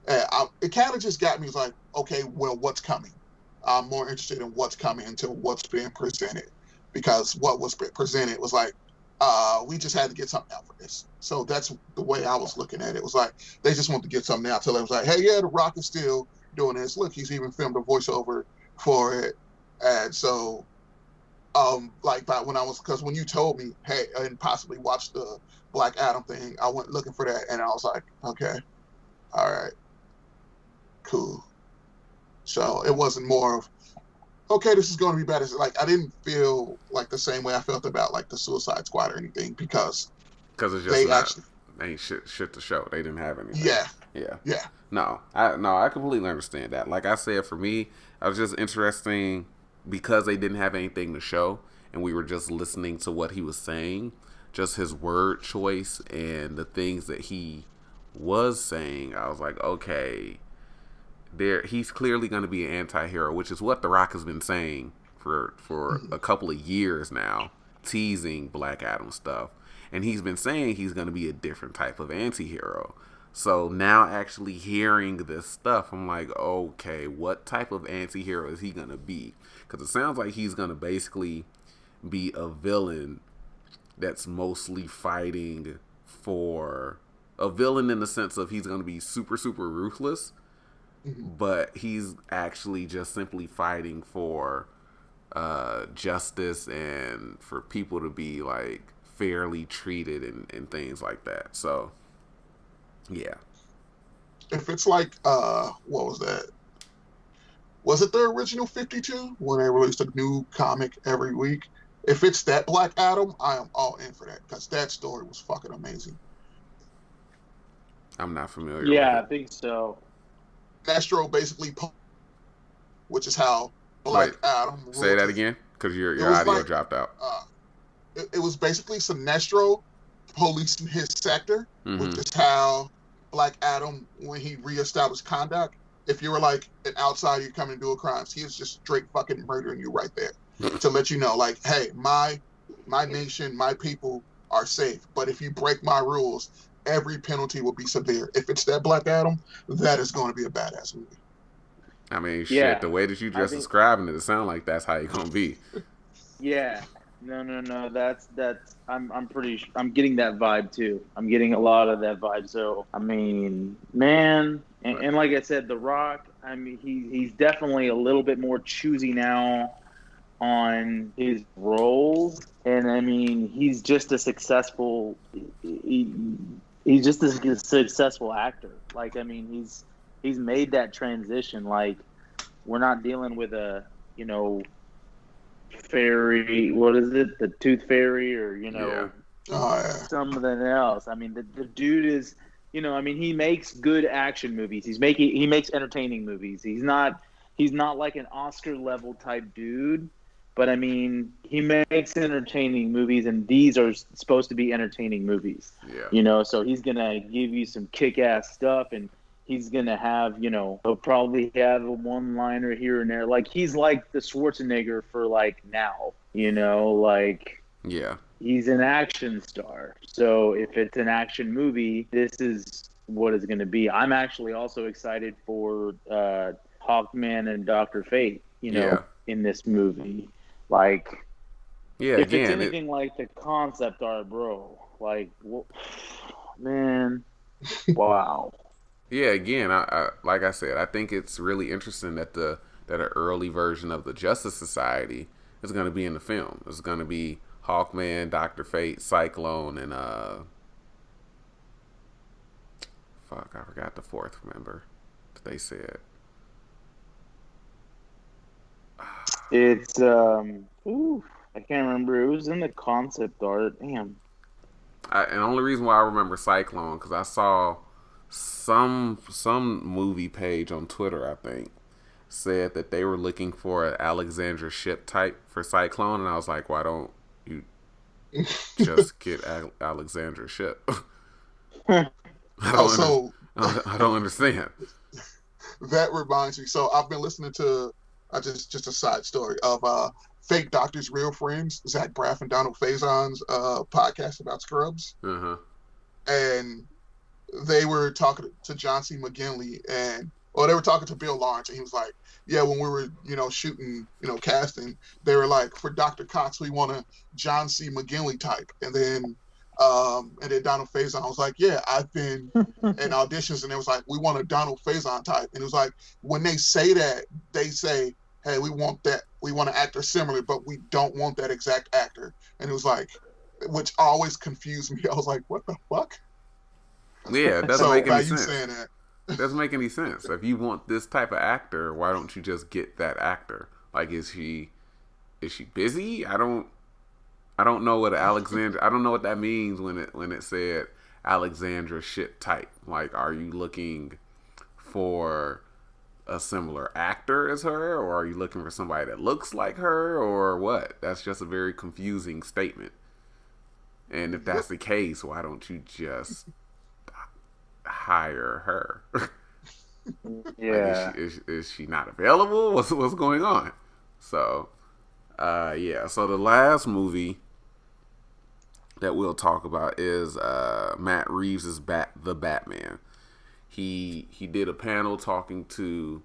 It kind of just got me like, okay, well, what's coming? I'm more interested in what's coming until what's being presented, because what was presented was like, we just had to get something out for this. So that's the way I was looking at it. It was like they just wanted to get something out. Till it was like, hey, yeah, The Rock is still doing this. Look, he's even filmed a voiceover for it. And so, because when you told me, hey, and possibly watch the Black Adam thing, I went looking for that, and I was like, okay, all right, cool. So it wasn't more of, okay, this is going to be bad. It's like I didn't feel like the same way I felt about like the Suicide Squad or anything, because it's just ain't shit to show. They didn't have anything. Yeah. No, I completely understand that. Like I said, for me, I was just interesting because they didn't have anything to show, and we were just listening to what he was saying, just his word choice and the things that he was saying. I was like, okay, he's clearly going to be an anti-hero, which is what The Rock has been saying for a couple of years now, teasing Black Adam stuff. And he's been saying he's going to be a different type of anti-hero. So now actually hearing this stuff, I'm like, okay, what type of anti-hero is he going to be? Because it sounds like he's going to basically be a villain that's mostly fighting for a villain in the sense of he's going to be super, super ruthless. But he's actually just simply fighting for justice and for people to be like fairly treated and things like that. So, yeah. If it's like, what was that? Was it the original 52 when they released a new comic every week? If it's that Black Adam, I am all in for that, because that story was fucking amazing. I'm not familiar. Yeah, I think so. Sinestro basically, which is how Black Adam. Say that again, because your audio dropped out. It was basically Sinestro policing his sector, which is how Black Adam, when he reestablished conduct, if you were like an outsider, you come and do a crime, he is just straight fucking murdering you right there to let you know, like, hey, my nation, my people are safe, but if you break my rules, every penalty will be severe. If it's that Black Adam, that is going to be a badass movie. I mean, shit, the way that you just describing it sounds like that's how you're going to be. Yeah. No. That's I'm getting that vibe too. I'm getting a lot of that vibe. So, I mean, man, and like I said, The Rock, I mean, he's definitely a little bit more choosy now on his roles, and I mean, he's just a successful. He's just a successful actor. Like, I mean, he's made that transition. Like, we're not dealing with a fairy. What is it? The Tooth Fairy, or something else. I mean, the dude is. I mean, he makes good action movies. He makes entertaining movies. He's not like an Oscar level type dude, but I mean, he makes entertaining movies, and these are supposed to be entertaining movies. Yeah. So he's gonna give you some kick-ass stuff, and he's gonna have, he'll probably have a one-liner here and there. Like, he's like the Schwarzenegger for like now, like. Yeah. He's an action star. So if it's an action movie, this is what it's going to be. I'm actually also excited for Hawkman and Dr. Fate, in this movie. Like, if it's anything like the concept art, bro, like, man, wow. Yeah, again, I like I said, I think it's really interesting that an early version of the Justice Society is going to be in the film. It's going to be Hawkman, Dr. Fate, Cyclone, and I forgot the fourth member that they said. It's I can't remember. It was in the concept art. Damn. And the only reason why I remember Cyclone because I saw some movie page on Twitter, I think, said that they were looking for an Alexandra ship type for Cyclone, and I was like, why don't you just get Alexandra ship? I don't understand. That reminds me. So I've been listening to just a side story of Fake Doctors, Real Friends, Zach Braff and Donald Faison's podcast about Scrubs. Uh-huh. And they were talking to John C. McGinley, they were talking to Bill Lawrence, and he was like, yeah, when we were, shooting, casting, they were like, for Dr. Cox, we want a John C. McGinley type. And then Donald Faison was like, yeah, I've been in auditions, and it was like, we want a Donald Faison type. And it was like, when they say that, they say, hey, we want an actor similar, but we don't want that exact actor. And it was like, which always confused me. I was like, what the fuck? Yeah, it doesn't make any sense. Saying that, it doesn't make any sense. If you want this type of actor, why don't you just get that actor? Like, is she busy? I don't know what Alexandra. I don't know what that means when it said Alexandra shit type. Like, are you looking for a similar actor as her, or are you looking for somebody that looks like her, or what? That's just a very confusing statement. And if that's the case, why don't you just hire her? Yeah. Like, is she not available? What's going on? So, yeah. So the last movie that we'll talk about is Matt Reeves' The Batman. He did a panel talking to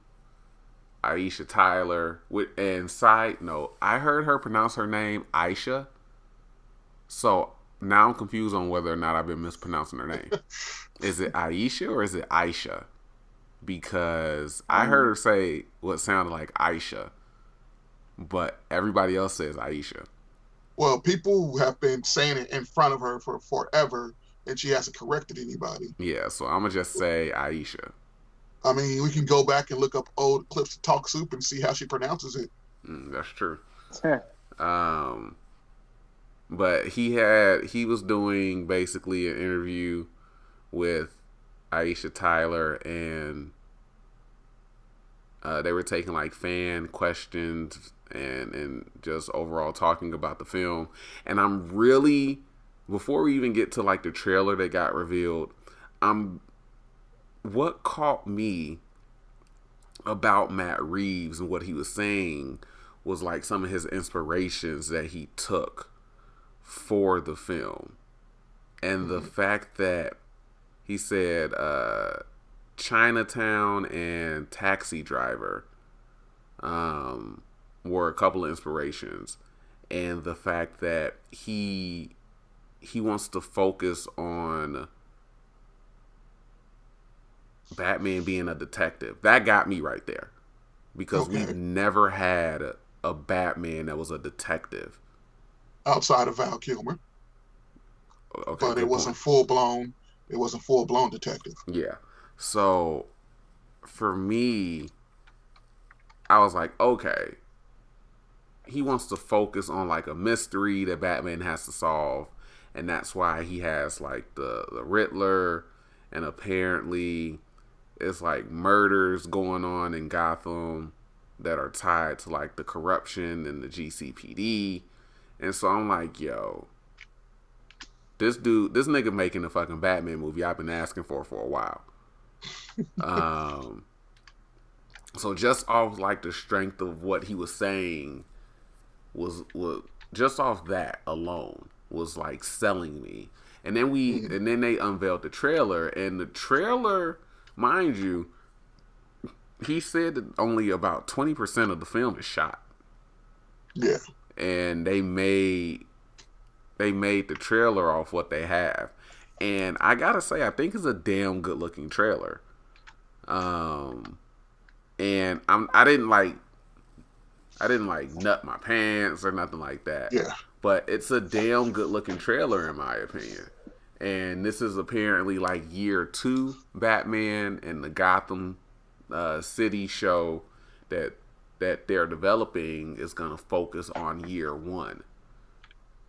Aisha Tyler. And side note, I heard her pronounce her name Aisha. So now I'm confused on whether or not I've been mispronouncing her name. Is it Aisha or is it Aisha? Because I heard her say what sounded like Aisha, but everybody else says Aisha. Well, people have been saying it in front of her for forever, and she hasn't corrected anybody. Yeah, so I'm going to just say Aisha. I mean, we can go back and look up old clips of Talk Soup and see how she pronounces it. That's true. But he was doing basically an interview with Aisha Tyler, and they were taking like fan questions and just overall talking about the film. And I'm really, before we even get to like the trailer that got revealed, what caught me about Matt Reeves and what he was saying was like some of his inspirations that he took for the film. And the fact that he said Chinatown and Taxi Driver were a couple of inspirations. And the fact that he wants to focus on Batman being a detective. That got me right there. Because we've never had a Batman that was a detective. Outside of Val Kilmer. Okay, but it wasn't full blown. It wasn't full blown detective. Yeah. So for me, I was like, okay, he wants to focus on like a mystery that Batman has to solve, and that's why he has like the Riddler, and apparently it's like murders going on in Gotham that are tied to like the corruption and the GCPD. And so I'm like, yo, this nigga making a fucking Batman movie I've been asking for a while. So just off like the strength of what he was saying was just off that alone was like selling me. And then they unveiled the trailer, and the trailer, mind you, he said that only about 20% of the film is shot. Yeah. And they made the trailer off what they have. And I gotta say, I think it's a damn good looking trailer. And I didn't like nut my pants or nothing like that. Yeah. But it's a damn good looking trailer in my opinion. And this is apparently like year 2 Batman, and the Gotham City show that they're developing is gonna focus on year 1.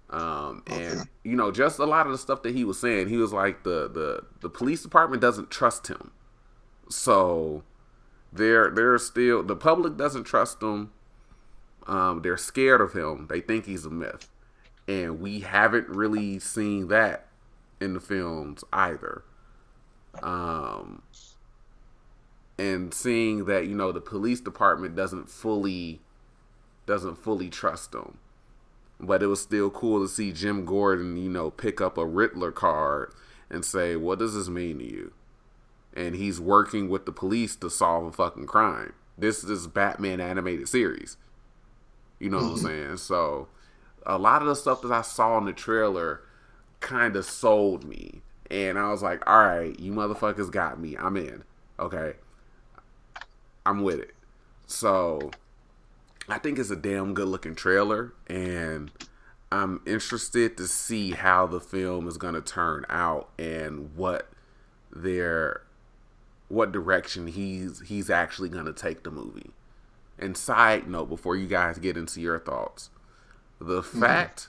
And you know, just a lot of the stuff that he was saying, he was like the police department doesn't trust him, so they're still, the public doesn't trust him. They're scared of him. They think he's a myth, and we haven't really seen that in the films either. And seeing that, you know, the police department doesn't fully trust him. But it was still cool to see Jim Gordon, you know, pick up a Riddler card and say, what does this mean to you? And he's working with the police to solve a fucking crime. This is Batman animated series. You know what I'm saying? So a lot of the stuff that I saw in the trailer kind of sold me. And I was like, all right, you motherfuckers got me. I'm in. Okay. I'm with it. So I think it's a damn good looking trailer, and I'm interested to see how the film is going to turn out and what direction he's actually going to take the movie. And side note, before you guys get into your thoughts, the fact,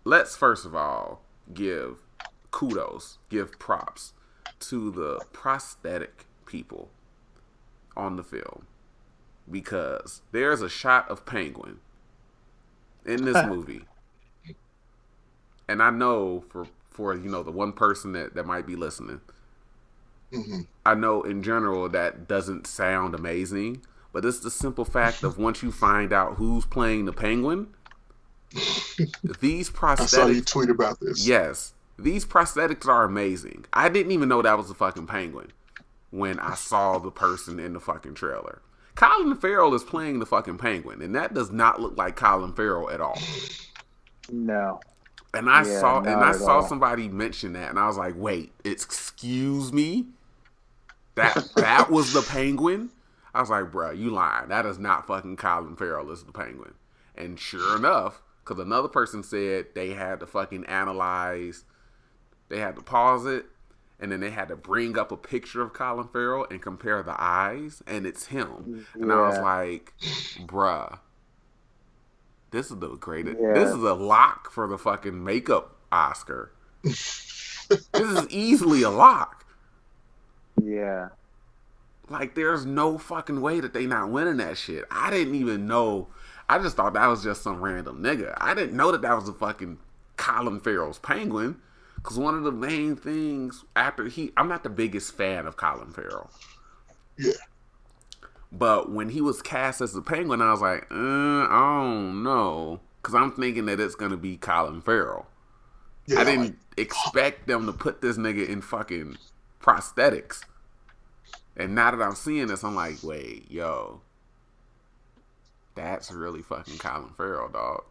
let's first of all give props to the prosthetic people on the film, because there's a shot of Penguin in this movie, and I know for you know, the one person that might be listening, I know in general that doesn't sound amazing, but it's the simple fact of once you find out who's playing the Penguin, these prosthetics. I saw you tweet about this. Yes, these prosthetics are amazing. I didn't even know that was a fucking Penguin when I saw the person in the fucking trailer. Colin Farrell is playing the fucking Penguin, and that does not look like Colin Farrell at all. No. And I saw somebody mention that, and I was like, wait, excuse me? That was the Penguin? I was like, bruh, you lying. That is not fucking Colin Farrell as the Penguin. And sure enough, because another person said they had to fucking analyze, they had to pause it, and then they had to bring up a picture of Colin Farrell and compare the eyes, and it's him. Yeah. And I was like, bruh, this is the greatest. Yeah. This is a lock for the fucking makeup Oscar. This is easily a lock. Yeah. Like, there's no fucking way that they not winning that shit. I didn't even know. I just thought that was just some random nigga. I didn't know that was a fucking Colin Farrell's Penguin. Because one of the main things I'm not the biggest fan of Colin Farrell. Yeah. But when he was cast as the Penguin, I was like, I don't know. Because I'm thinking that it's going to be Colin Farrell. Yeah, I didn't expect them to put this nigga in fucking prosthetics. And now that I'm seeing this, I'm like, wait, yo. That's really fucking Colin Farrell, dog.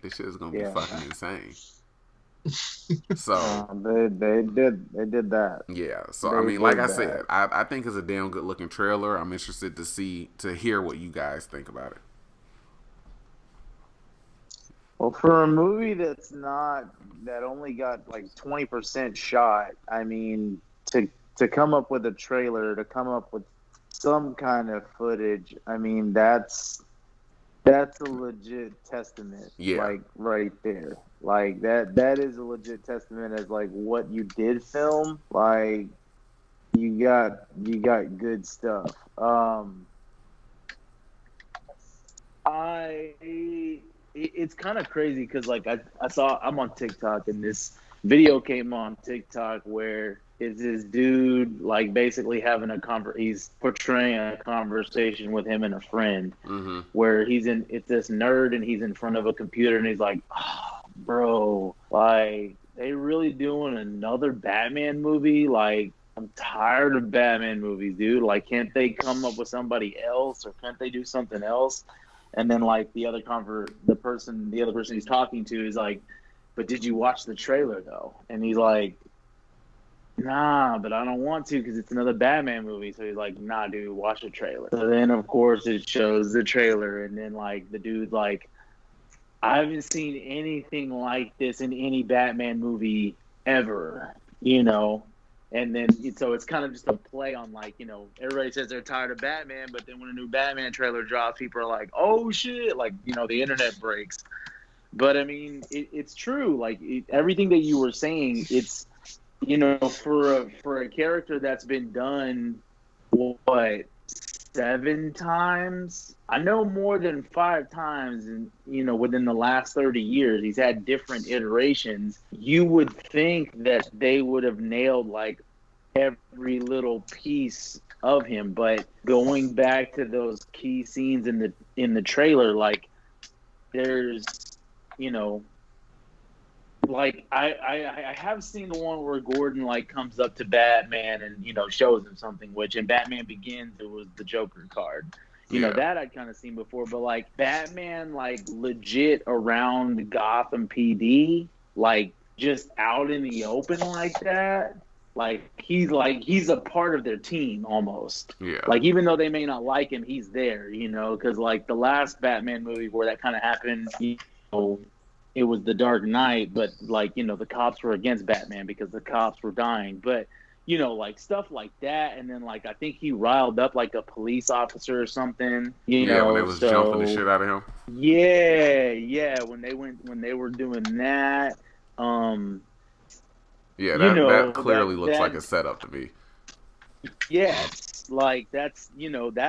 This shit is going to be fucking insane. So They did that. yeah, so I They mean, like did I that. said, I think it's a damn good looking trailer. I'm interested to hear what you guys think about it. Well, for a movie that only got like 20% shot, I mean, to come up with a trailer, to come up with some kind of footage, I mean, that's a legit testament, Yeah, like right there. Like that is a legit testament as like what you did film. Like you got good stuff. It's kind of crazy because like I'm on TikTok and this video came on TikTok where is this dude like basically having he's portraying a conversation with him and a friend mm-hmm. where it's this nerd and he's in front of a computer and he's like, oh, bro, like they really doing another Batman movie? Like I'm tired of Batman movies, dude. Like can't they come up with somebody else or can't they do something else? And then like the other person he's talking to is like, but did you watch the trailer though? And he's like, nah, but I don't want to because it's another Batman movie. So he's like, nah, dude, watch the trailer. So then of course it shows the trailer, and then like the dude's like, I haven't seen anything like this in any Batman movie ever, you know. And then so it's kind of just a play on like, everybody says they're tired of Batman, but then when a new Batman trailer drops, people are like, oh shit, like, the internet breaks. But I mean, it's true. Like everything that you were saying, it's for a character that's been done what 7 times. I know more than 5 times, and within the last 30 years, he's had different iterations. You would think that they would have nailed like every little piece of him, but going back to those key scenes in the trailer, like there's you know like I have seen the one where Gordon like comes up to Batman and shows him something, which in Batman Begins it was the Joker card. Yeah, That I'd kind of seen before, but like Batman like legit around Gotham PD, like just out in the open like that. He's a part of their team almost. yeah, Like even though they may not like him, he's there, because like the last Batman movie where that kind of happened, it was the Dark Knight, but like the cops were against Batman because the cops were dying. But like stuff like that, and then like I think he riled up like a police officer or something. yeah. When they was jumping the So shit out of him. yeah, when they were doing that, Yeah, that clearly that looks like a setup to me. yes, like that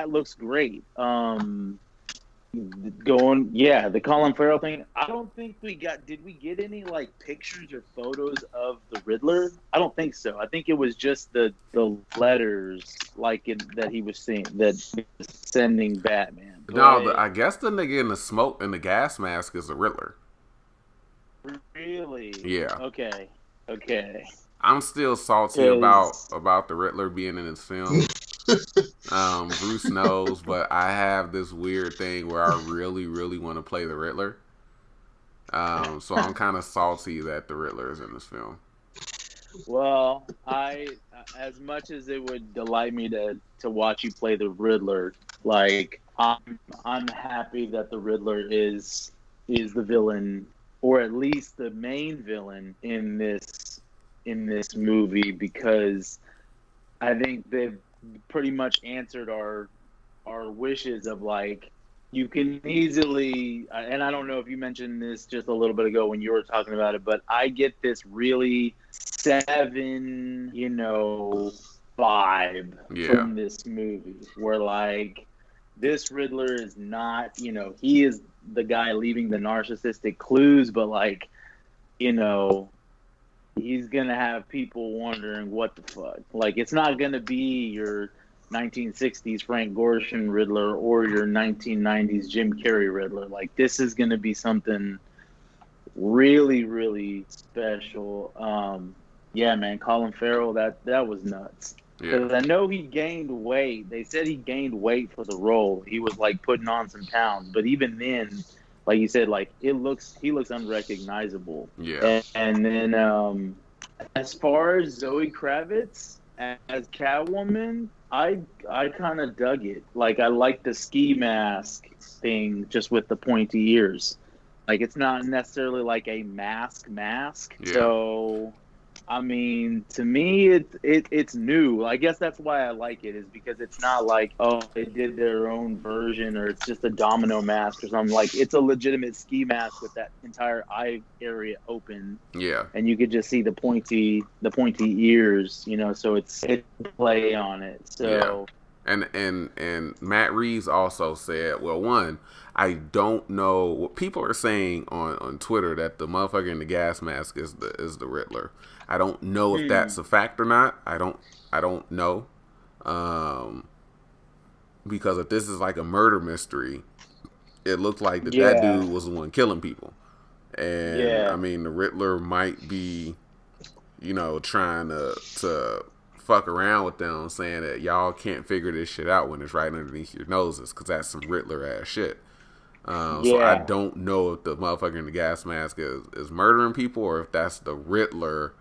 looks great. The Colin Farrell thing. I don't think did we get any like pictures or photos of the Riddler? I don't think so. I think it was just the letters that he was sending Batman. No, I guess the nigga in the smoke and the gas mask is the Riddler. Really? Yeah. Okay. I'm still salty about the Riddler being in this film. Bruce knows, but I have this weird thing where I really, really want to play the Riddler. So I'm kind of salty that the Riddler is in this film. Well, as much as it would delight me to watch you play the Riddler, like I'm happy that the Riddler is the villain, or at least the main villain in this movie, because I think they've pretty much answered our wishes of like, you can easily, and I don't know if you mentioned this just a little bit ago when you were talking about it, but I get this really Seven, vibe from this movie where like this Riddler is not, he is the guy leaving the narcissistic clues, but like, he's gonna have people wondering what the fuck. Like it's not gonna be your 1960s Frank Gorshin Riddler or your 1990s Jim Carrey Riddler. Like this is gonna be something really, really special. Yeah, man, Colin Farrell, that was nuts. Because I know he gained weight. They said he gained weight for the role. He was like putting on some pounds, but even then, like you said, like he looks unrecognizable. Yeah. And then as far as Zoe Kravitz as Catwoman, I kind of dug it. Like I like the ski mask thing, just with the pointy ears. Like it's not necessarily like a mask. Yeah. So I mean, to me, it's new. I guess that's why I like it, is because it's not like, oh, they did their own version, or it's just a domino mask or something. Like, it's a legitimate ski mask with that entire eye area open. Yeah. And you could just see the pointy ears, you know. So it's play on it. So. Yeah. And Matt Reeves also said, well, one, I don't know what people are saying on Twitter, that the motherfucker in the gas mask is the Riddler. I don't know if that's a fact or not. I don't know. Because if this is like a murder mystery, it looked like that dude was the one killing people. And I mean, the Riddler might be, you know, trying to fuck around with them, saying that y'all can't figure this shit out when it's right underneath your noses, because that's some Riddler ass shit. So I don't know if the motherfucker in the gas mask is murdering people, or if that's the Riddler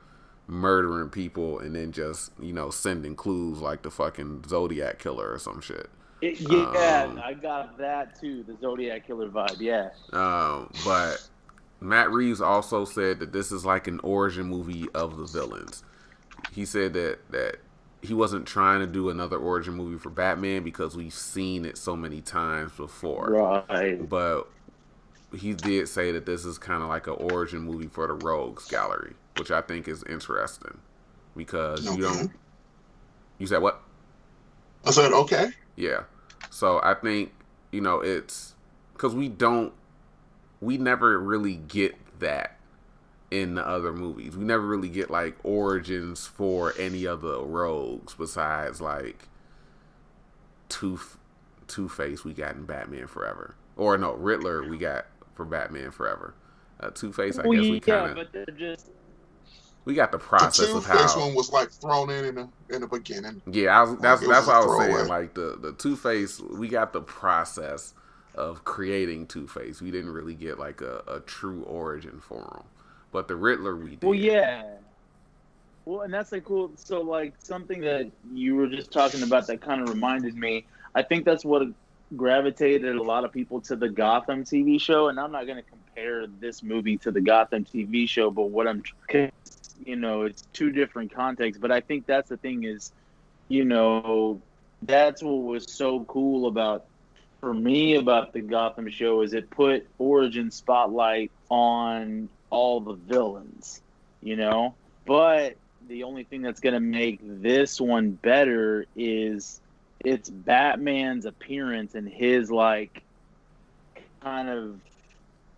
murdering people and then just, you know, sending clues like the fucking Zodiac killer or some shit. I got that too, the Zodiac killer vibe. But Matt Reeves also said that this is like an origin movie of the villains. He said that he wasn't trying to do another origin movie for Batman because we've seen it so many times before. Right. But he did say that this is kind of like an origin movie for the Rogues Gallery, which I think is interesting, because you said what? I said, okay. Yeah. So I think, you know, it's because we never really get that in the other movies. We never really get like origins for any other rogues besides like Two-Face we got in Batman Forever. Or no, Riddler we got for Batman Forever. Two-Face, I guess we kind of... but they're just... We got the process of how... The Two-Face one was like thrown in the beginning. Yeah, that's what I was saying. Like the Two-Face, we got the process of creating Two-Face. We didn't really get like a true origin for him. But the Riddler we did. Well, yeah. Well, and that's like cool. So like something that you were just talking about that kind of reminded me. I think that's what gravitated a lot of people to the Gotham TV show. And I'm not going to compare this movie to the Gotham TV show, but you know, it's two different contexts. But I think that's the thing is, you know, that's what was so cool for me about the Gotham show, is it put origin spotlight on all the villains, you know. But the only thing that's going to make this one better is it's Batman's appearance and his like kind of,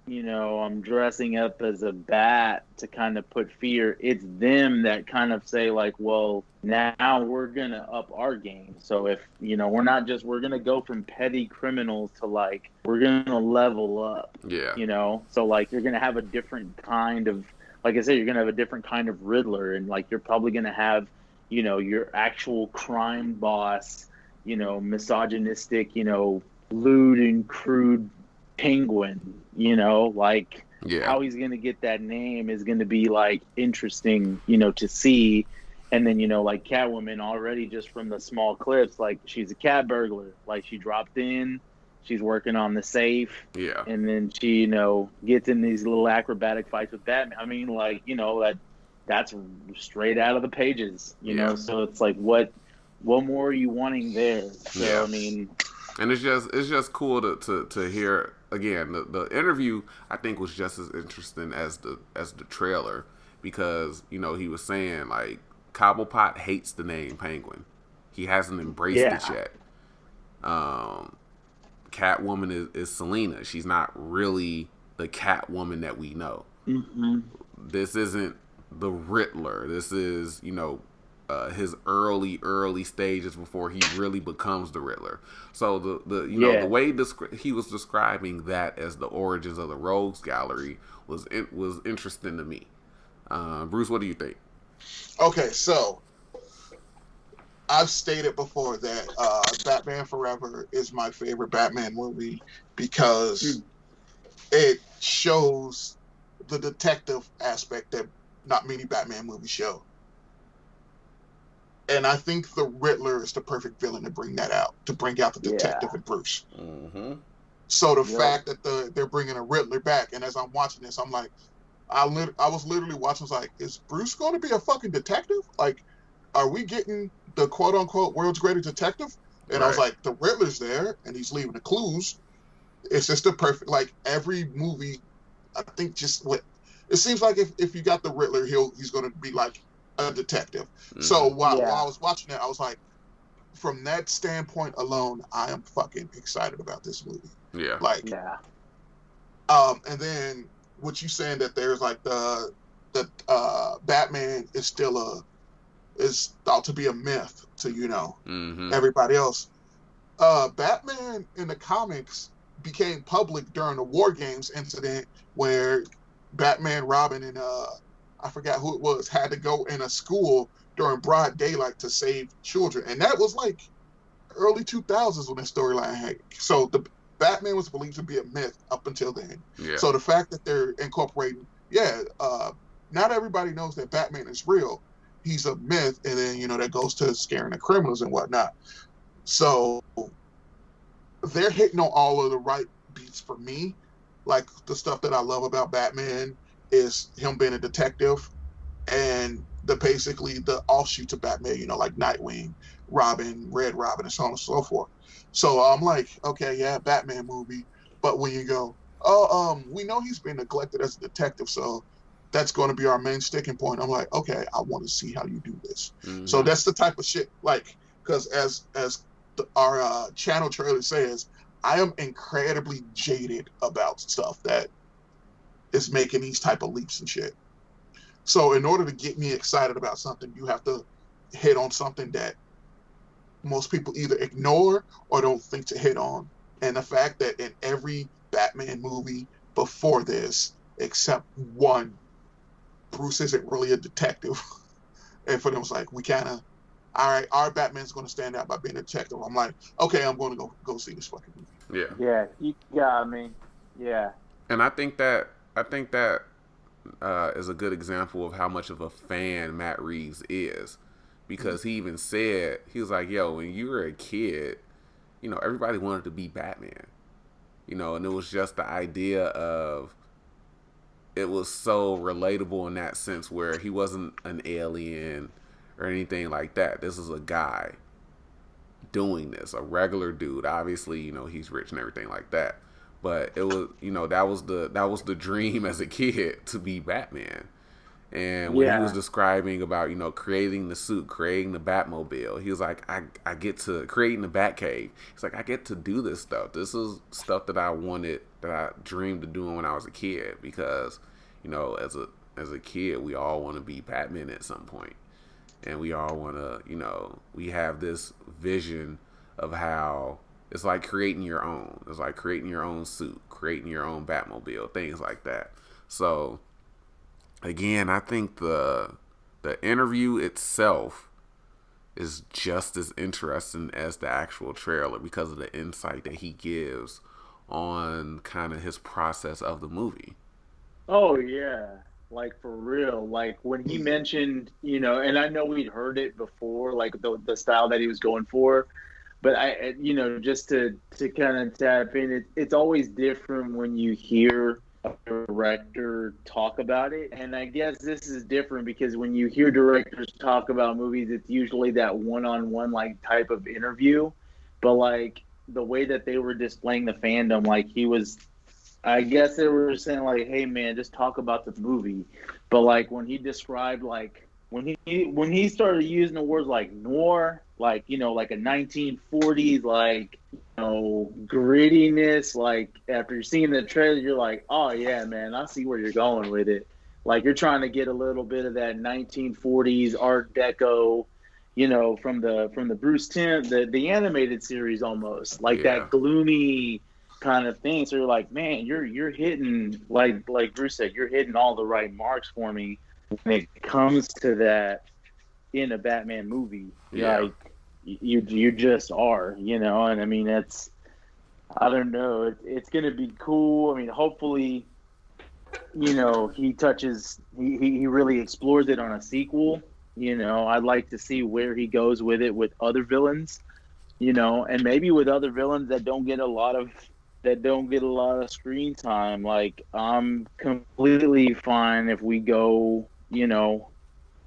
you know, I'm dressing up as a bat to kind of put fear. It's them that kind of say like, well, now we're going to up our game. So if, you know, we're going to go from petty criminals to like, we're going to level up. Yeah. You know, so like you're going to have a different kind of, like I said, you're going to have a different kind of Riddler, and like you're probably going to have, you know, your actual crime boss, you know, misogynistic, you know, lewd and crude Penguin, you know, like how he's going to get that name is going to be like interesting, you know, to see. And then, you know, like Catwoman already, just from the small clips, like she's a cat burglar, like she dropped in, she's working on the safe. Yeah. And then she, you know, gets in these little acrobatic fights with Batman. I mean, like, you know, that's straight out of the pages, you know? So it's like, what more are you wanting there? So, I mean, and it's just cool to hear again. The interview I think was just as interesting as the trailer, because, you know, he was saying like Cobblepot hates the name Penguin. He hasn't embraced it yet. Catwoman is Selena. She's not really the Catwoman that we know. Mm-hmm. This isn't the Riddler. This is, you know, his early stages before he really becomes the Riddler. So the way he was describing that as the origins of the Rogues Gallery was interesting to me. Bruce, what do you think? Okay, so I've stated before that Batman Forever is my favorite Batman movie because it shows the detective aspect that not many Batman movies show. And I think the Riddler is the perfect villain to bring that out, to bring out the detective in Bruce. Mm-hmm. So the fact that they're bringing a Riddler back, and as I'm watching this, I'm like, I was literally watching, I was like, is Bruce going to be a fucking detective? Like, are we getting the quote unquote world's greatest detective? And I was like, the Riddler's there, and he's leaving the clues. It's just the perfect, like, every movie, I think just what, it seems like if you got the Riddler, he's going to be like a detective. Mm-hmm. So while I was watching that, I was like, from that standpoint alone, I am fucking excited about this movie. Yeah. Like, and then what you saying that there's like the Batman is still is thought to be a myth to, you know, everybody else. Batman in the comics became public during the War Games incident where Batman, Robin, and I forgot who it was, had to go in a school during broad daylight to save children. And that was like early 2000s when that storyline had. So the Batman was believed to be a myth up until then. Yeah. So the fact that they're incorporating, not everybody knows that Batman is real. He's a myth, and then, you know, that goes to scaring the criminals and whatnot. So they're hitting on all of the right beats for me. Like, the stuff that I love about Batman is him being a detective, and basically the offshoots of Batman, you know, like Nightwing, Robin, Red Robin, and so on and so forth. So I'm like, okay, yeah, Batman movie. But when you go, we know he's been neglected as a detective, so that's going to be our main sticking point. I'm like, okay, I want to see how you do this. Mm-hmm. So that's the type of shit, like, because as our channel trailer says, I am incredibly jaded about stuff that is making these type of leaps and shit. So in order to get me excited about something, you have to hit on something that most people either ignore or don't think to hit on. And the fact that in every Batman movie before this, except one, Bruce isn't really a detective. And for them, it's like, we kind of, all right, our Batman's going to stand out by being a detective. I'm like, okay, I'm going to go see this fucking movie. Yeah. Yeah, you got me. Yeah. And I think that is a good example of how much of a fan Matt Reeves is. Because he even said, he was like, yo, when you were a kid, you know, everybody wanted to be Batman. You know, and it was just the idea of, it was so relatable in that sense where he wasn't an alien or anything like that. This is a guy doing this, a regular dude. Obviously, you know, he's rich and everything like that. But it was, you know, that was the dream as a kid, to be Batman. And when he was describing about, you know, creating the suit, creating the Batmobile, he was like, I get to, creating the Batcave. He's like, I get to do this stuff. This is stuff that I wanted, that I dreamed of doing when I was a kid. Because, you know, as a kid, we all want to be Batman at some point. And we all want to, you know, we have this vision of how it's like creating your own. It's like creating your own suit, creating your own Batmobile, things like that. So, again, I think the interview itself is just as interesting as the actual trailer because of the insight that he gives on kind of his process of the movie. Oh, yeah. Like, for real. Like, when he mentioned, you know, and I know we'd heard it before, like the style that he was going for, but I, you know, just to kind of tap in, it's always different when you hear a director talk about it. And I guess this is different because when you hear directors talk about movies, it's usually that one-on-one like type of interview. But like the way that they were displaying the fandom, like he was, I guess they were saying like, hey man, just talk about the movie. But like when he described like when he started using the words like noir, like, you know, like a 1940s, like, you know, grittiness, like after seeing the trailer, you're like, oh yeah, man, I see where you're going with it. Like you're trying to get a little bit of that 1940s Art Deco, you know, from the Bruce Timm, the animated series almost, like that gloomy kind of thing. So you're like, man, you're hitting, like Bruce said, you're hitting all the right marks for me when it comes to that in a Batman movie. Like you just are, you know. And I mean, I don't know. It's going to be cool. I mean, hopefully, he touches, he really explores it on a sequel. I'd like to see where he goes with it with other villains, and maybe with other villains that don't get a lot of screen time. Like, I'm completely fine if we go,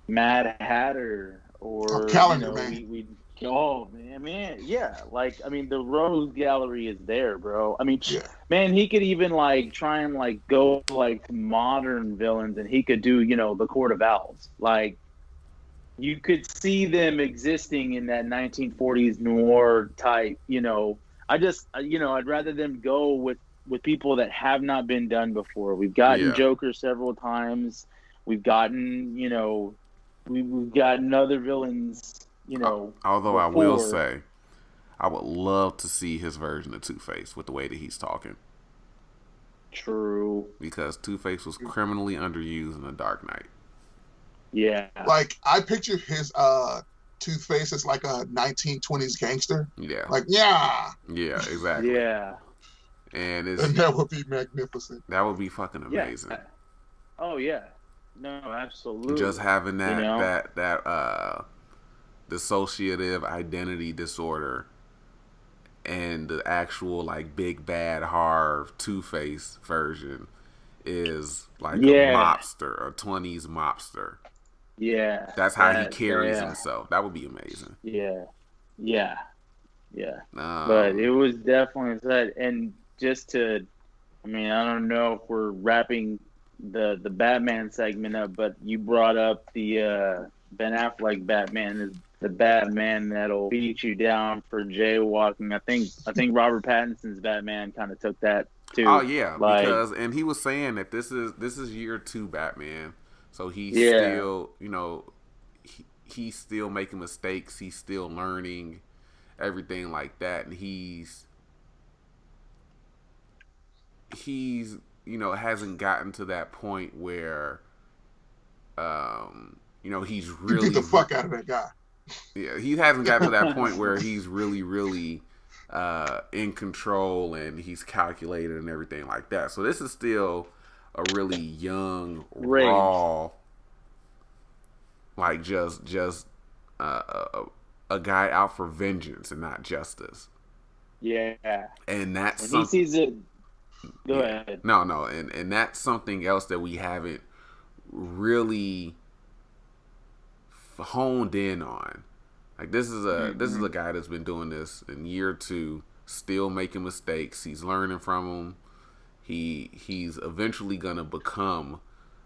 Mad Hatter, or Calendar Man. we oh man, yeah. Like, I mean, the Rogues Gallery is there, bro. I mean, Yeah. man, he could even like try and like go like modern villains, and he could do the Court of Owls. Like, you could see them existing in that 1940s noir type. I'd rather them go with people that have not been done before. We've gotten Joker several times. We've gotten we've gotten other villains. Although before. I will say, I would love to see his version of Two-Face with the way that he's talking. True. Because Two-Face was criminally underused in The Dark Knight. Yeah. Like, I picture his Two-Face as like a 1920s gangster. Yeah. Like, yeah. Yeah, exactly. Yeah. And that would be magnificent. That would be fucking amazing. Yeah. Oh yeah. No, absolutely. Just having that dissociative identity disorder and the actual like big bad horror Two-Face version is like a mobster, a 20s mobster. Yeah. That's how he carries himself. That would be amazing. Yeah. But it was definitely sad. And just to, I mean, I don't know if we're wrapping the Batman segment up, but you brought up the Ben Affleck Batman is the Batman that'll beat you down for jaywalking. I think Robert Pattinson's Batman kind of took that too. Oh yeah, because he was saying that this is year 2 Batman, so he's still he's still making mistakes, he's still learning everything like that, and he's hasn't gotten to that point where he's really get the fuck out of that guy. Yeah, he hasn't gotten to that point where he's really, really in control and he's calculated and everything like that. So this is still a really young, raw, like just a guy out for vengeance and not justice. Yeah, and that's he sees it. Go ahead. No, and that's something else that we haven't really honed in on. Like, this is a guy that's been doing this in year 2, still making mistakes. He's learning from them. He's eventually gonna become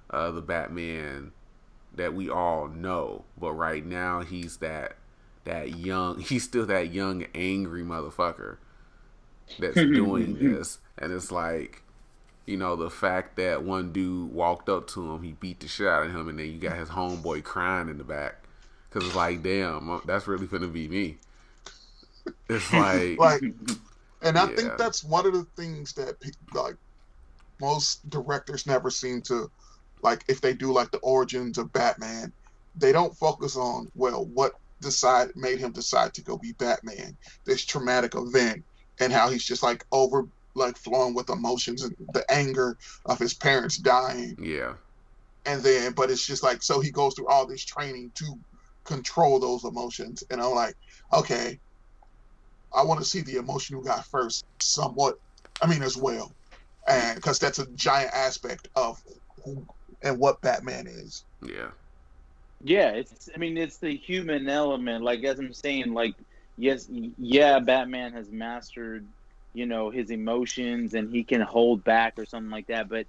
the Batman that we all know. But right now he's that young. He's still that young, angry motherfucker that's doing this. And it's like, the fact that one dude walked up to him, he beat the shit out of him, and then you got his homeboy crying in the back. Because it's like, damn, that's really going to be me. It's like... and I think that's one of the things that, like, most directors never seem to, like, if they do, like, the origins of Batman, they don't focus on, well, what made him decide to go be Batman, this traumatic event, and how he's just, like, flowing with emotions and the anger of his parents dying. Yeah. And then, but it's just like, so he goes through all this training to control those emotions. And I'm like, okay, I want to see the emotional guy first, somewhat, as well. And because that's a giant aspect of who and what Batman is. Yeah. Yeah, it's the human element. Like, as I'm saying, like, Batman has mastered his emotions and he can hold back or something like that, but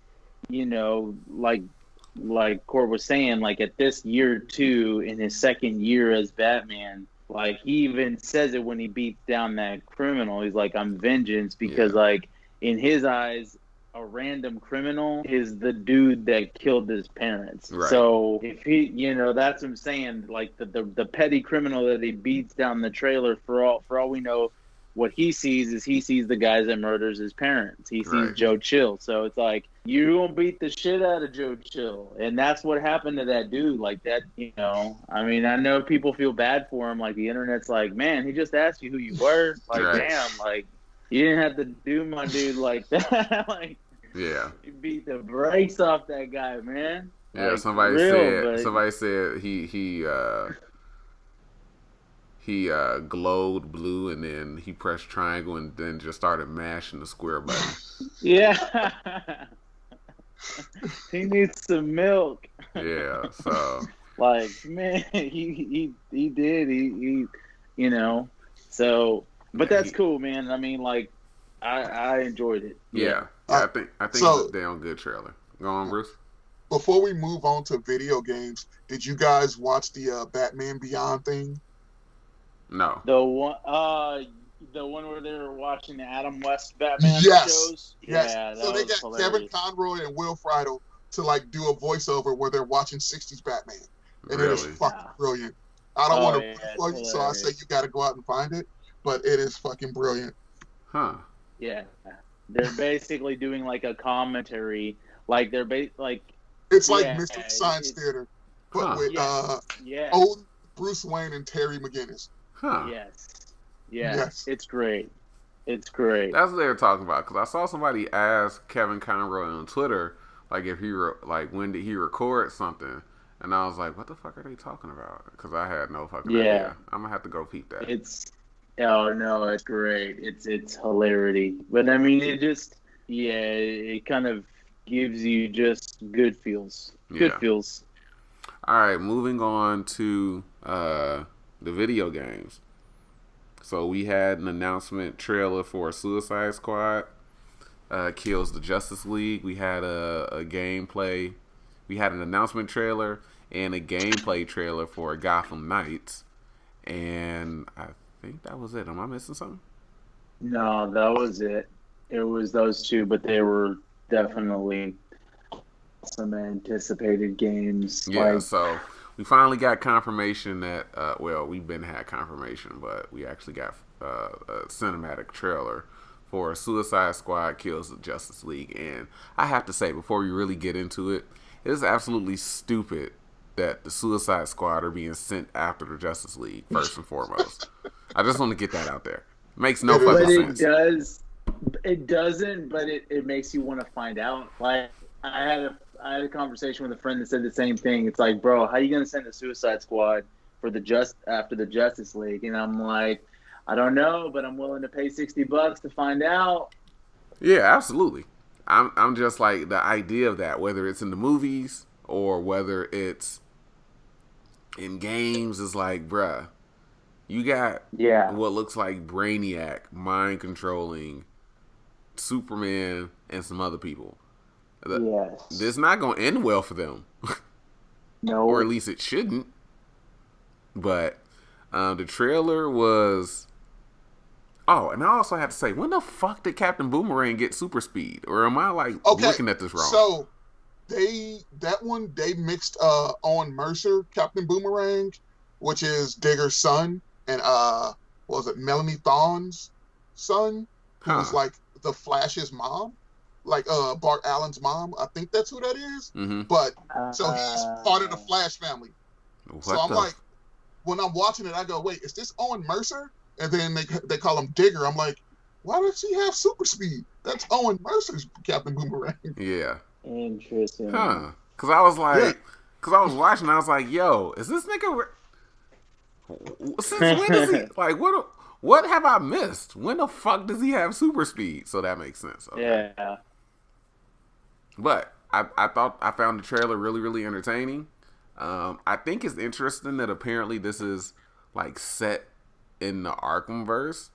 like Court was saying, like, at this year 2, in his second year as Batman, like, he even says it when he beats down that criminal. He's like, I'm vengeance, because like, in his eyes, a random criminal is the dude that killed his parents. Right. So if he, that's what I'm saying, like, the petty criminal that he beats down the trailer, for all we know, what he sees the guys that murders his parents. He sees Joe Chill. So it's like, you don't beat the shit out of Joe Chill. And that's what happened to that dude. Like, that, I know people feel bad for him. Like, the internet's like, man, he just asked you who you were. Like, damn, like, You didn't have to do my dude like that. Like, Yeah. you beat the brakes off that guy, man. Yeah, Like, somebody said he glowed blue, and then he pressed triangle and then just started mashing the square button. Yeah. He needs some milk. Yeah, so like, man, he did. He you know. So, but that's cool, man. I mean, like, I enjoyed it. Yeah. I think so, it's a damn good trailer. Go on, Bruce. Before we move on to video games, did you guys watch the Batman Beyond thing? No. The one where they were watching the Adam West Batman shows. Yes. Yeah, so they got hilarious. Kevin Conroy and Will Friedle to like do a voiceover where they're watching '60s Batman, and really? It is fucking brilliant. I don't want to spoil you, so I say you got to go out and find it, but it is fucking brilliant. Huh? Yeah, they're basically doing like a commentary, like they're like. It's like Mystery Science Theater, but with old Bruce Wayne and Terry McGinnis. Huh. Yes. It's great. It's great. That's what they were talking about, because I saw somebody ask Kevin Conroy on Twitter, like, if he when did he record something, and I was like, what the fuck are they talking about? Because I had no fucking idea. I'm gonna have to go peep that. It's great. It's hilarity, but I mean, it kind of gives you just good feels. Good feels. All right, moving on to the video games. So we had an announcement trailer for Suicide Squad kills the Justice League. We had a gameplay. We had an announcement trailer and a gameplay trailer for Gotham Knights. And I think that was it. Am I missing something? No, that was it. It was those two, but they were definitely some anticipated games. Yeah, so we finally got confirmation that, we've been had confirmation, but we actually got a cinematic trailer for Suicide Squad Kills the Justice League. And I have to say, before we really get into it, it is absolutely stupid that the Suicide Squad are being sent after the Justice League, first and foremost. I just want to get that out there. It makes no fucking sense. It doesn't, but it makes you want to find out. Like, I had a conversation with a friend that said the same thing. It's like, bro, how are you going to send the Suicide Squad for after the Justice League? And I'm like, I don't know, but I'm willing to pay $60 to find out. Yeah, absolutely. I'm just like, the idea of that, whether it's in the movies or whether it's in games, is like, bruh, you got what looks like Brainiac mind controlling Superman and some other people. Yes. This is not going to end well for them. No. Or at least it shouldn't. But the trailer was... Oh, and I also have to say, when the fuck did Captain Boomerang get super speed? Or am I looking at this wrong? So they mixed Owen Mercer, Captain Boomerang, which is Digger's son, and what was it, Melanie Thawne's son, who was like the Flash's mom, like Bart Allen's mom. I think that's who that is. Mm-hmm. But so he's part of the Flash family. Like, when I'm watching it, I go, wait, is this Owen Mercer? And then they call him Digger. I'm like, why does he have super speed? That's Owen Mercer's Captain Boomerang. Yeah. Interesting. Huh. Because I was like, because I was watching, I was like, yo, is this nigga... Since when does he... Like, what have I missed? When the fuck does he have super speed? So that makes sense. Okay. Yeah. But I thought I found the trailer really, really entertaining. I think it's interesting that apparently this is like set in the Arkhamverse.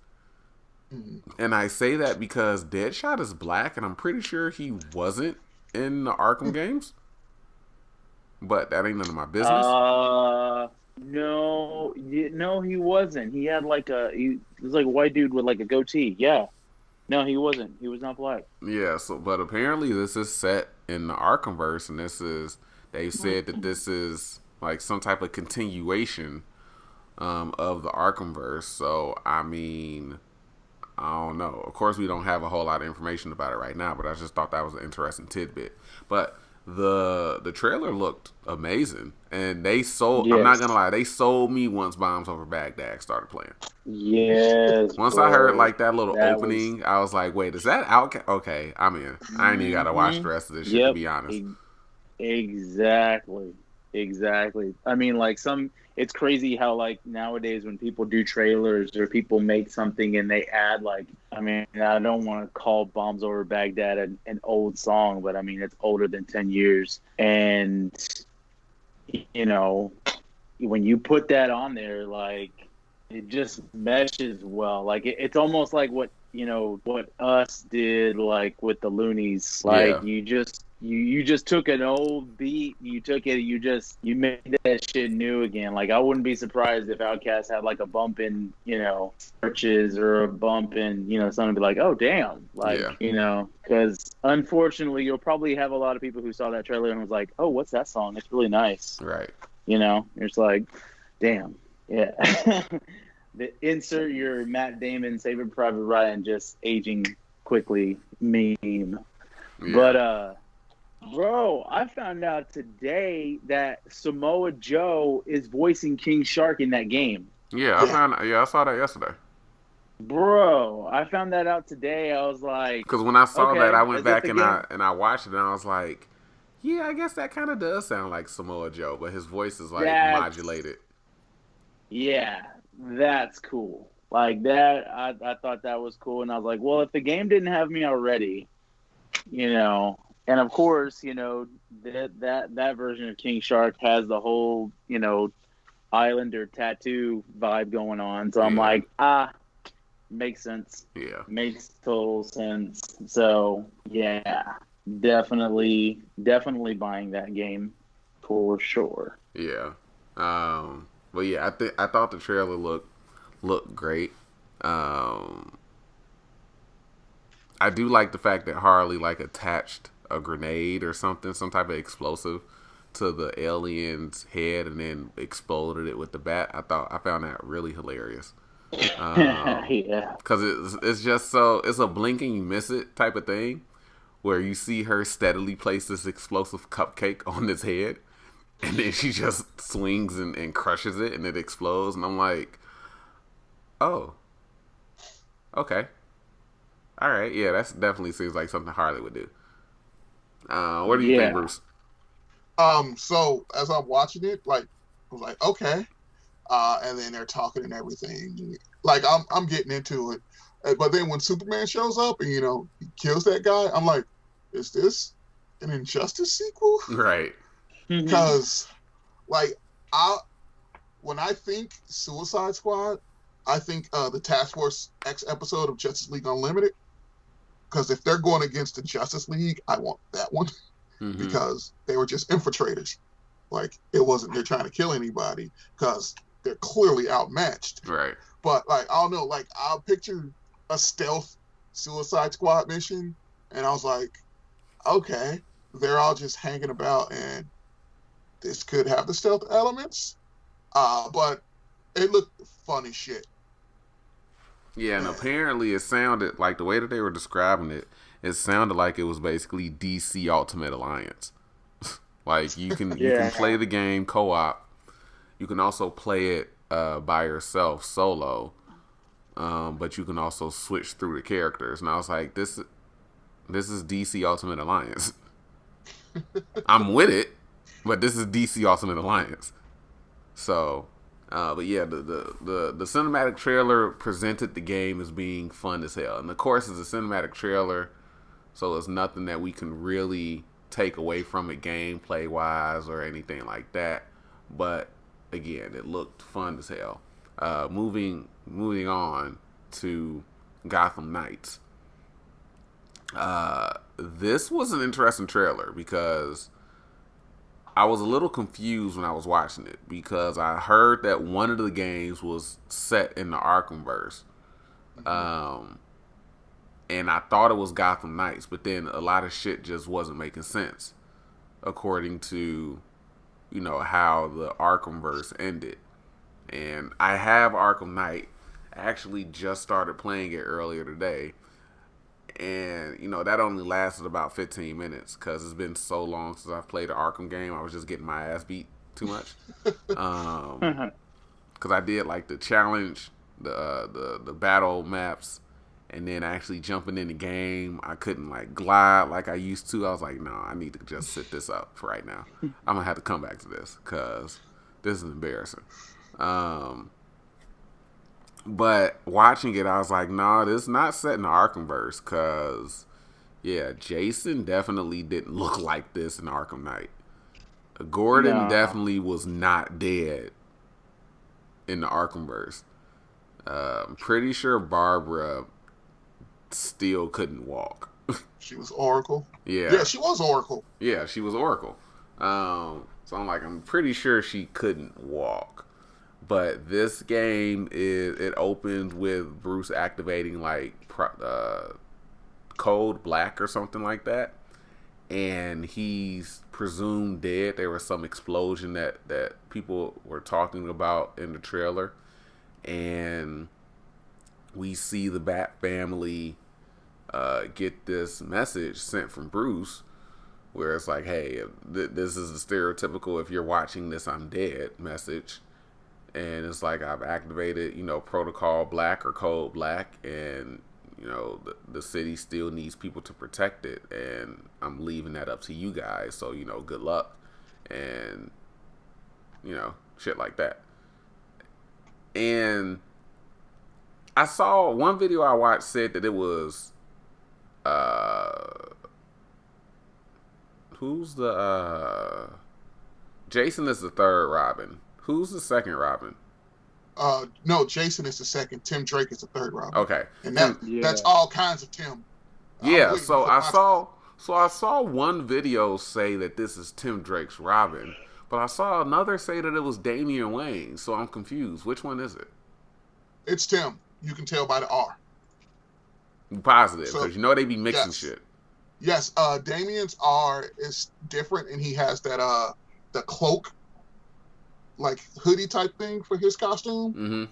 And I say that because Deadshot is black, and I'm pretty sure he wasn't in the Arkham games. But that ain't none of my business. No, he wasn't. He had he was like a white dude with like a goatee. Yeah. No, he wasn't. He was not black. Yeah, but apparently this is set in the Arkhamverse, and they said that this is like some type of continuation of the Arkhamverse. So, I mean, I don't know. Of course, we don't have a whole lot of information about it right now, but I just thought that was an interesting tidbit. But the trailer looked amazing, and they sold. I'm not Yes. gonna lie, they sold me once Bombs Over Baghdad started playing. Yes, Once I heard bro. like that little That was. opening, I was like, "Wait, is that Outcast?" Okay, I'm in. I ain't even gotta watch the Hmm. rest of this shit to Yep. be honest. Exactly. Exactly. I mean, like it's crazy how like nowadays when people do trailers or people make something and they add like, I mean, I don't want to call Bombs Over Baghdad an old song, but I mean, it's older than 10 years. And, you know, when you put that on there, like it just meshes well. Like it's almost like what us did like with the Loonies. Like Yeah, you just took an old beat, you took it, you made that shit new again. Like I wouldn't be surprised if Outkast had like a bump in searches or a bump in someone be like, oh damn, like yeah, because unfortunately you'll probably have a lot of people who saw that trailer and was like, oh, what's that song? It's really nice. right. It's like, damn, yeah. Insert your Matt Damon Saving Private Ryan just aging quickly meme. Yeah, But bro, I found out today that Samoa Joe is voicing King Shark in that game. yeah. Yeah. I saw that yesterday. Bro, I found that out today. I was like, Because when I saw that, okay, I went is that back the and game? I watched it, and I was like, yeah, I guess that kind of does sound like Samoa Joe, but his voice is like That's modulated. Yeah, that's cool. Like that, I thought that was cool, and I was like, well, if the game didn't have me already, and of course, that version of King Shark has the whole, Islander tattoo vibe going on. So I'm Yeah, like, makes sense, yeah, makes total sense. So yeah, definitely buying that game for sure. yeah. But yeah, I thought the trailer looked great. Um, I do like the fact that Harley like attached a grenade or something, some type of explosive, to the alien's head and then exploded it with the bat. I found that really hilarious. Yeah. Because it's just so it's a blink and you miss it type of thing where you see her steadily place this explosive cupcake on his head and then she just swings and crushes it and it explodes and I'm like, oh, okay, all right, yeah, that's definitely seems like something Harley would do. What do you think, Yeah. Bruce? So as I'm watching it, like I was like, okay. And then they're talking and everything. Like I'm getting into it. But then when Superman shows up and he kills that guy, I'm like, is this an Injustice sequel? Right. Because like I when I think Suicide Squad, I think the Task Force X episode of Justice League Unlimited. Because if they're going against the Justice League, I want that one Mm-hmm. because they were just infiltrators. Like it wasn't they're trying to kill anybody because they're clearly outmatched. Right. But like I don't know, like I'll picture a stealth Suicide Squad mission, and I was like, okay, they're all just hanging about, and this could have the stealth elements. But it looked fun as shit. Yeah, and Man. apparently it sounded like the way that they were describing it. It sounded like it was basically DC Ultimate Alliance. Like you can Yeah. play the game co-op. You can also play it by yourself solo. But you can also switch through the characters. And I was like, this is DC Ultimate Alliance. I'm with it, but this is DC Ultimate Alliance. So, but yeah, the cinematic trailer presented the game as being fun as hell, and of course, it's a cinematic trailer, so there's nothing that we can really take away from it gameplay wise or anything like that. But again, it looked fun as hell. Moving on to Gotham Knights. This was an interesting trailer because I was a little confused when I was watching it because I heard that one of the games was set in the Arkhamverse. And I thought it was Gotham Knights, but then a lot of shit just wasn't making sense according to, how the Arkhamverse ended. And I have Arkham Knight. I actually just started playing it earlier today. And, that only lasted about 15 minutes because it's been so long since I've played an Arkham game. I was just getting my ass beat too much. Because I did like the challenge, the battle maps, and then actually jumping in the game, I couldn't like glide like I used to. I was like, no, I need to just sit this up for right now. I'm going to have to come back to this because this is embarrassing. But watching it, I was like, nah, this is not set in the Arkhamverse because, yeah, Jason definitely didn't look like this in Arkham Knight. Gordon definitely was not dead in the Arkhamverse. I'm pretty sure Barbara still couldn't walk. She was Oracle. Yeah, she was Oracle. Yeah, she was Oracle. So I'm pretty sure she couldn't walk. But this game it opens with Bruce activating like Code Black or something like that, and he's presumed dead. There was some explosion that people were talking about in the trailer, and we see the Bat family get this message sent from Bruce, where it's like, hey, this is a stereotypical "if you're watching this, I'm dead" message. And it's like, I've activated, Protocol Black or Code Black, and, the city still needs people to protect it, and I'm leaving that up to you guys, so, good luck, and, shit like that. And I saw one video I watched said that it was, who's the, Jason is the third Robin. Who's the second Robin? No, Jason is the second. Tim Drake is the third Robin. Okay, and that's all kinds of Tim. Yeah, so I saw one video say that this is Tim Drake's Robin, but I saw another say that it was Damian Wayne. So I'm confused. Which one is it? It's Tim. You can tell by the R. Positive, because they be mixing shit. Yes, Damian's R is different, and he has that the cloak, like hoodie type thing for his costume. Mm-hmm.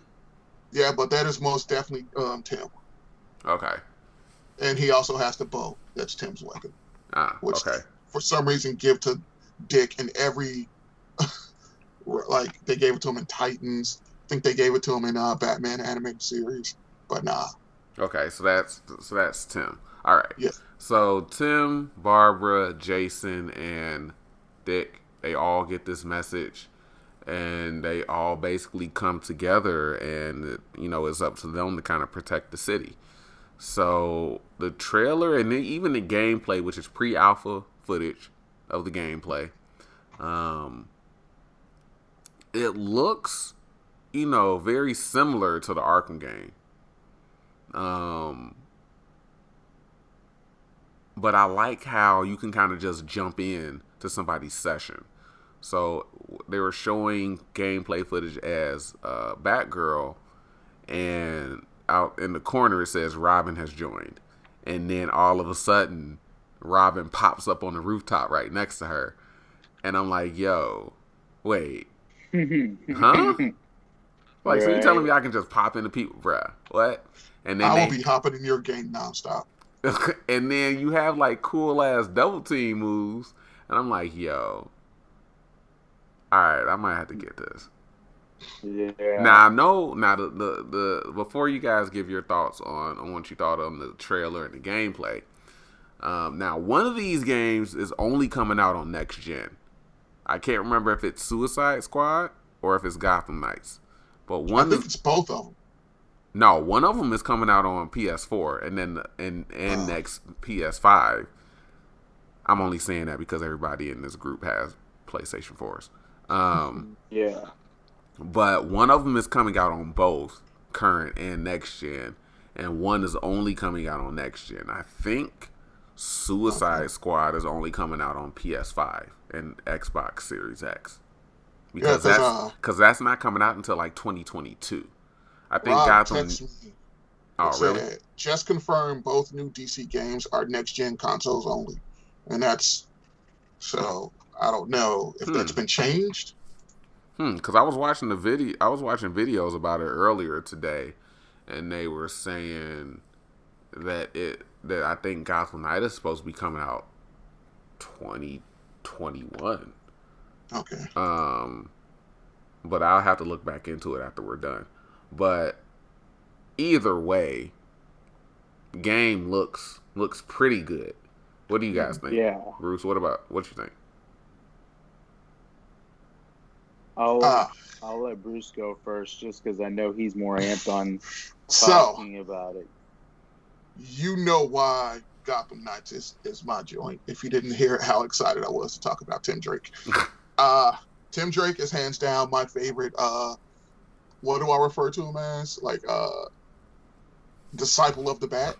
Yeah, but that is most definitely Tim. Okay. And he also has the bow. That's Tim's weapon. Which okay. For some reason give to Dick in every like they gave it to him in Titans. I think they gave it to him in Batman animated series. But nah. Okay, so that's Tim. All right. Yeah. So Tim, Barbara, Jason, and Dick, they all get this message. And they all basically come together, and it's up to them to kind of protect the city. So the trailer and even the gameplay, which is pre-alpha footage of the gameplay, it looks, very similar to the Arkham game. But I like how you can kind of just jump in to somebody's session. So they were showing gameplay footage as Batgirl, and out in the corner it says Robin has joined. And then all of a sudden, Robin pops up on the rooftop right next to her. And I'm like, yo, wait. Huh? Like, so you telling me I can just pop into people, bruh? What? And then I will be hopping in your game nonstop. And then you have like cool ass double team moves. And I'm like, yo. Alright, I might have to get this. Yeah. Now I know. Now the before you guys give your thoughts on what you thought on the trailer and the gameplay. Now one of these games is only coming out on next gen. I can't remember if it's Suicide Squad or if it's Gotham Knights. But I think it's both of them. No, one of them is coming out on PS4 and then next PS5. I'm only saying that because everybody in this group has PlayStation 4s. Yeah. But one of them is coming out on both current and next gen, and one is only coming out on next gen. I think Suicide Squad is only coming out on PS5 and Xbox Series X. Because that's not coming out until like 2022. I think Gotham. Oh, really? Just confirmed both new DC games are next gen consoles only, and that's so. I don't know if that's been changed. Because I was watching videos about it earlier today, and they were saying that that I think Gotham Knight is supposed to be coming out 2021. Okay. But I'll have to look back into it after we're done. But either way, game looks pretty good. What do you guys think? Yeah. Bruce, what you think? I'll let Bruce go first, just because I know he's more amped on talking about it. You know why Gotham Knights is my joint. If you didn't hear how excited I was to talk about Tim Drake. Tim Drake is hands down my favorite. What do I refer to him as? Like disciple of the Bat.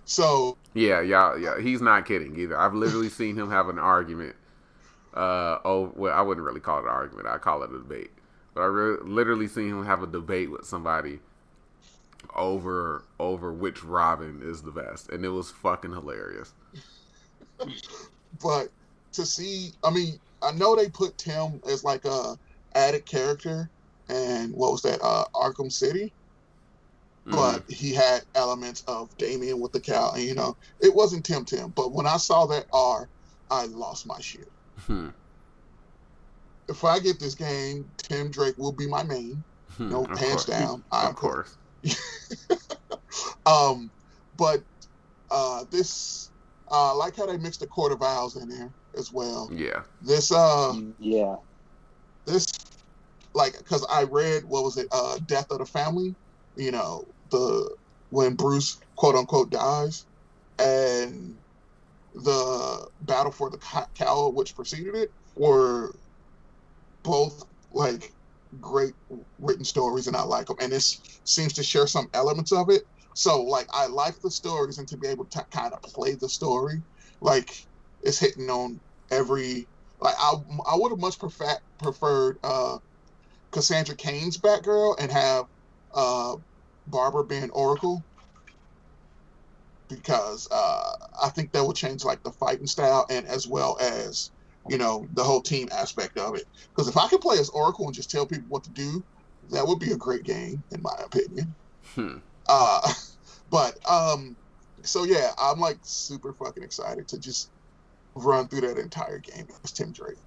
So yeah, he's not kidding either. I've literally seen him have an argument. Well, I wouldn't really call it an argument. I call it a debate. But I literally seen him have a debate with somebody over which Robin is the best, and it was fucking hilarious. But to see, I mean, I know they put Tim as like a added character, and what was that? Arkham City. But he had elements of Damian with the cow, and it wasn't Tim. But when I saw that R, I lost my shit. If I get this game, Tim Drake will be my main. Hands down. Of course. But this, like how they mixed the Court of Owls in there as well. Yeah. This, like, because I read, what was it, Death of the Family, when Bruce, quote unquote, dies, and the Battle for the Cowl, which preceded it, were both, like, great written stories, and I like them. And this seems to share some elements of it. So, like, I like the stories, and to be able to kind of play the story, like, it's hitting on every... Like, I would have much preferred Cassandra Cain's Batgirl and have Barbara being Oracle, because I think that would change, like, the fighting style, and as well as, the whole team aspect of it. Because if I could play as Oracle and just tell people what to do, that would be a great game, in my opinion. So yeah, I'm, like, super fucking excited to just run through that entire game as Tim Drake.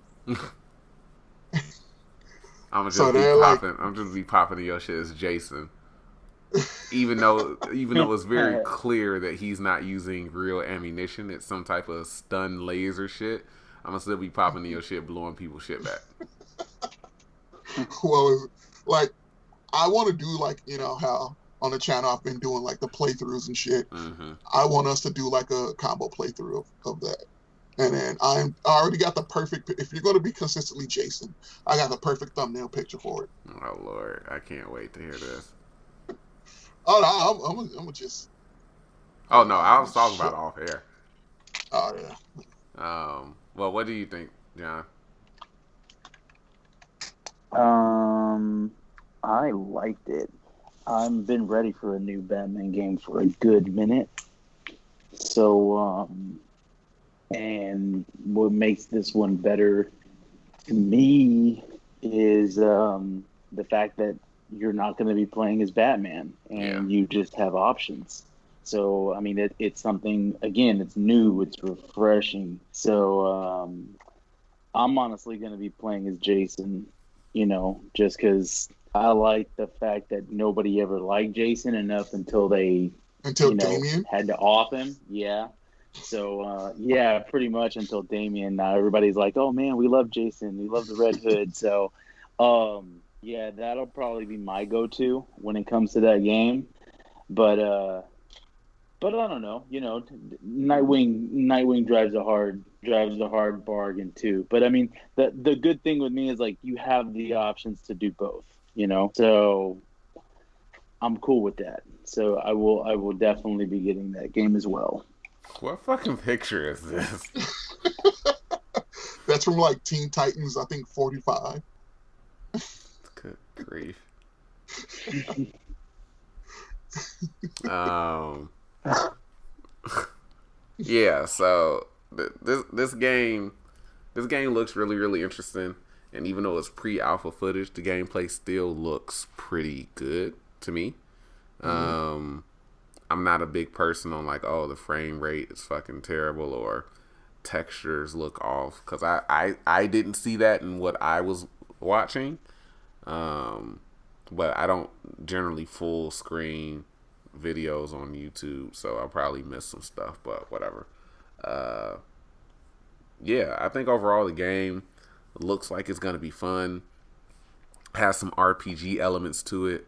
I'm just be popping in your shit as Jason. Even though it's very clear that he's not using real ammunition, it's some type of stun laser shit. I'm gonna still be popping in your shit, blowing people's shit back. Well, like, I want to do, like, how on the channel I've been doing, like, the playthroughs and shit. I want us to do, like, a combo playthrough of that. And then I already got the perfect... If you're going to be consistently Jason, I got the perfect thumbnail picture for it. Oh, Lord. I can't wait to hear this. Oh, no, I'm gonna just... Oh, no, I was talking about off air. Oh, yeah. Well, what do you think, John? I liked it. I've been ready for a new Batman game for a good minute. So, and what makes this one better to me is the fact that you're not going to be playing as Batman, and you just have options. So, I mean, it's something, again, it's new, it's refreshing. So, I'm honestly going to be playing as Jason, just because I like the fact that nobody ever liked Jason enough until Damian had to off him. Yeah. So, pretty much until Damian. Now everybody's like, oh, man, we love Jason. We love the Red Hood. So, that'll probably be my go-to when it comes to that game. But I don't know. Nightwing drives a hard bargain too. But I mean, the good thing with me is, like, you have the options to do both. So I'm cool with that. So I will definitely be getting that game as well. What fucking picture is this? That's from, like, Teen Titans, I think 45. Good grief. Yeah, so this game looks really, really interesting, and even though it's pre-alpha footage, the gameplay still looks pretty good to me. I'm not a big person on like, oh, the frame rate is fucking terrible or textures look off, because I didn't see that in what I was watching. But I don't generally full screen videos on YouTube, so I'll probably miss some stuff, but whatever. Yeah, I think overall the game looks like it's gonna be fun. Has some RPG elements to it.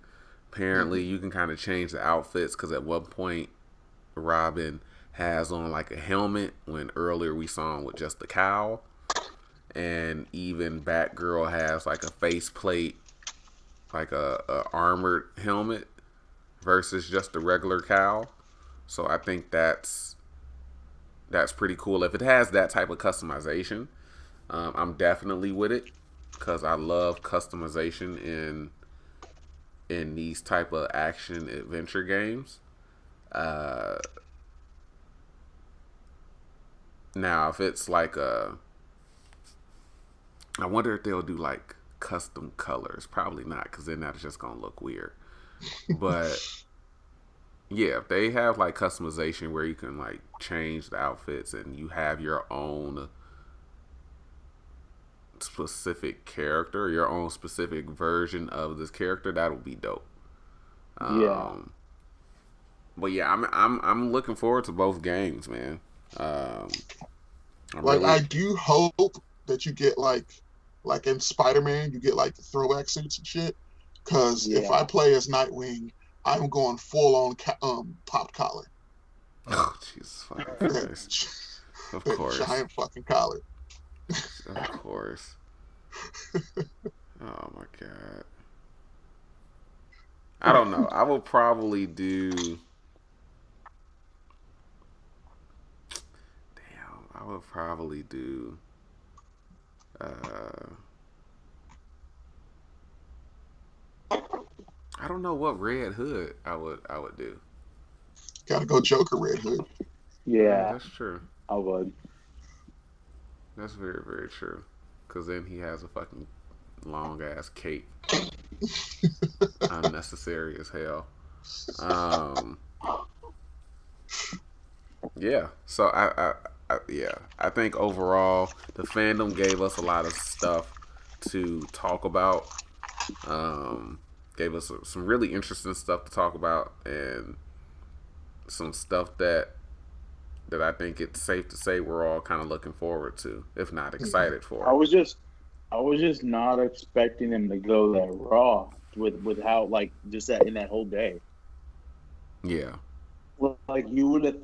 Apparently, you can kind of change the outfits, because at one point, Robin has on like a helmet when earlier we saw him with just the cowl, and even Batgirl has like a faceplate, like a armored helmet versus just a regular cowl. So I think that's pretty cool. If it has that type of customization, I'm definitely with it, because I love customization in these type of action adventure games. Now, if it's like I wonder if they'll do like custom colors. Probably not, because then that's just gonna look weird. But yeah, if they have like customization where you can like change the outfits and you have your own specific character, your own specific version of this character, that would be dope. Yeah. But yeah, I'm looking forward to both games, man. I do hope that you get like in Spider-Man, you get like the throwback suits and shit. Because if I play as Nightwing, I'm going full on pop collar. Oh, Jesus fucking Christ! Of course, giant fucking collar. Of course. Oh my god. I don't know. I will probably do. Damn, I would probably do. I don't know what Red Hood I would do. Gotta go Joker Red Hood. Yeah, that's true. I would. That's very, very true. Because then he has a fucking long ass cape. Unnecessary as hell. Yeah. So I think overall the fandom gave us a lot of stuff to talk about. Gave us some really interesting stuff to talk about, and some stuff that I think it's safe to say we're all kind of looking forward to, if not excited for. I was just not expecting them to go that raw with how, like, just that in that whole day. Yeah. Like, you would have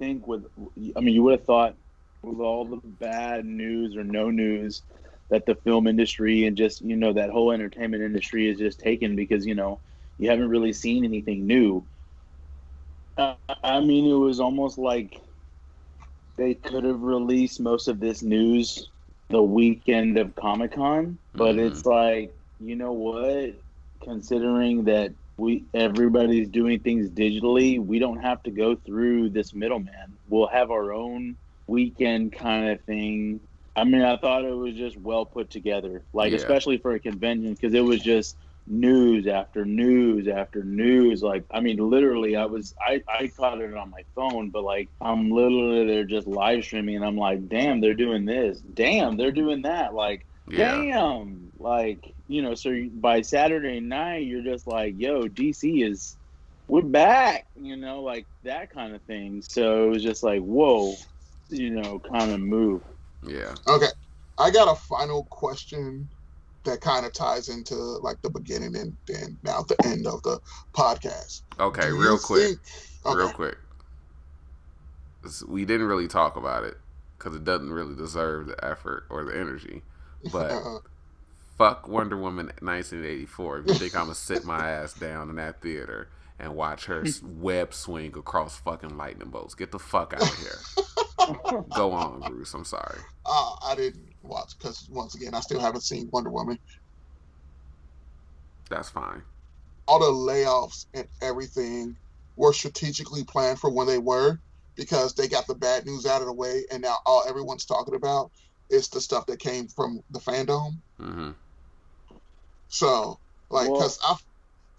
thought with all the bad news or no news that the film industry and just, that whole entertainment industry is just taken, because, you haven't really seen anything new. I mean, it was almost like they could have released most of this news the weekend of Comic-Con, but it's like, you know what? Considering that everybody's doing things digitally, we don't have to go through this middleman. We'll have our own weekend kind of thing. I mean, I thought it was just well put together, especially for a convention, because it was just news after news after news. Like, I mean, literally, I caught it on my phone, but like, I'm literally there just live streaming, and I'm like, damn, they're doing this, damn, they're doing that, like, damn, like, so by Saturday night, you're just like, yo, DC we're back, like that kind of thing. So it was just like, whoa, kind of move. Yeah. Okay, I got a final question that kind of ties into like the beginning and then now the end of the podcast. Okay, real quick. We didn't really talk about it because it doesn't really deserve the effort or the energy. But fuck Wonder Woman 1984. If you think I'm gonna sit my ass down in that theater and watch her web swing across fucking lightning bolts, get the fuck out of here. Go on, Bruce. I'm sorry. I didn't watch because, once again, I still haven't seen Wonder Woman. That's fine. All the layoffs and everything were strategically planned for when they were, because they got the bad news out of the way, and now all everyone's talking about is the stuff that came from the Fandome. Mm-hmm. So, because I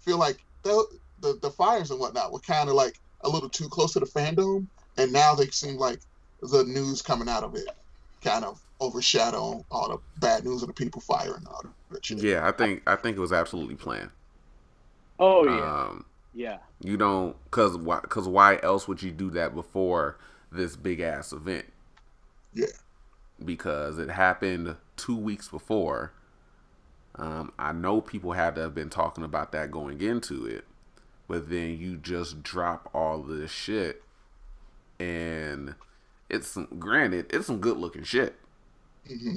feel like the fires and whatnot were kind of like a little too close to the fandom, and now they seem like the news coming out of it kind of overshadow all the bad news of the people firing all that shit. Yeah, I think it was absolutely planned. Oh yeah, Um, yeah, you don't, cause why else would you do that before this big ass event? Yeah, Because it happened 2 weeks before. I know people had to have been talking about that going into it, but then you just drop all this shit, and it's some good looking shit. mm-hmm.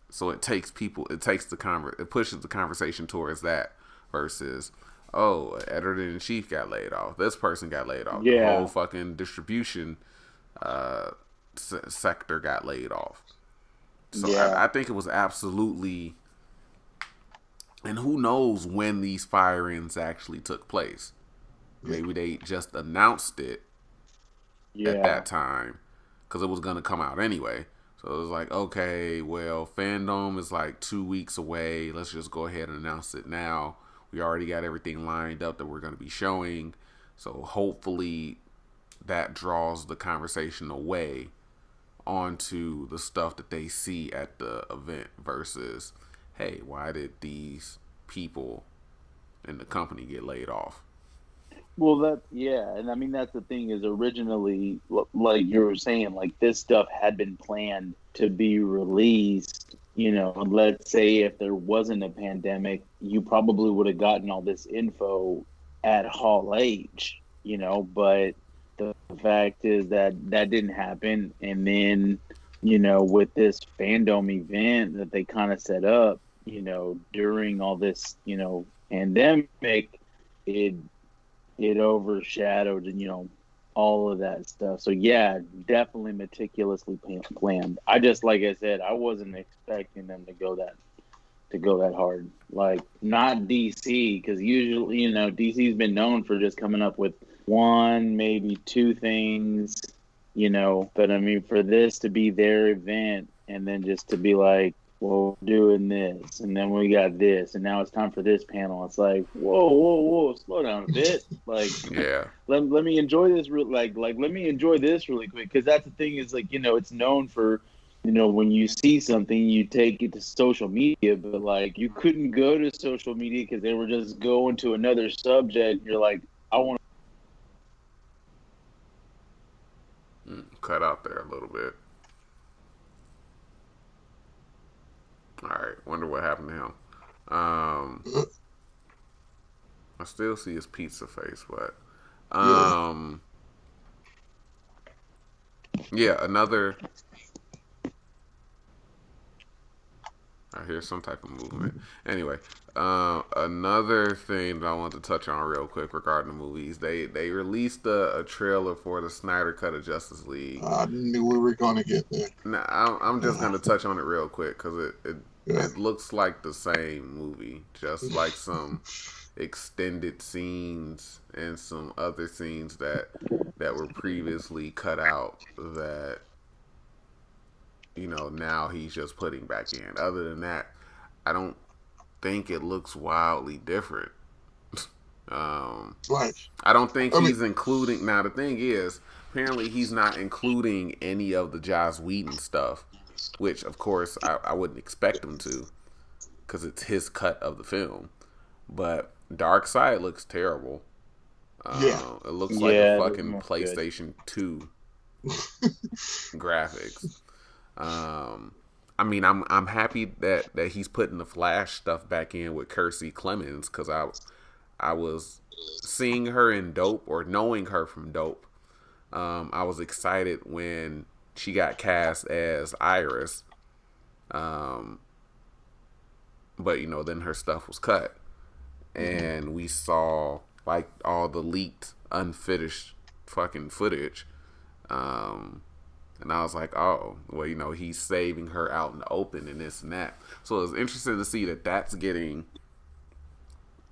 So it takes it pushes the conversation towards that versus, oh, editor in chief got laid off. This person got laid off. The whole yeah, fucking distribution uh, sector got laid off. So yeah. I think it was absolutely, and who knows when these firings actually took place. Yeah. Maybe they just announced it at Yeah. that time because it was going to come out anyway. So it was like, okay, well, Fandome is like 2 weeks away. Let's just go ahead and announce it now. We already got everything lined up that we're going to be showing. So hopefully that draws the conversation away onto the stuff that they see at the event versus, hey, why did these people in the company get laid off? Well, and I mean that's the thing is originally, like you were saying, like this stuff had been planned to be released. Let's say if there wasn't a pandemic, you probably would have gotten all this info at Hall H. But the fact is that didn't happen, and then with this fandom event that they kind of set up, during all this, pandemic, it it overshadowed all of that stuff. So yeah, definitely meticulously planned. I just, like I said, I wasn't expecting them to go that hard. Like, not DC, because usually DC's been known for just coming up with one, maybe two things. But I mean, for this to be their event and then just to be like, well, we're doing this, and then we got this, and now it's time for this panel. It's like, whoa, slow down a bit. Like, Yeah. let me enjoy this. Let me enjoy this really quick, because that's the thing is, like, it's known for, when you see something, you take it to social media, but like, you couldn't go to social media because they were just going to another subject. You're like, I want Cut out there a little bit. All right. Wonder what happened to him. I still see his pizza face, but Yeah. yeah, another. I hear some type of movement. Anyway, another thing that I want to touch on real quick regarding the movies, they released a trailer for the Snyder Cut of Justice League. I knew we were going to get there. Now, I'm just going to touch on it real quick because it looks like the same movie, just like some extended scenes and some other scenes that were previously cut out that now he's just putting back in. Other than that, I don't think it looks wildly different. Right. I don't think he's including. Now the thing is, apparently he's not including any of the Joss Whedon stuff, which of course I wouldn't expect him to, because it's his cut of the film. But Darkseid looks terrible. It looks like a fucking PlayStation 2 graphics. I mean, I'm happy that he's putting the Flash stuff back in with Kiersey Clemons, because I was seeing her in Dope, or knowing her from Dope. I was excited when she got cast as Iris, but then her stuff was cut, and we saw like all the leaked, unfinished fucking footage. And I was like, oh, well, he's saving her out in the open and this and that. So it was interesting to see that that's getting,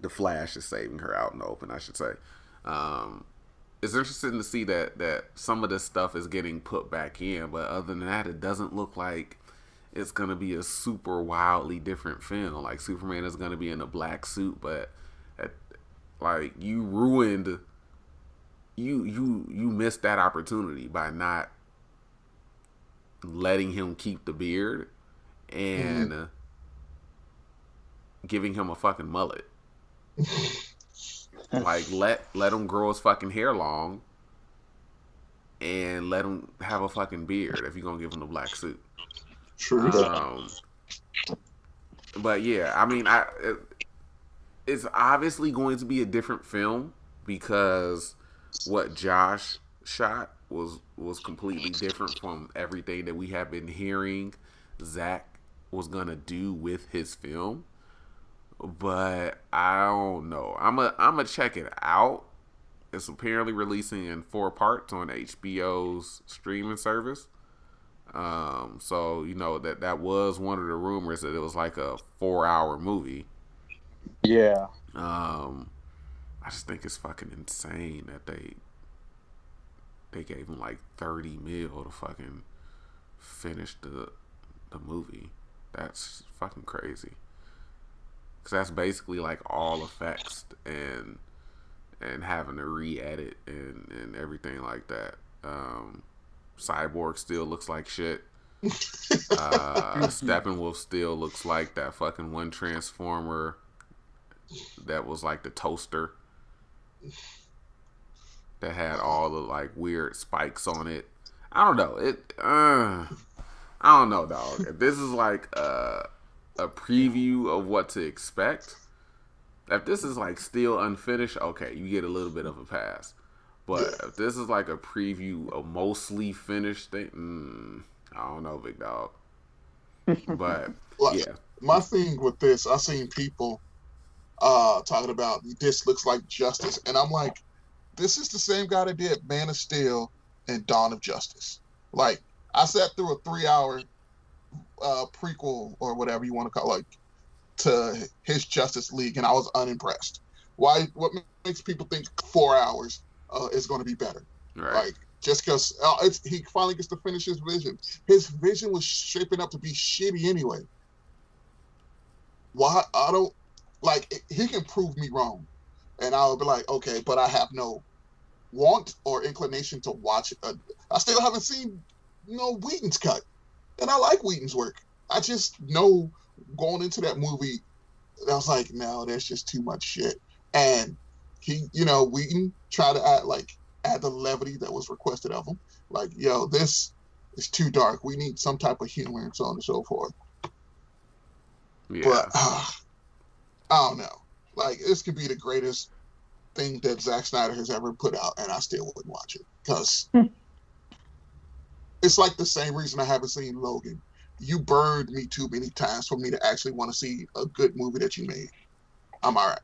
the Flash is saving her out in the open, I should say. It's interesting to see that some of this stuff is getting put back in, but other than that, it doesn't look like it's going to be a super wildly different film. Like, Superman is going to be in a black suit, but like, you ruined you missed that opportunity by not letting him keep the beard and giving him a fucking mullet. Like let him grow his fucking hair long and let him have a fucking beard if you're gonna give him the black suit. True. But yeah, I mean, it's obviously going to be a different film because what Josh shot was completely different from everything that we have been hearing Zach was gonna do with his film. But I don't know. I'm a check it out. It's apparently releasing in 4 parts on HBO's streaming service. So you know that was one of the rumors that it was like a 4-hour movie. Yeah. I just think it's fucking insane that they gave him like 30 mil to fucking finish the movie. That's fucking crazy. Cause that's basically like all effects and having to re-edit and everything like that. Cyborg still looks like shit. Steppenwolf still looks like that fucking one Transformer that was like the toaster that had all the like weird spikes on it. I don't know. I don't know, dog. If this is like a preview of what to expect, if this is like still unfinished, okay, you get a little bit of a pass. But if this is like a preview of mostly finished thing, I don't know, big dog. But yeah, my thing with this, I've seen people talking about this looks like Justice, and I'm like, this is the same guy that did Man of Steel and Dawn of Justice. Like, I sat through a 3-hour prequel or whatever you want to call it, like, to his Justice League, and I was unimpressed. Why? What makes people think 4 hours is going to be better? right. Like, just because he finally gets to finish his vision. His vision was shaping up to be shitty anyway. Why? I don't like. He can prove me wrong, and I'll be like, okay, but I have no want or inclination to watch it. I still haven't seen Whedon's cut, and I like Whedon's work. I just know going into that movie, I was like, no, there's just too much shit. And Whedon tried to add the levity that was requested of him. Like, yo, this is too dark. We need some type of humor and so on and so forth. Yeah. But I don't know. Like, this could be the greatest thing that Zack Snyder has ever put out, and I still wouldn't watch it because it's like the same reason I haven't seen Logan. You burned me too many times for me to actually want to see a good movie that you made. I'm all right.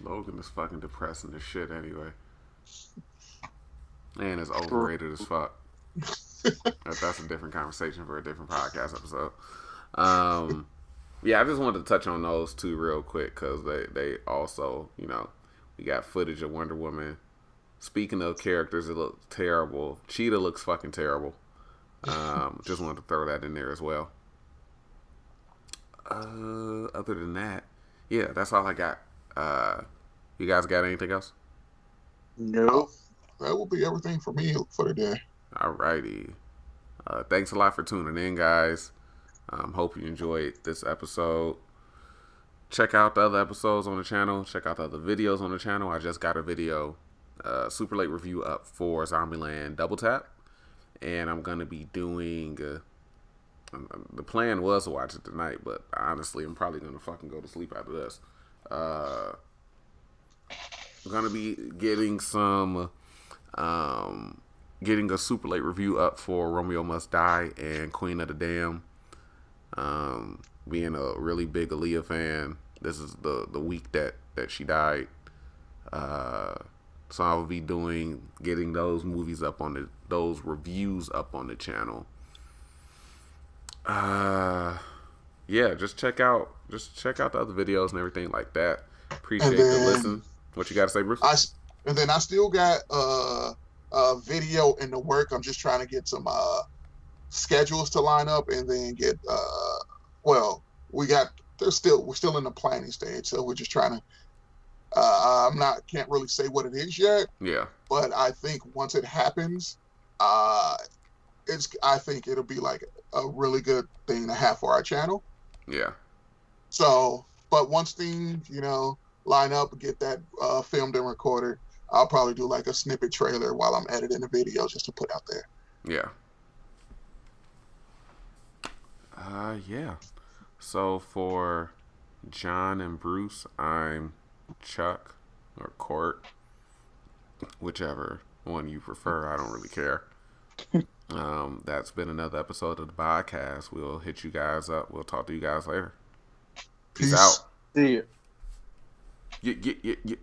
Logan is fucking depressing as shit anyway. And it's overrated as fuck. That's a different conversation for a different podcast episode. Yeah, I just wanted to touch on those two real quick because they also, we got footage of Wonder Woman. Speaking of characters that look terrible, Cheetah looks fucking terrible. Just wanted to throw that in there as well. Other than that, yeah, that's all I got. You guys got anything else? No. That will be everything for me for the day. Alrighty. Thanks a lot for tuning in, guys. Hope you enjoyed this episode. Check out the other episodes on the channel. Check out the other videos on the channel. I just got a video, super late review up for Zombieland Double Tap. And I'm going to be doing... the plan was to watch it tonight, but honestly, I'm probably going to fucking go to sleep after this. I'm going to be getting getting a super late review up for Romeo Must Die and Queen of the Dam. Being a really big Aaliyah fan, this is the week that she died. So I will be getting those movies up on those reviews up on the channel. Yeah, just check out the other videos and everything like that. Appreciate the listen. What you got to say, Bruce? I still got a video in the work. I'm just trying to get some schedules to line up and then get we're still in the planning stage, so we're just trying to Can't really say what it is yet. Yeah. But I think once it happens, I think it'll be like a really good thing to have for our channel. Yeah. So, but once things, line up, get that filmed and recorded, I'll probably do like a snippet trailer while I'm editing the video just to put out there. Yeah. Yeah. So for John and Bruce, I'm Chuck or Court, whichever one you prefer. I don't really care. That's been another episode of the podcast. We'll hit you guys up. We'll talk to you guys later. Peace out. See you. Yeah.